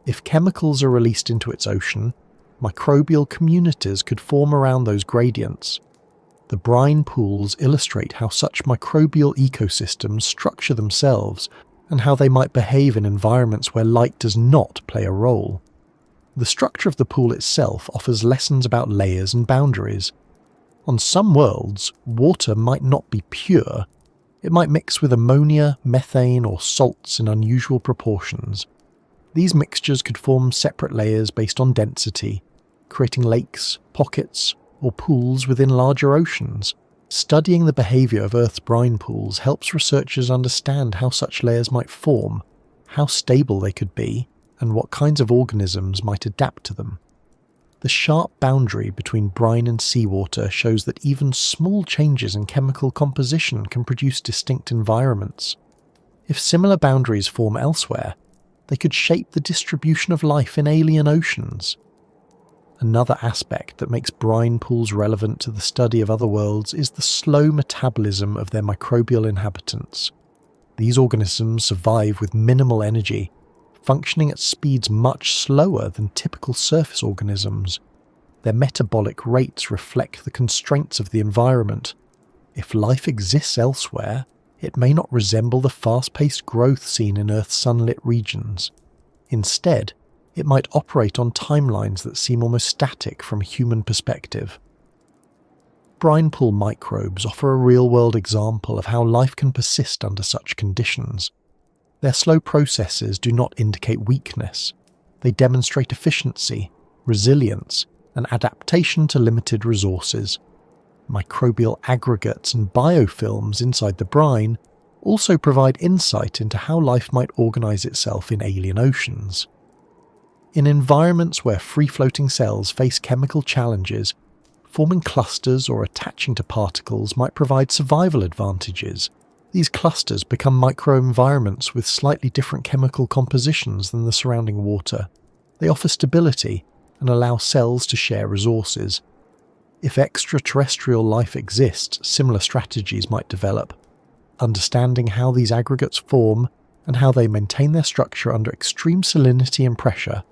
If chemicals are released into its ocean, microbial communities could form around those gradients. The brine pools illustrate how such microbial ecosystems structure themselves and how they might behave in environments where light does not play a role. The structure of the pool itself offers lessons about layers and boundaries. On some worlds, water might not be pure. It might mix with ammonia, methane, or salts in unusual proportions. These mixtures could form separate layers based on density, creating lakes, pockets, or pools within larger oceans. Studying the behaviour of Earth's brine pools helps researchers understand how such layers might form, how stable they could be, and what kinds of organisms might adapt to them. The sharp boundary between brine and seawater shows that even small changes in chemical composition can produce distinct environments. If similar boundaries form elsewhere, they could shape the distribution of life in alien oceans. Another aspect that makes brine pools relevant to the study of other worlds is the slow metabolism of their microbial inhabitants. These organisms survive with minimal energy, functioning at speeds much slower than typical surface organisms. Their metabolic rates reflect the constraints of the environment. If life exists elsewhere, it may not resemble the fast-paced growth seen in Earth's sunlit regions. Instead, it might operate on timelines that seem almost static from a human perspective. Brine pool microbes offer a real-world example of how life can persist under such conditions. Their slow processes do not indicate weakness. They demonstrate efficiency, resilience, and adaptation to limited resources. Microbial aggregates and biofilms inside the brine also provide insight into how life might organize itself in alien oceans. In environments where free-floating cells face chemical challenges, forming clusters or attaching to particles might provide survival advantages. These clusters become microenvironments with slightly different chemical compositions than the surrounding water. They offer stability and allow cells to share resources. If extraterrestrial life exists, similar strategies might develop. Understanding how these aggregates form and how they maintain their structure under extreme salinity and pressure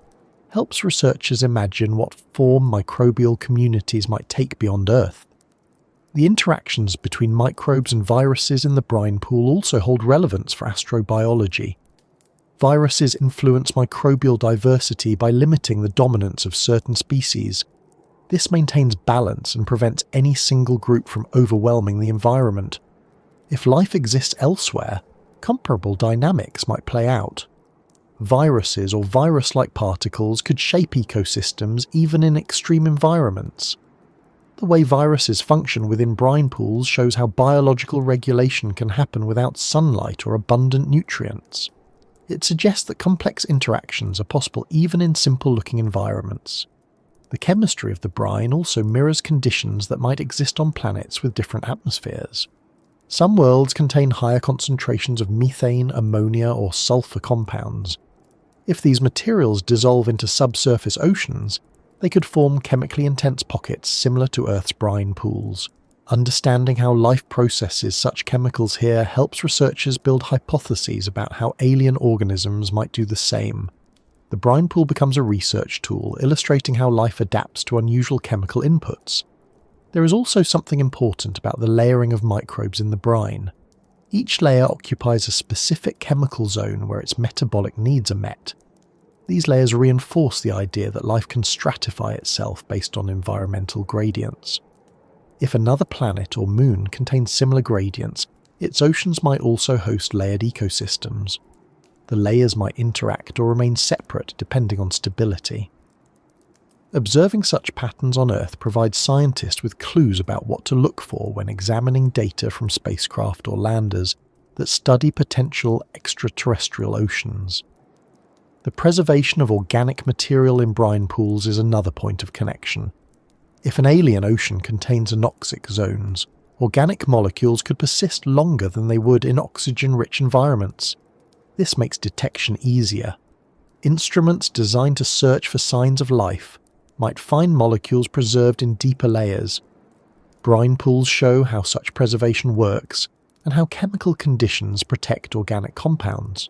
helps researchers imagine what form microbial communities might take beyond Earth. The interactions between microbes and viruses in the brine pool also hold relevance for astrobiology. Viruses influence microbial diversity by limiting the dominance of certain species. This maintains balance and prevents any single group from overwhelming the environment. If life exists elsewhere, comparable dynamics might play out. Viruses or virus-like particles could shape ecosystems even in extreme environments. The way viruses function within brine pools shows how biological regulation can happen without sunlight or abundant nutrients. It suggests that complex interactions are possible even in simple-looking environments. The chemistry of the brine also mirrors conditions that might exist on planets with different atmospheres. Some worlds contain higher concentrations of methane, ammonia, or sulfur compounds. If these materials dissolve into subsurface oceans, they could form chemically intense pockets similar to Earth's brine pools. Understanding how life processes such chemicals here helps researchers build hypotheses about how alien organisms might do the same. The brine pool becomes a research tool, illustrating how life adapts to unusual chemical inputs. There is also something important about the layering of microbes in the brine. Each layer occupies a specific chemical zone where its metabolic needs are met. These layers reinforce the idea that life can stratify itself based on environmental gradients. If another planet or moon contains similar gradients, its oceans might also host layered ecosystems. The layers might interact or remain separate depending on stability. Observing such patterns on Earth provides scientists with clues about what to look for when examining data from spacecraft or landers that study potential extraterrestrial oceans. The preservation of organic material in brine pools is another point of connection. If an alien ocean contains anoxic zones, organic molecules could persist longer than they would in oxygen-rich environments. This makes detection easier. Instruments designed to search for signs of life might find molecules preserved in deeper layers. Brine pools show how such preservation works and how chemical conditions protect organic compounds.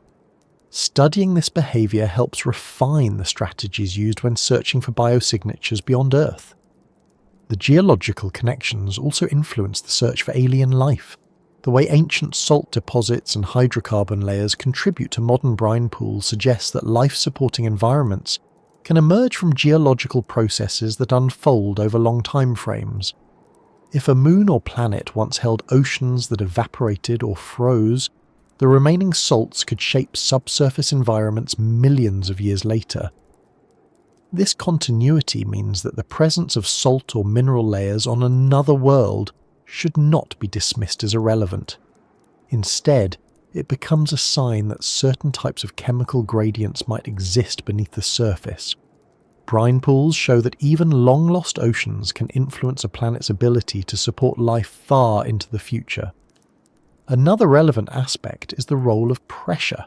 Studying this behaviour helps refine the strategies used when searching for biosignatures beyond Earth. The geological connections also influence the search for alien life. The way ancient salt deposits and hydrocarbon layers contribute to modern brine pools suggests that life-supporting environments can emerge from geological processes that unfold over long time frames. If a moon or planet once held oceans that evaporated or froze, the remaining salts could shape subsurface environments millions of years later. This continuity means that the presence of salt or mineral layers on another world should not be dismissed as irrelevant. Instead, it becomes a sign that certain types of chemical gradients might exist beneath the surface. Brine pools show that even long-lost oceans can influence a planet's ability to support life far into the future. Another relevant aspect is the role of pressure.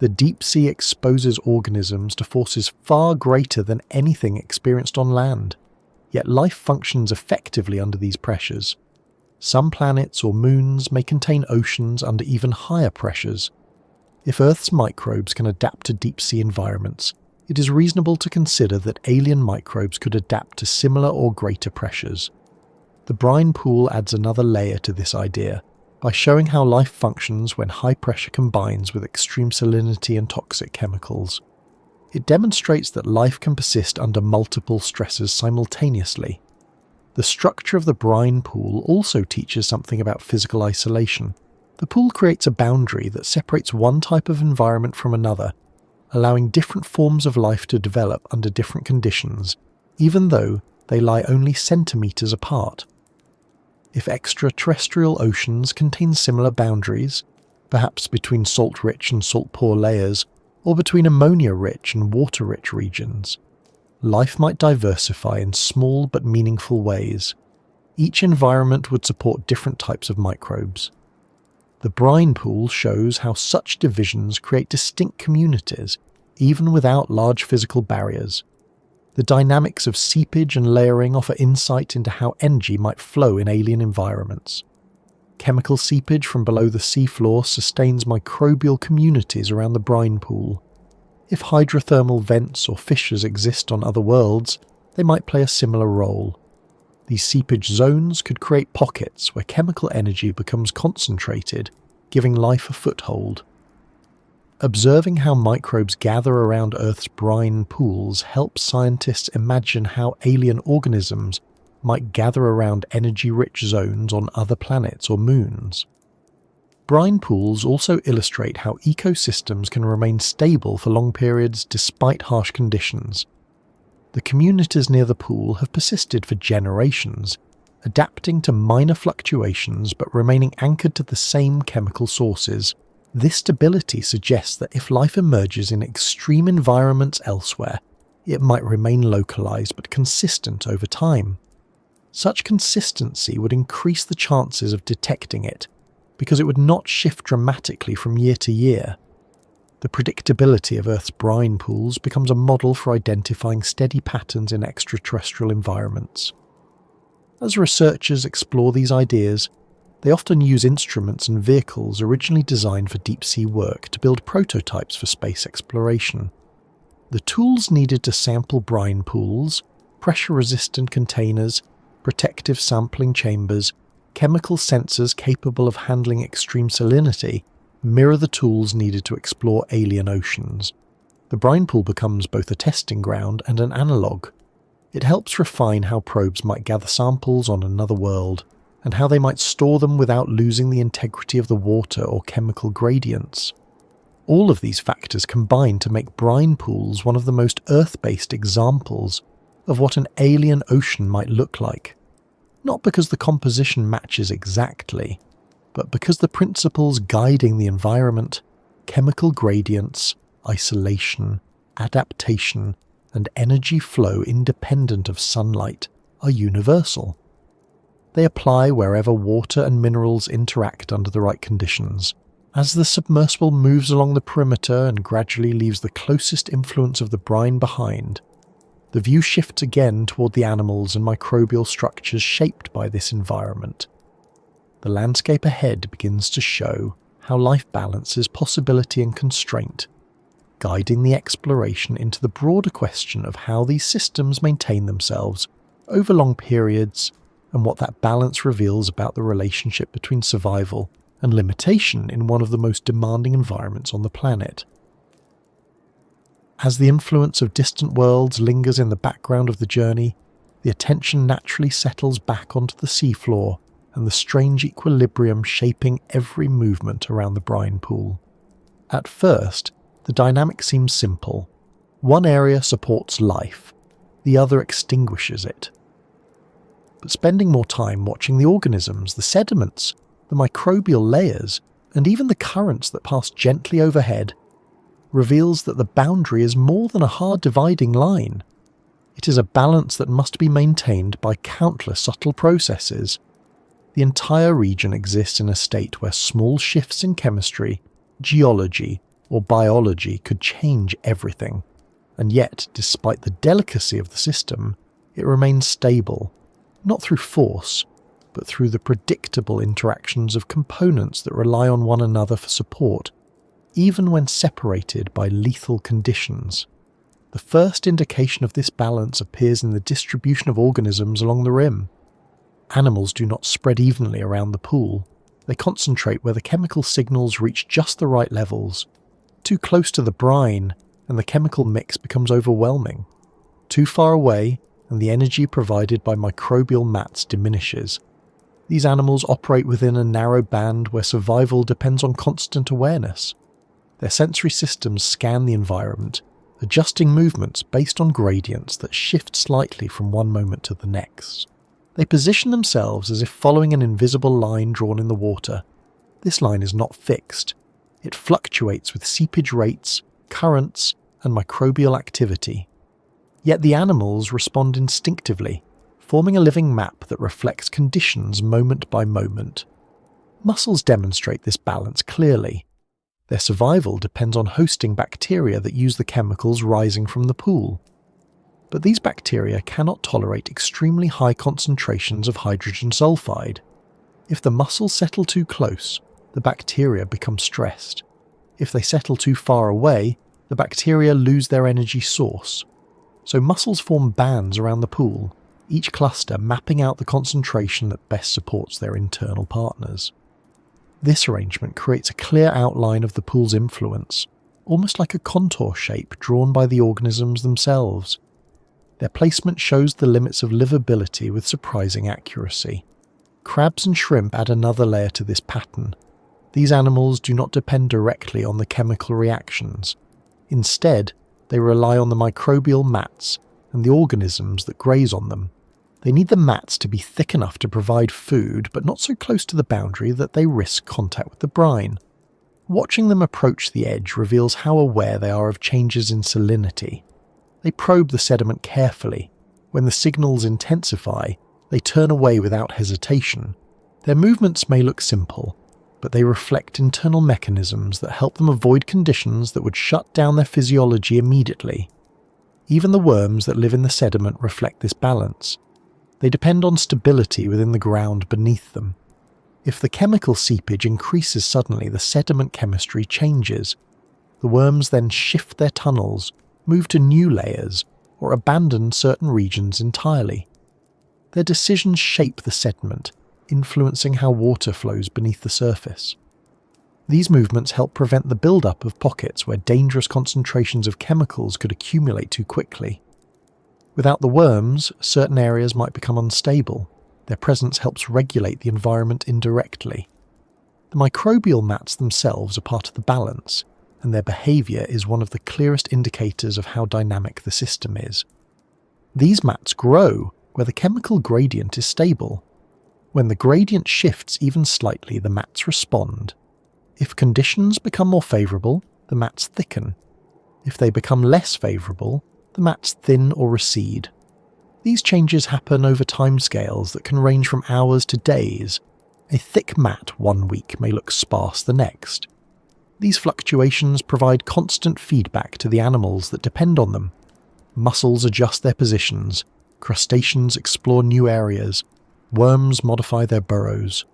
The deep sea exposes organisms to forces far greater than anything experienced on land, yet life functions effectively under these pressures. Some planets or moons may contain oceans under even higher pressures. If Earth's microbes can adapt to deep sea environments, it is reasonable to consider that alien microbes could adapt to similar or greater pressures. The brine pool adds another layer to this idea, by showing how life functions when high pressure combines with extreme salinity and toxic chemicals. It demonstrates that life can persist under multiple stresses simultaneously. The structure of the brine pool also teaches something about physical isolation. The pool creates a boundary that separates one type of environment from another, allowing different forms of life to develop under different conditions, even though they lie only centimetres apart. If extraterrestrial oceans contain similar boundaries, perhaps between salt-rich and salt-poor layers, or between ammonia-rich and water-rich regions, life might diversify in small but meaningful ways. Each environment would support different types of microbes. The brine pool shows how such divisions create distinct communities, even without large physical barriers. The dynamics of seepage and layering offer insight into how energy might flow in alien environments. Chemical seepage from below the seafloor sustains microbial communities around the brine pool. If hydrothermal vents or fissures exist on other worlds, they might play a similar role. These seepage zones could create pockets where chemical energy becomes concentrated, giving life a foothold. Observing how microbes gather around Earth's brine pools helps scientists imagine how alien organisms might gather around energy-rich zones on other planets or moons. Brine pools also illustrate how ecosystems can remain stable for long periods despite harsh conditions. The communities near the pool have persisted for generations, adapting to minor fluctuations but remaining anchored to the same chemical sources. This stability suggests that if life emerges in extreme environments elsewhere, it might remain localized but consistent over time. Such consistency would increase the chances of detecting it, because it would not shift dramatically from year to year. The predictability of Earth's brine pools becomes a model for identifying steady patterns in extraterrestrial environments. As researchers explore these ideas, they often use instruments and vehicles originally designed for deep-sea work to build prototypes for space exploration. The tools needed to sample brine pools, pressure-resistant containers, protective sampling chambers, chemical sensors capable of handling extreme salinity, mirror the tools needed to explore alien oceans. The brine pool becomes both a testing ground and an analogue. It helps refine how probes might gather samples on another world, and how they might store them without losing the integrity of the water or chemical gradients. All of these factors combine to make brine pools one of the most Earth-based examples of what an alien ocean might look like. Not because the composition matches exactly, but because the principles guiding the environment, chemical gradients, isolation, adaptation, and energy flow independent of sunlight are universal. They apply wherever water and minerals interact under the right conditions. As the submersible moves along the perimeter and gradually leaves the closest influence of the brine behind, the view shifts again toward the animals and microbial structures shaped by this environment. The landscape ahead begins to show how life balances possibility and constraint guiding the exploration into the broader question of how these systems maintain themselves over long periods and what that balance reveals about the relationship between survival and limitation in one of the most demanding environments on the planet. As the influence of distant worlds lingers in the background of the journey, the attention naturally settles back onto the seafloor and the strange equilibrium shaping every movement around the brine pool. At first, the dynamic seems simple. One area supports life, the other extinguishes it. But spending more time watching the organisms, the sediments, the microbial layers, and even the currents that pass gently overhead, reveals that the boundary is more than a hard dividing line. It is a balance that must be maintained by countless subtle processes. The entire region exists in a state where small shifts in chemistry, geology, or biology could change everything. And yet, despite the delicacy of the system, it remains stable, not through force, but through the predictable interactions of components that rely on one another for support, even when separated by lethal conditions. The first indication of this balance appears in the distribution of organisms along the rim. Animals do not spread evenly around the pool. They concentrate where the chemical signals reach just the right levels. Too close to the brine, and the chemical mix becomes overwhelming. Too far away, and the energy provided by microbial mats diminishes. These animals operate within a narrow band where survival depends on constant awareness. Their sensory systems scan the environment, adjusting movements based on gradients that shift slightly from one moment to the next. They position themselves as if following an invisible line drawn in the water. This line is not fixed. It fluctuates with seepage rates, currents, and microbial activity. Yet the animals respond instinctively, forming a living map that reflects conditions moment by moment. Mussels demonstrate this balance clearly. Their survival depends on hosting bacteria that use the chemicals rising from the pool. But these bacteria cannot tolerate extremely high concentrations of hydrogen sulfide. If the mussels settle too close, the bacteria become stressed. If they settle too far away, the bacteria lose their energy source. So mussels form bands around the pool, each cluster mapping out the concentration that best supports their internal partners. This arrangement creates a clear outline of the pool's influence, almost like a contour shape drawn by the organisms themselves. Their placement shows the limits of livability with surprising accuracy. Crabs and shrimp add another layer to this pattern. These animals do not depend directly on the chemical reactions. Instead, they rely on the microbial mats and the organisms that graze on them. They need the mats to be thick enough to provide food, but not so close to the boundary that they risk contact with the brine. Watching them approach the edge reveals how aware they are of changes in salinity. They probe the sediment carefully. When the signals intensify, they turn away without hesitation. Their movements may look simple, but they reflect internal mechanisms that help them avoid conditions that would shut down their physiology immediately. Even the worms that live in the sediment reflect this balance. They depend on stability within the ground beneath them. If the chemical seepage increases suddenly, the sediment chemistry changes. The worms then shift their tunnels, move to new layers, or abandon certain regions entirely. Their decisions shape the sediment, influencing how water flows beneath the surface. These movements help prevent the build-up of pockets where dangerous concentrations of chemicals could accumulate too quickly. Without the worms, certain areas might become unstable. Their presence helps regulate the environment indirectly. The microbial mats themselves are part of the balance, and their behaviour is one of the clearest indicators of how dynamic the system is. These mats grow where the chemical gradient is stable. When the gradient shifts even slightly, the mats respond. If conditions become more favourable, the mats thicken. If they become less favourable, the mats thin or recede. These changes happen over timescales that can range from hours to days. A thick mat one week may look sparse the next. These fluctuations provide constant feedback to the animals that depend on them. Mussels adjust their positions, crustaceans explore new areas, worms modify their burrows.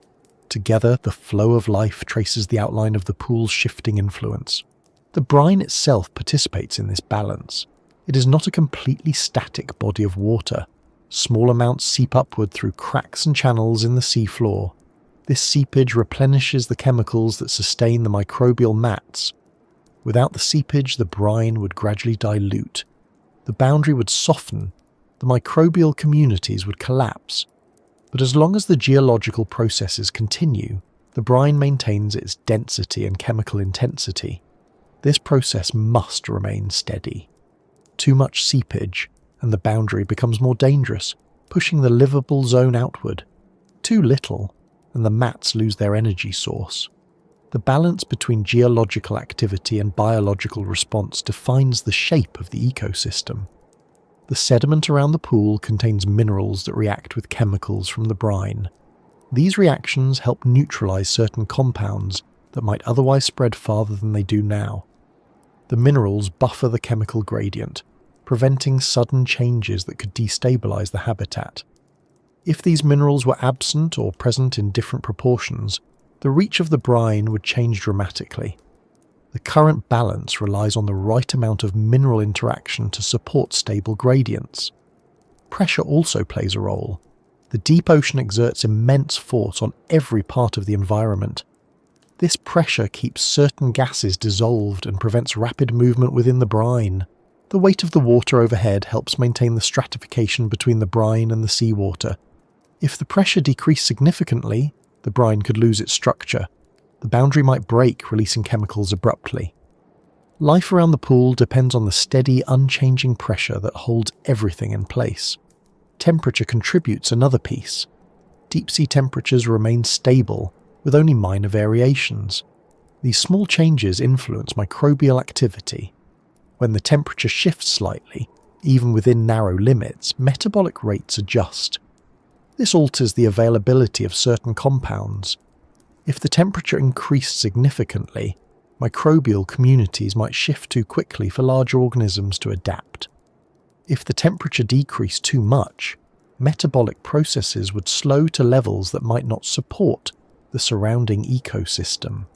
Together, the flow of life traces the outline of the pool's shifting influence. The brine itself participates in this balance. It is not a completely static body of water. Small amounts seep upward through cracks and channels in the seafloor. This seepage replenishes the chemicals that sustain the microbial mats. Without the seepage, the brine would gradually dilute. The boundary would soften. The microbial communities would collapse. But as long as the geological processes continue, the brine maintains its density and chemical intensity. This process must remain steady. Too much seepage, and the boundary becomes more dangerous, pushing the livable zone outward. Too little, and the mats lose their energy source. The balance between geological activity and biological response defines the shape of the ecosystem. The sediment around the pool contains minerals that react with chemicals from the brine. These reactions help neutralize certain compounds that might otherwise spread farther than they do now. The minerals buffer the chemical gradient, preventing sudden changes that could destabilize the habitat. If these minerals were absent or present in different proportions, the reach of the brine would change dramatically. The current balance relies on the right amount of mineral interaction to support stable gradients. Pressure also plays a role. The deep ocean exerts immense force on every part of the environment. This pressure keeps certain gases dissolved and prevents rapid movement within the brine. The weight of the water overhead helps maintain the stratification between the brine and the seawater. If the pressure decreased significantly, the brine could lose its structure. The boundary might break, releasing chemicals abruptly. Life around the pool depends on the steady, unchanging pressure that holds everything in place. Temperature contributes another piece. Deep-sea temperatures remain stable, with only minor variations. These small changes influence microbial activity. When the temperature shifts slightly, even within narrow limits, metabolic rates adjust. This alters the availability of certain compounds. If the temperature increased significantly, microbial communities might shift too quickly for larger organisms to adapt. If the temperature decreased too much, metabolic processes would slow to levels that might not support the surrounding ecosystem.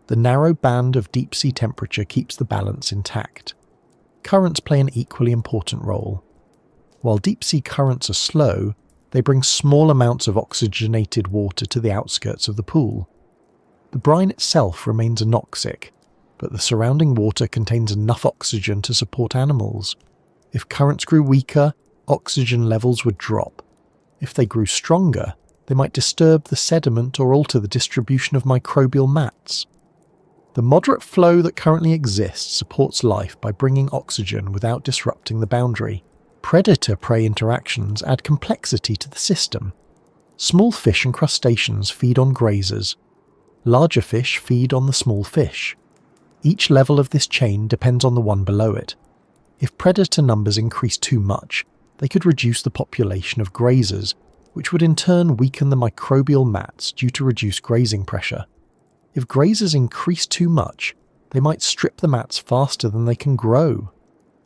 The narrow band of deep-sea temperature keeps the balance intact. Currents play an equally important role. While deep-sea currents are slow, they bring small amounts of oxygenated water to the outskirts of the pool. The brine itself remains anoxic, but the surrounding water contains enough oxygen to support animals. If currents grew weaker, oxygen levels would drop. If they grew stronger, they might disturb the sediment or alter the distribution of microbial mats. The moderate flow that currently exists supports life by bringing oxygen without disrupting the boundary. Predator-prey interactions add complexity to the system. Small fish and crustaceans feed on grazers. Larger fish feed on the small fish. Each level of this chain depends on the one below it. If predator numbers increase too much, they could reduce the population of grazers, which would in turn weaken the microbial mats due to reduced grazing pressure. If grazers increase too much, they might strip the mats faster than they can grow.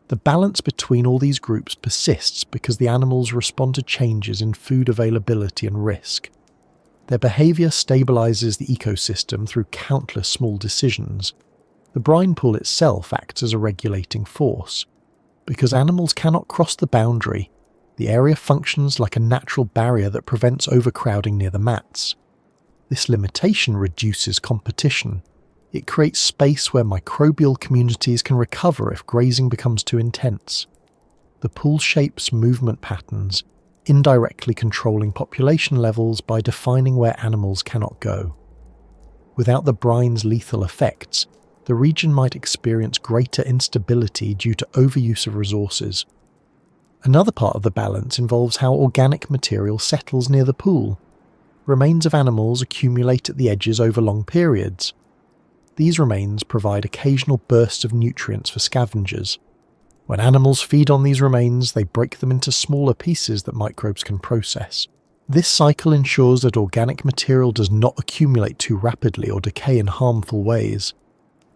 The balance between all these groups persists because the animals respond to changes in food availability and risk. Their behaviour stabilises the ecosystem through countless small decisions. The brine pool itself acts as a regulating force. Because animals cannot cross the boundary, the area functions like a natural barrier that prevents overcrowding near the mats. This limitation reduces competition. It creates space where microbial communities can recover if grazing becomes too intense. The pool shapes movement patterns, indirectly controlling population levels by defining where animals cannot go. Without the brine's lethal effects, the region might experience greater instability due to overuse of resources. Another part of the balance involves how organic material settles near the pool. Remains of animals accumulate at the edges over long periods. These remains provide occasional bursts of nutrients for scavengers. When animals feed on these remains, they break them into smaller pieces that microbes can process. This cycle ensures that organic material does not accumulate too rapidly or decay in harmful ways.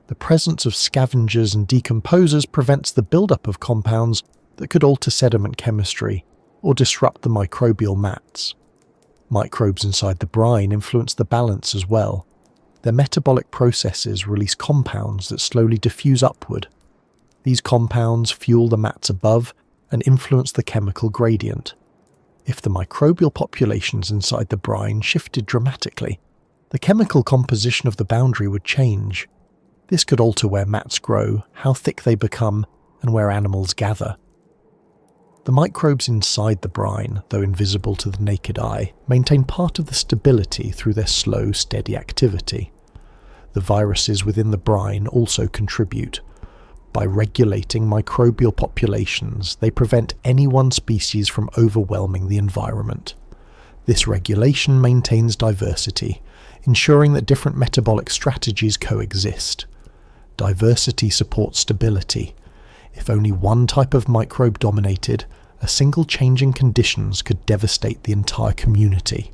The presence of scavengers and decomposers prevents the buildup of compounds that could alter sediment chemistry or disrupt the microbial mats. Microbes inside the brine influence the balance as well. Their metabolic processes release compounds that slowly diffuse upward. These compounds fuel the mats above and influence the chemical gradient. If the microbial populations inside the brine shifted dramatically, the chemical composition of the boundary would change. This could alter where mats grow, how thick they become, and where animals gather. The microbes inside the brine, though invisible to the naked eye, maintain part of the stability through their slow, steady activity. The viruses within the brine also contribute. By regulating microbial populations, they prevent any one species from overwhelming the environment. This regulation maintains diversity, ensuring that different metabolic strategies coexist. Diversity supports stability. If only one type of microbe dominated, a single change in conditions could devastate the entire community.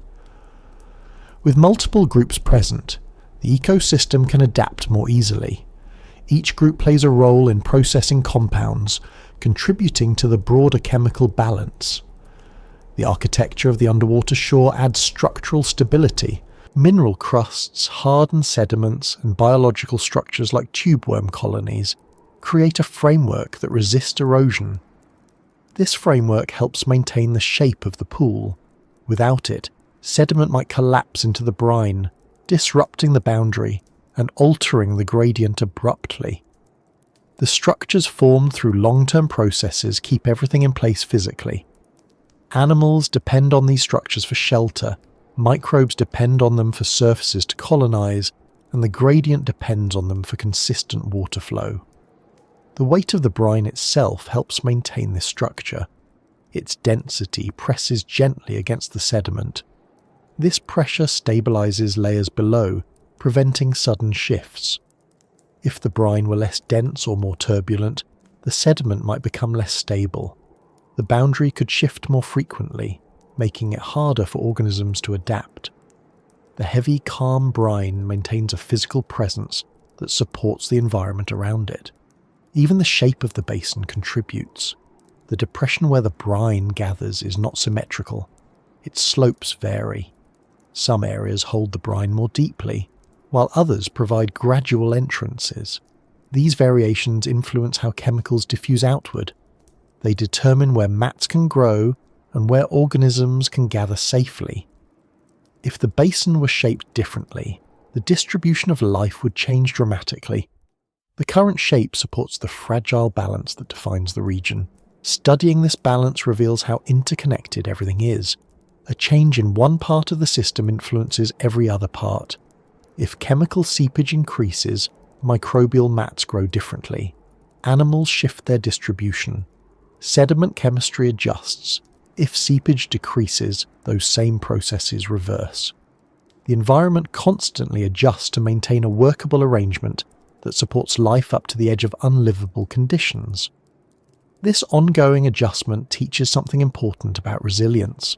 With multiple groups present, the ecosystem can adapt more easily. Each group plays a role in processing compounds, contributing to the broader chemical balance. The architecture of the underwater shore adds structural stability. Mineral crusts, hardened sediments, and biological structures like tubeworm colonies create a framework that resists erosion. This framework helps maintain the shape of the pool. Without it, sediment might collapse into the brine, disrupting the boundary and altering the gradient abruptly. The structures formed through long-term processes keep everything in place physically. Animals depend on these structures for shelter, microbes depend on them for surfaces to colonize, and the gradient depends on them for consistent water flow. The weight of the brine itself helps maintain this structure. Its density presses gently against the sediment. This pressure stabilizes layers below, preventing sudden shifts. If the brine were less dense or more turbulent, the sediment might become less stable. The boundary could shift more frequently, making it harder for organisms to adapt. The heavy, calm brine maintains a physical presence that supports the environment around it. Even the shape of the basin contributes. The depression where the brine gathers is not symmetrical. Its slopes vary. Some areas hold the brine more deeply, while others provide gradual entrances. These variations influence how chemicals diffuse outward. They determine where mats can grow and where organisms can gather safely. If the basin were shaped differently, the distribution of life would change dramatically. The current shape supports the fragile balance that defines the region. Studying this balance reveals how interconnected everything is. A change in one part of the system influences every other part. If chemical seepage increases, microbial mats grow differently. Animals shift their distribution. Sediment chemistry adjusts. If seepage decreases, those same processes reverse. The environment constantly adjusts to maintain a workable arrangement that supports life up to the edge of unlivable conditions. This ongoing adjustment teaches something important about resilience.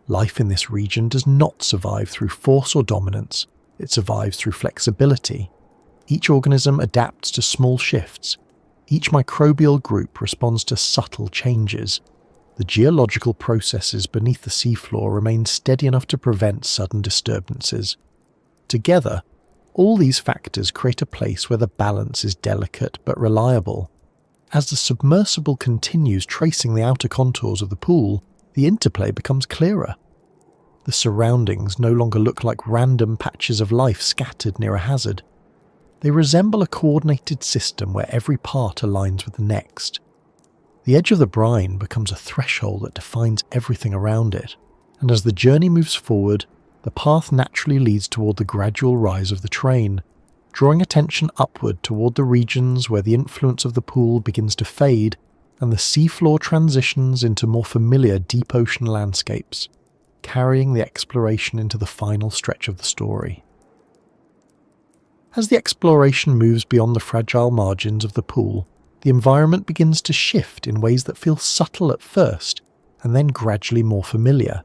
Life in this region does not survive through force or dominance, it survives through flexibility. Each organism adapts to small shifts. Each microbial group responds to subtle changes. The geological processes beneath the seafloor remain steady enough to prevent sudden disturbances. Together, all these factors create a place where the balance is delicate but reliable. As the submersible continues tracing the outer contours of the pool, the interplay becomes clearer. The surroundings no longer look like random patches of life scattered near a hazard. They resemble a coordinated system where every part aligns with the next. The edge of the brine becomes a threshold that defines everything around it, and as the journey moves forward, the path naturally leads toward the gradual rise of the terrain, drawing attention upward toward the regions where the influence of the pool begins to fade and the seafloor transitions into more familiar deep ocean landscapes, carrying the exploration into the final stretch of the story. As the exploration moves beyond the fragile margins of the pool, the environment begins to shift in ways that feel subtle at first and then gradually more familiar.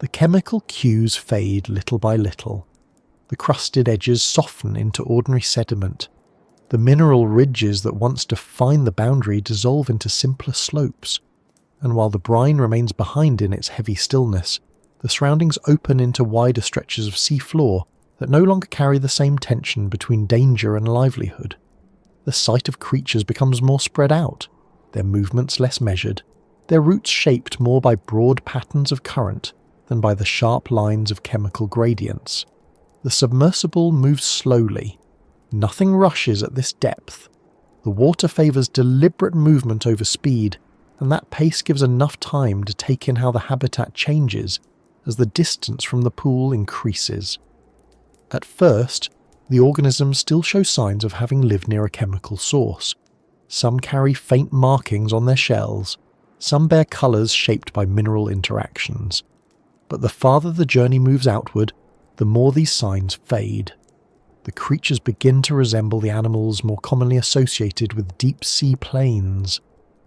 The chemical cues fade little by little. The crusted edges soften into ordinary sediment. The mineral ridges that once defined the boundary dissolve into simpler slopes. And while the brine remains behind in its heavy stillness, the surroundings open into wider stretches of seafloor that no longer carry the same tension between danger and livelihood. The sight of creatures becomes more spread out, their movements less measured, their routes shaped more by broad patterns of current than by the sharp lines of chemical gradients. The submersible moves slowly. Nothing rushes at this depth. The water favours deliberate movement over speed, and that pace gives enough time to take in how the habitat changes as the distance from the pool increases. At first, the organisms still show signs of having lived near a chemical source. Some carry faint markings on their shells, some bear colours shaped by mineral interactions. But the farther the journey moves outward, the more these signs fade. The creatures begin to resemble the animals more commonly associated with deep-sea plains.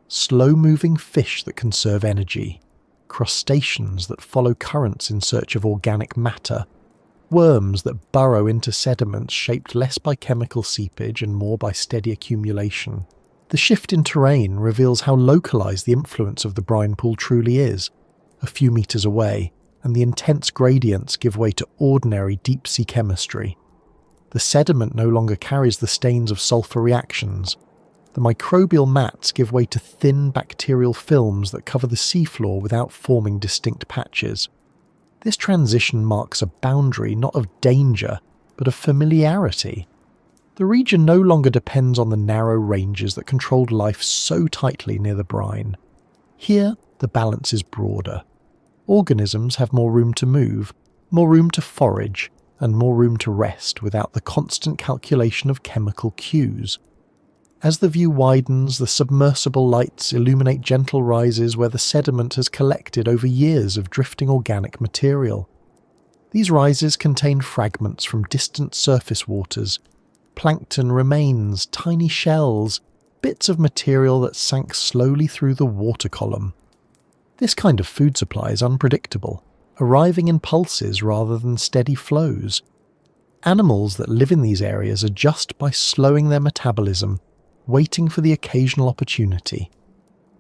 Slow-moving fish that conserve energy, crustaceans that follow currents in search of organic matter, worms that burrow into sediments shaped less by chemical seepage and more by steady accumulation. The shift in terrain reveals how localized the influence of the brine pool truly is. A few meters away, and the intense gradients give way to ordinary deep-sea chemistry. The sediment no longer carries the stains of sulfur reactions. The microbial mats give way to thin bacterial films that cover the seafloor without forming distinct patches. This transition marks a boundary not of danger, but of familiarity. The region no longer depends on the narrow ranges that controlled life so tightly near the brine. Here, the balance is broader. Organisms have more room to move, more room to forage, and more room to rest without the constant calculation of chemical cues. As the view widens, the submersible lights illuminate gentle rises where the sediment has collected over years of drifting organic material. These rises contain fragments from distant surface waters, plankton remains, tiny shells, bits of material that sank slowly through the water column. This kind of food supply is unpredictable, arriving in pulses rather than steady flows. Animals that live in these areas adjust by slowing their metabolism, waiting for the occasional opportunity.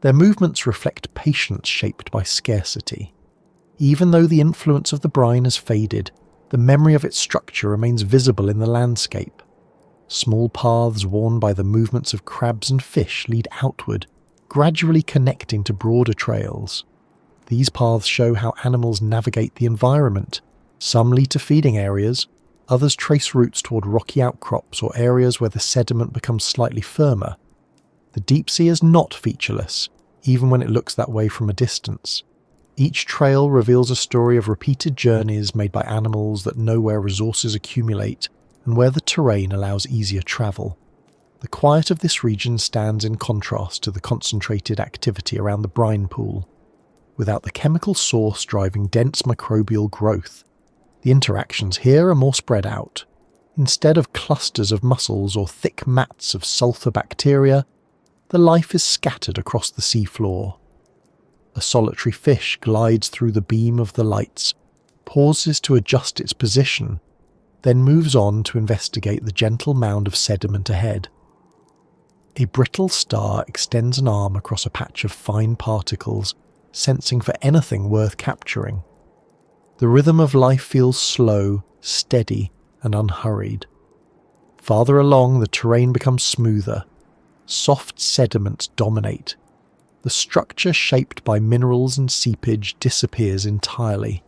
Their movements reflect patience shaped by scarcity. Even though the influence of the brine has faded, the memory of its structure remains visible in the landscape. Small paths worn by the movements of crabs and fish lead outward, gradually connecting to broader trails. These paths show how animals navigate the environment. Some lead to feeding areas, others trace routes toward rocky outcrops or areas where the sediment becomes slightly firmer. The deep sea is not featureless, even when it looks that way from a distance. Each trail reveals a story of repeated journeys made by animals that know where resources accumulate and where the terrain allows easier travel. The quiet of this region stands in contrast to the concentrated activity around the brine pool. Without the chemical source driving dense microbial growth, the interactions here are more spread out. Instead of clusters of mussels or thick mats of sulfur bacteria, the life is scattered across the seafloor. A solitary fish glides through the beam of the lights, pauses to adjust its position, then moves on to investigate the gentle mound of sediment ahead. A brittle star extends an arm across a patch of fine particles, sensing for anything worth capturing. The rhythm of life feels slow, steady, and unhurried. Farther along, the terrain becomes smoother. Soft sediments dominate. The structure shaped by minerals and seepage disappears entirely.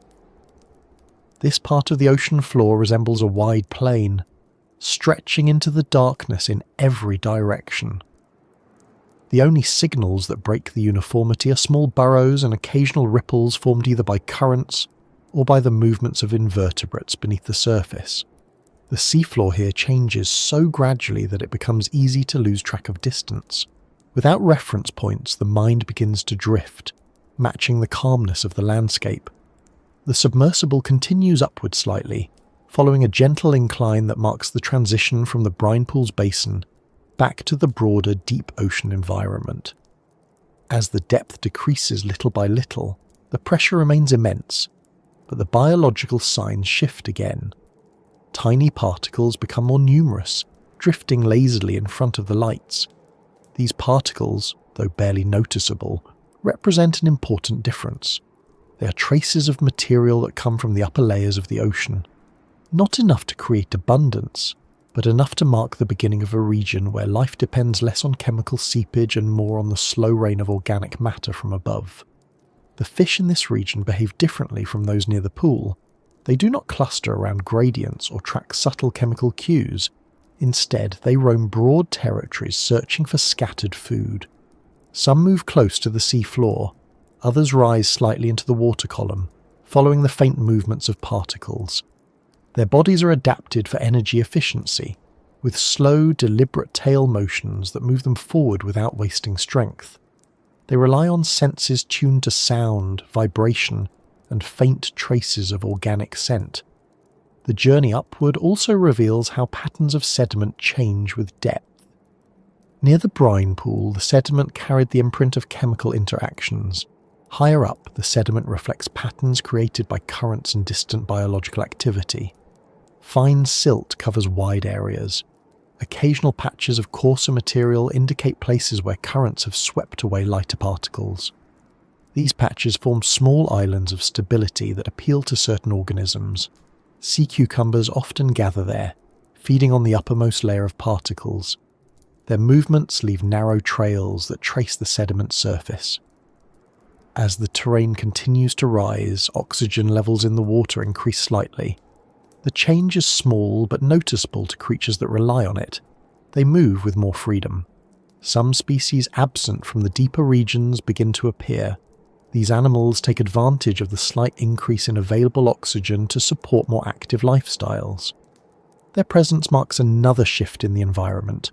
This part of the ocean floor resembles a wide plain, stretching into the darkness in every direction. The only signals that break the uniformity are small burrows and occasional ripples formed either by currents or by the movements of invertebrates beneath the surface. The seafloor here changes so gradually that it becomes easy to lose track of distance. Without reference points, the mind begins to drift, matching the calmness of the landscape. The submersible continues upward slightly, following a gentle incline that marks the transition from the brine pool's basin back to the broader deep ocean environment. As the depth decreases little by little, the pressure remains immense, but the biological signs shift again. Tiny particles become more numerous, drifting lazily in front of the lights. These particles, though barely noticeable, represent an important difference. They are traces of material that come from the upper layers of the ocean. Not enough to create abundance, but enough to mark the beginning of a region where life depends less on chemical seepage and more on the slow rain of organic matter from above. The fish in this region behave differently from those near the pool. They do not cluster around gradients or track subtle chemical cues. Instead, they roam broad territories searching for scattered food. Some move close to the seafloor, others rise slightly into the water column, following the faint movements of particles. Their bodies are adapted for energy efficiency, with slow, deliberate tail motions that move them forward without wasting strength. They rely on senses tuned to sound, vibration, and faint traces of organic scent. The journey upward also reveals how patterns of sediment change with depth. Near the brine pool, the sediment carried the imprint of chemical interactions. Higher up, the sediment reflects patterns created by currents and distant biological activity. Fine silt covers wide areas. Occasional patches of coarser material indicate places where currents have swept away lighter particles. These patches form small islands of stability that appeal to certain organisms. Sea cucumbers often gather there, feeding on the uppermost layer of particles. Their movements leave narrow trails that trace the sediment surface. As the terrain continues to rise, oxygen levels in the water increase slightly. The change is small but noticeable to creatures that rely on it. They move with more freedom. Some species absent from the deeper regions begin to appear. These animals take advantage of the slight increase in available oxygen to support more active lifestyles. Their presence marks another shift in the environment,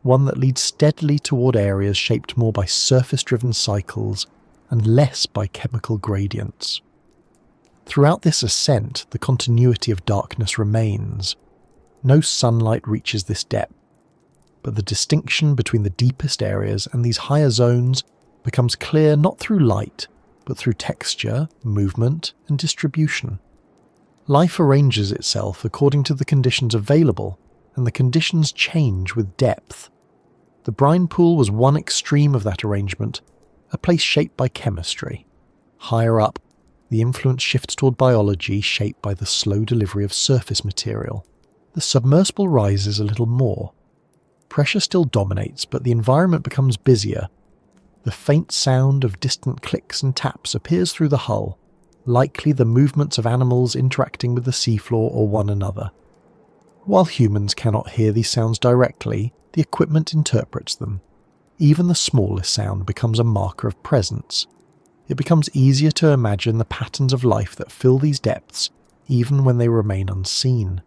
one that leads steadily toward areas shaped more by surface-driven cycles and less by chemical gradients. Throughout this ascent, the continuity of darkness remains. No sunlight reaches this depth, but the distinction between the deepest areas and these higher zones becomes clear not through light, but through texture, movement, and distribution. Life arranges itself according to the conditions available, and the conditions change with depth. The brine pool was one extreme of that arrangement, a place shaped by chemistry. Higher up, the influence shifts toward biology, shaped by the slow delivery of surface material. The submersible rises a little more. Pressure still dominates, but the environment becomes busier. The faint sound of distant clicks and taps appears through the hull, likely the movements of animals interacting with the seafloor or one another. While humans cannot hear these sounds directly, the equipment interprets them. Even the smallest sound becomes a marker of presence. It becomes easier to imagine the patterns of life that fill these depths, even when they remain unseen.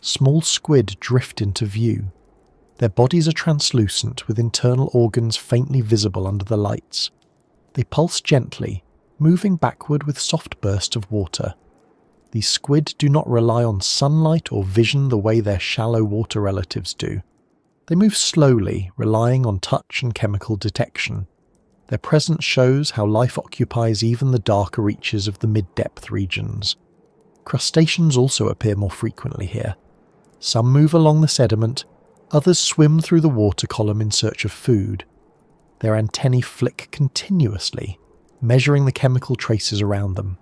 Small squid drift into view. Their bodies are translucent, with internal organs faintly visible under the lights. They pulse gently, moving backward with soft bursts of water. These squid do not rely on sunlight or vision the way their shallow water relatives do. They move slowly, relying on touch and chemical detection. Their presence shows how life occupies even the darker reaches of the mid-depth regions. Crustaceans also appear more frequently here. Some move along the sediment, others swim through the water column in search of food. Their antennae flick continuously, measuring the chemical traces around them.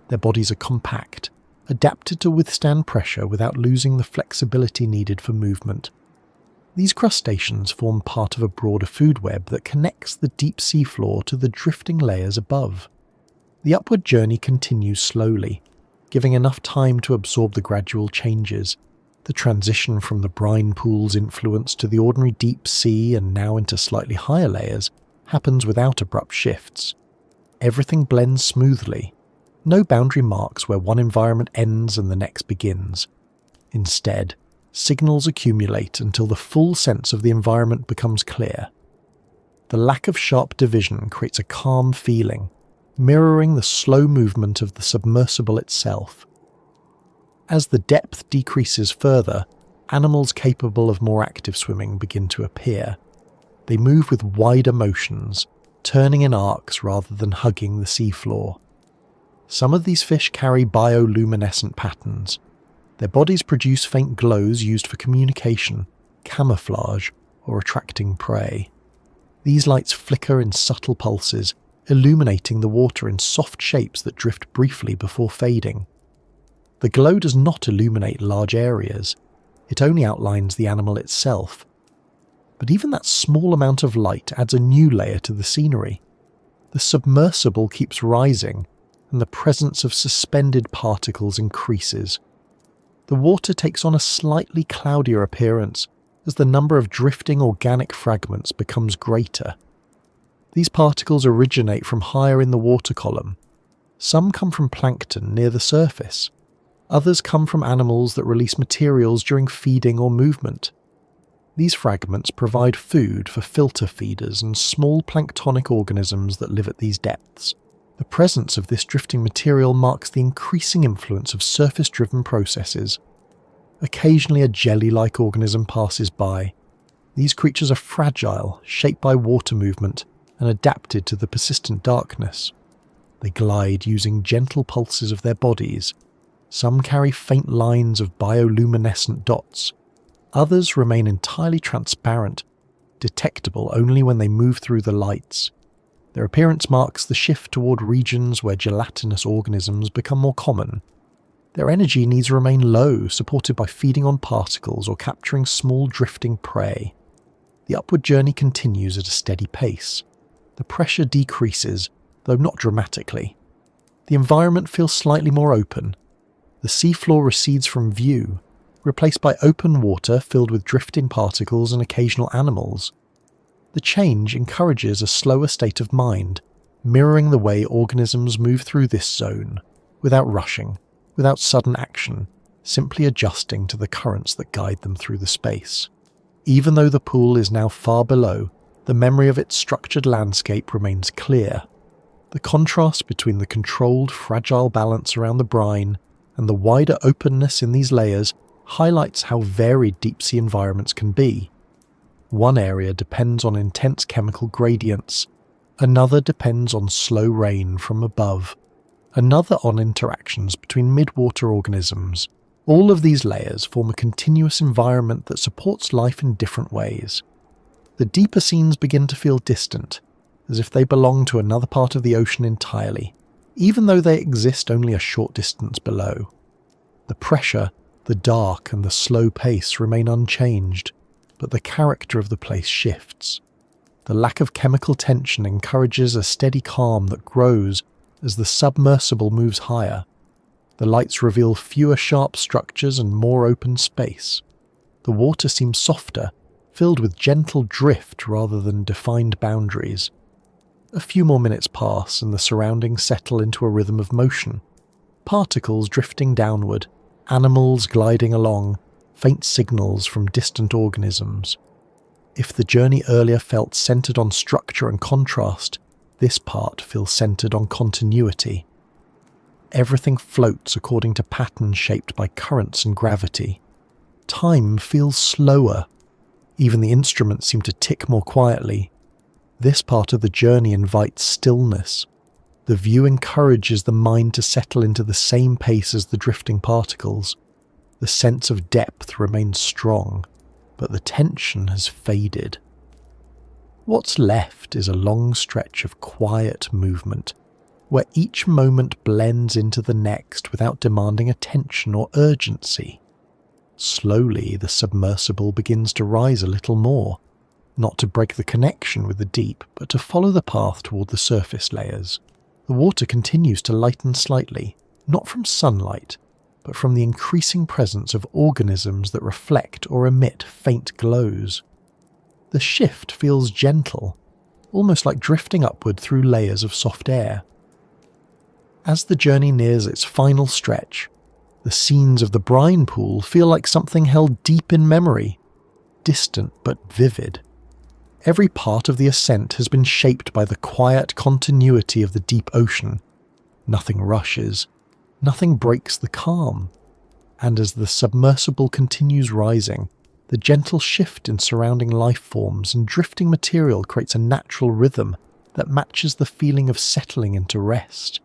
Their bodies are compact, adapted to withstand pressure without losing the flexibility needed for movement. These crustaceans form part of a broader food web that connects the deep seafloor to the drifting layers above. The upward journey continues slowly, giving enough time to absorb the gradual changes. The transition from the brine pool's influence to the ordinary deep sea and now into slightly higher layers happens without abrupt shifts. Everything blends smoothly. No boundary marks where one environment ends and the next begins. Instead, signals accumulate until the full sense of the environment becomes clear. The lack of sharp division creates a calm feeling, mirroring the slow movement of the submersible itself. As the depth decreases further, animals capable of more active swimming begin to appear. They move with wider motions, turning in arcs rather than hugging the seafloor. Some of these fish carry bioluminescent patterns. Their bodies produce faint glows used for communication, camouflage, or attracting prey. These lights flicker in subtle pulses, illuminating the water in soft shapes that drift briefly before fading. The glow does not illuminate large areas, it only outlines the animal itself. But even that small amount of light adds a new layer to the scenery. The submersible keeps rising, and the presence of suspended particles increases. The water takes on a slightly cloudier appearance as the number of drifting organic fragments becomes greater. These particles originate from higher in the water column. Some come from plankton near the surface. Others come from animals that release materials during feeding or movement. These fragments provide food for filter feeders and small planktonic organisms that live at these depths. The presence of this drifting material marks the increasing influence of surface-driven processes. Occasionally a jelly-like organism passes by. These creatures are fragile, shaped by water movement, and adapted to the persistent darkness. They glide using gentle pulses of their bodies. Some carry faint lines of bioluminescent dots. Others remain entirely transparent, detectable only when they move through the lights. Their appearance marks the shift toward regions where gelatinous organisms become more common. Their energy needs remain low, supported by feeding on particles or capturing small drifting prey. The upward journey continues at a steady pace. The pressure decreases, though not dramatically. The environment feels slightly more open. The seafloor recedes from view, replaced by open water filled with drifting particles and occasional animals. The change encourages a slower state of mind, mirroring the way organisms move through this zone, without rushing, without sudden action, simply adjusting to the currents that guide them through the space. Even though the pool is now far below, the memory of its structured landscape remains clear. The contrast between the controlled, fragile balance around the brine and the wider openness in these layers highlights how varied deep-sea environments can be. One area depends on intense chemical gradients, another depends on slow rain from above, another on interactions between mid-water organisms. All of these layers form a continuous environment that supports life in different ways. The deeper scenes begin to feel distant, as if they belong to another part of the ocean entirely, even though they exist only a short distance below. The pressure, the dark, and the slow pace remain unchanged, but the character of the place shifts. The lack of chemical tension encourages a steady calm that grows as the submersible moves higher. The lights reveal fewer sharp structures and more open space. The water seems softer, filled with gentle drift rather than defined boundaries. A few more minutes pass and the surroundings settle into a rhythm of motion. Particles drifting downward, animals gliding along, faint signals from distant organisms. If the journey earlier felt centered on structure and contrast, this part feels centered on continuity. Everything floats according to patterns shaped by currents and gravity. Time feels slower. Even the instruments seem to tick more quietly. This part of the journey invites stillness. The view encourages the mind to settle into the same pace as the drifting particles. The sense of depth remains strong, but the tension has faded. What's left is a long stretch of quiet movement, where each moment blends into the next without demanding attention or urgency. Slowly, the submersible begins to rise a little more, not to break the connection with the deep, but to follow the path toward the surface layers. The water continues to lighten slightly, not from sunlight, but from the increasing presence of organisms that reflect or emit faint glows. The shift feels gentle, almost like drifting upward through layers of soft air. As the journey nears its final stretch, the scenes of the brine pool feel like something held deep in memory, distant but vivid. Every part of the ascent has been shaped by the quiet continuity of the deep ocean. Nothing rushes, nothing breaks the calm, and as the submersible continues rising, the gentle shift in surrounding life forms and drifting material creates a natural rhythm that matches the feeling of settling into rest.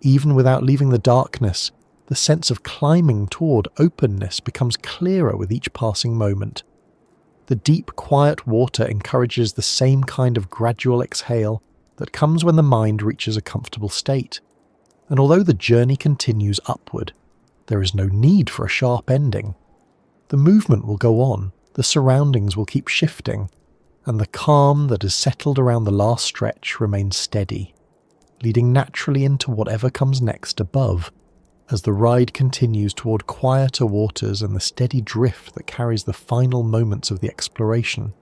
Even without leaving the darkness, the sense of climbing toward openness becomes clearer with each passing moment. The deep, quiet water encourages the same kind of gradual exhale that comes when the mind reaches a comfortable state. And although the journey continues upward, there is no need for a sharp ending. The movement will go on, the surroundings will keep shifting, and the calm that has settled around the last stretch remains steady, leading naturally into whatever comes next above, as the ride continues toward quieter waters and the steady drift that carries the final moments of the exploration.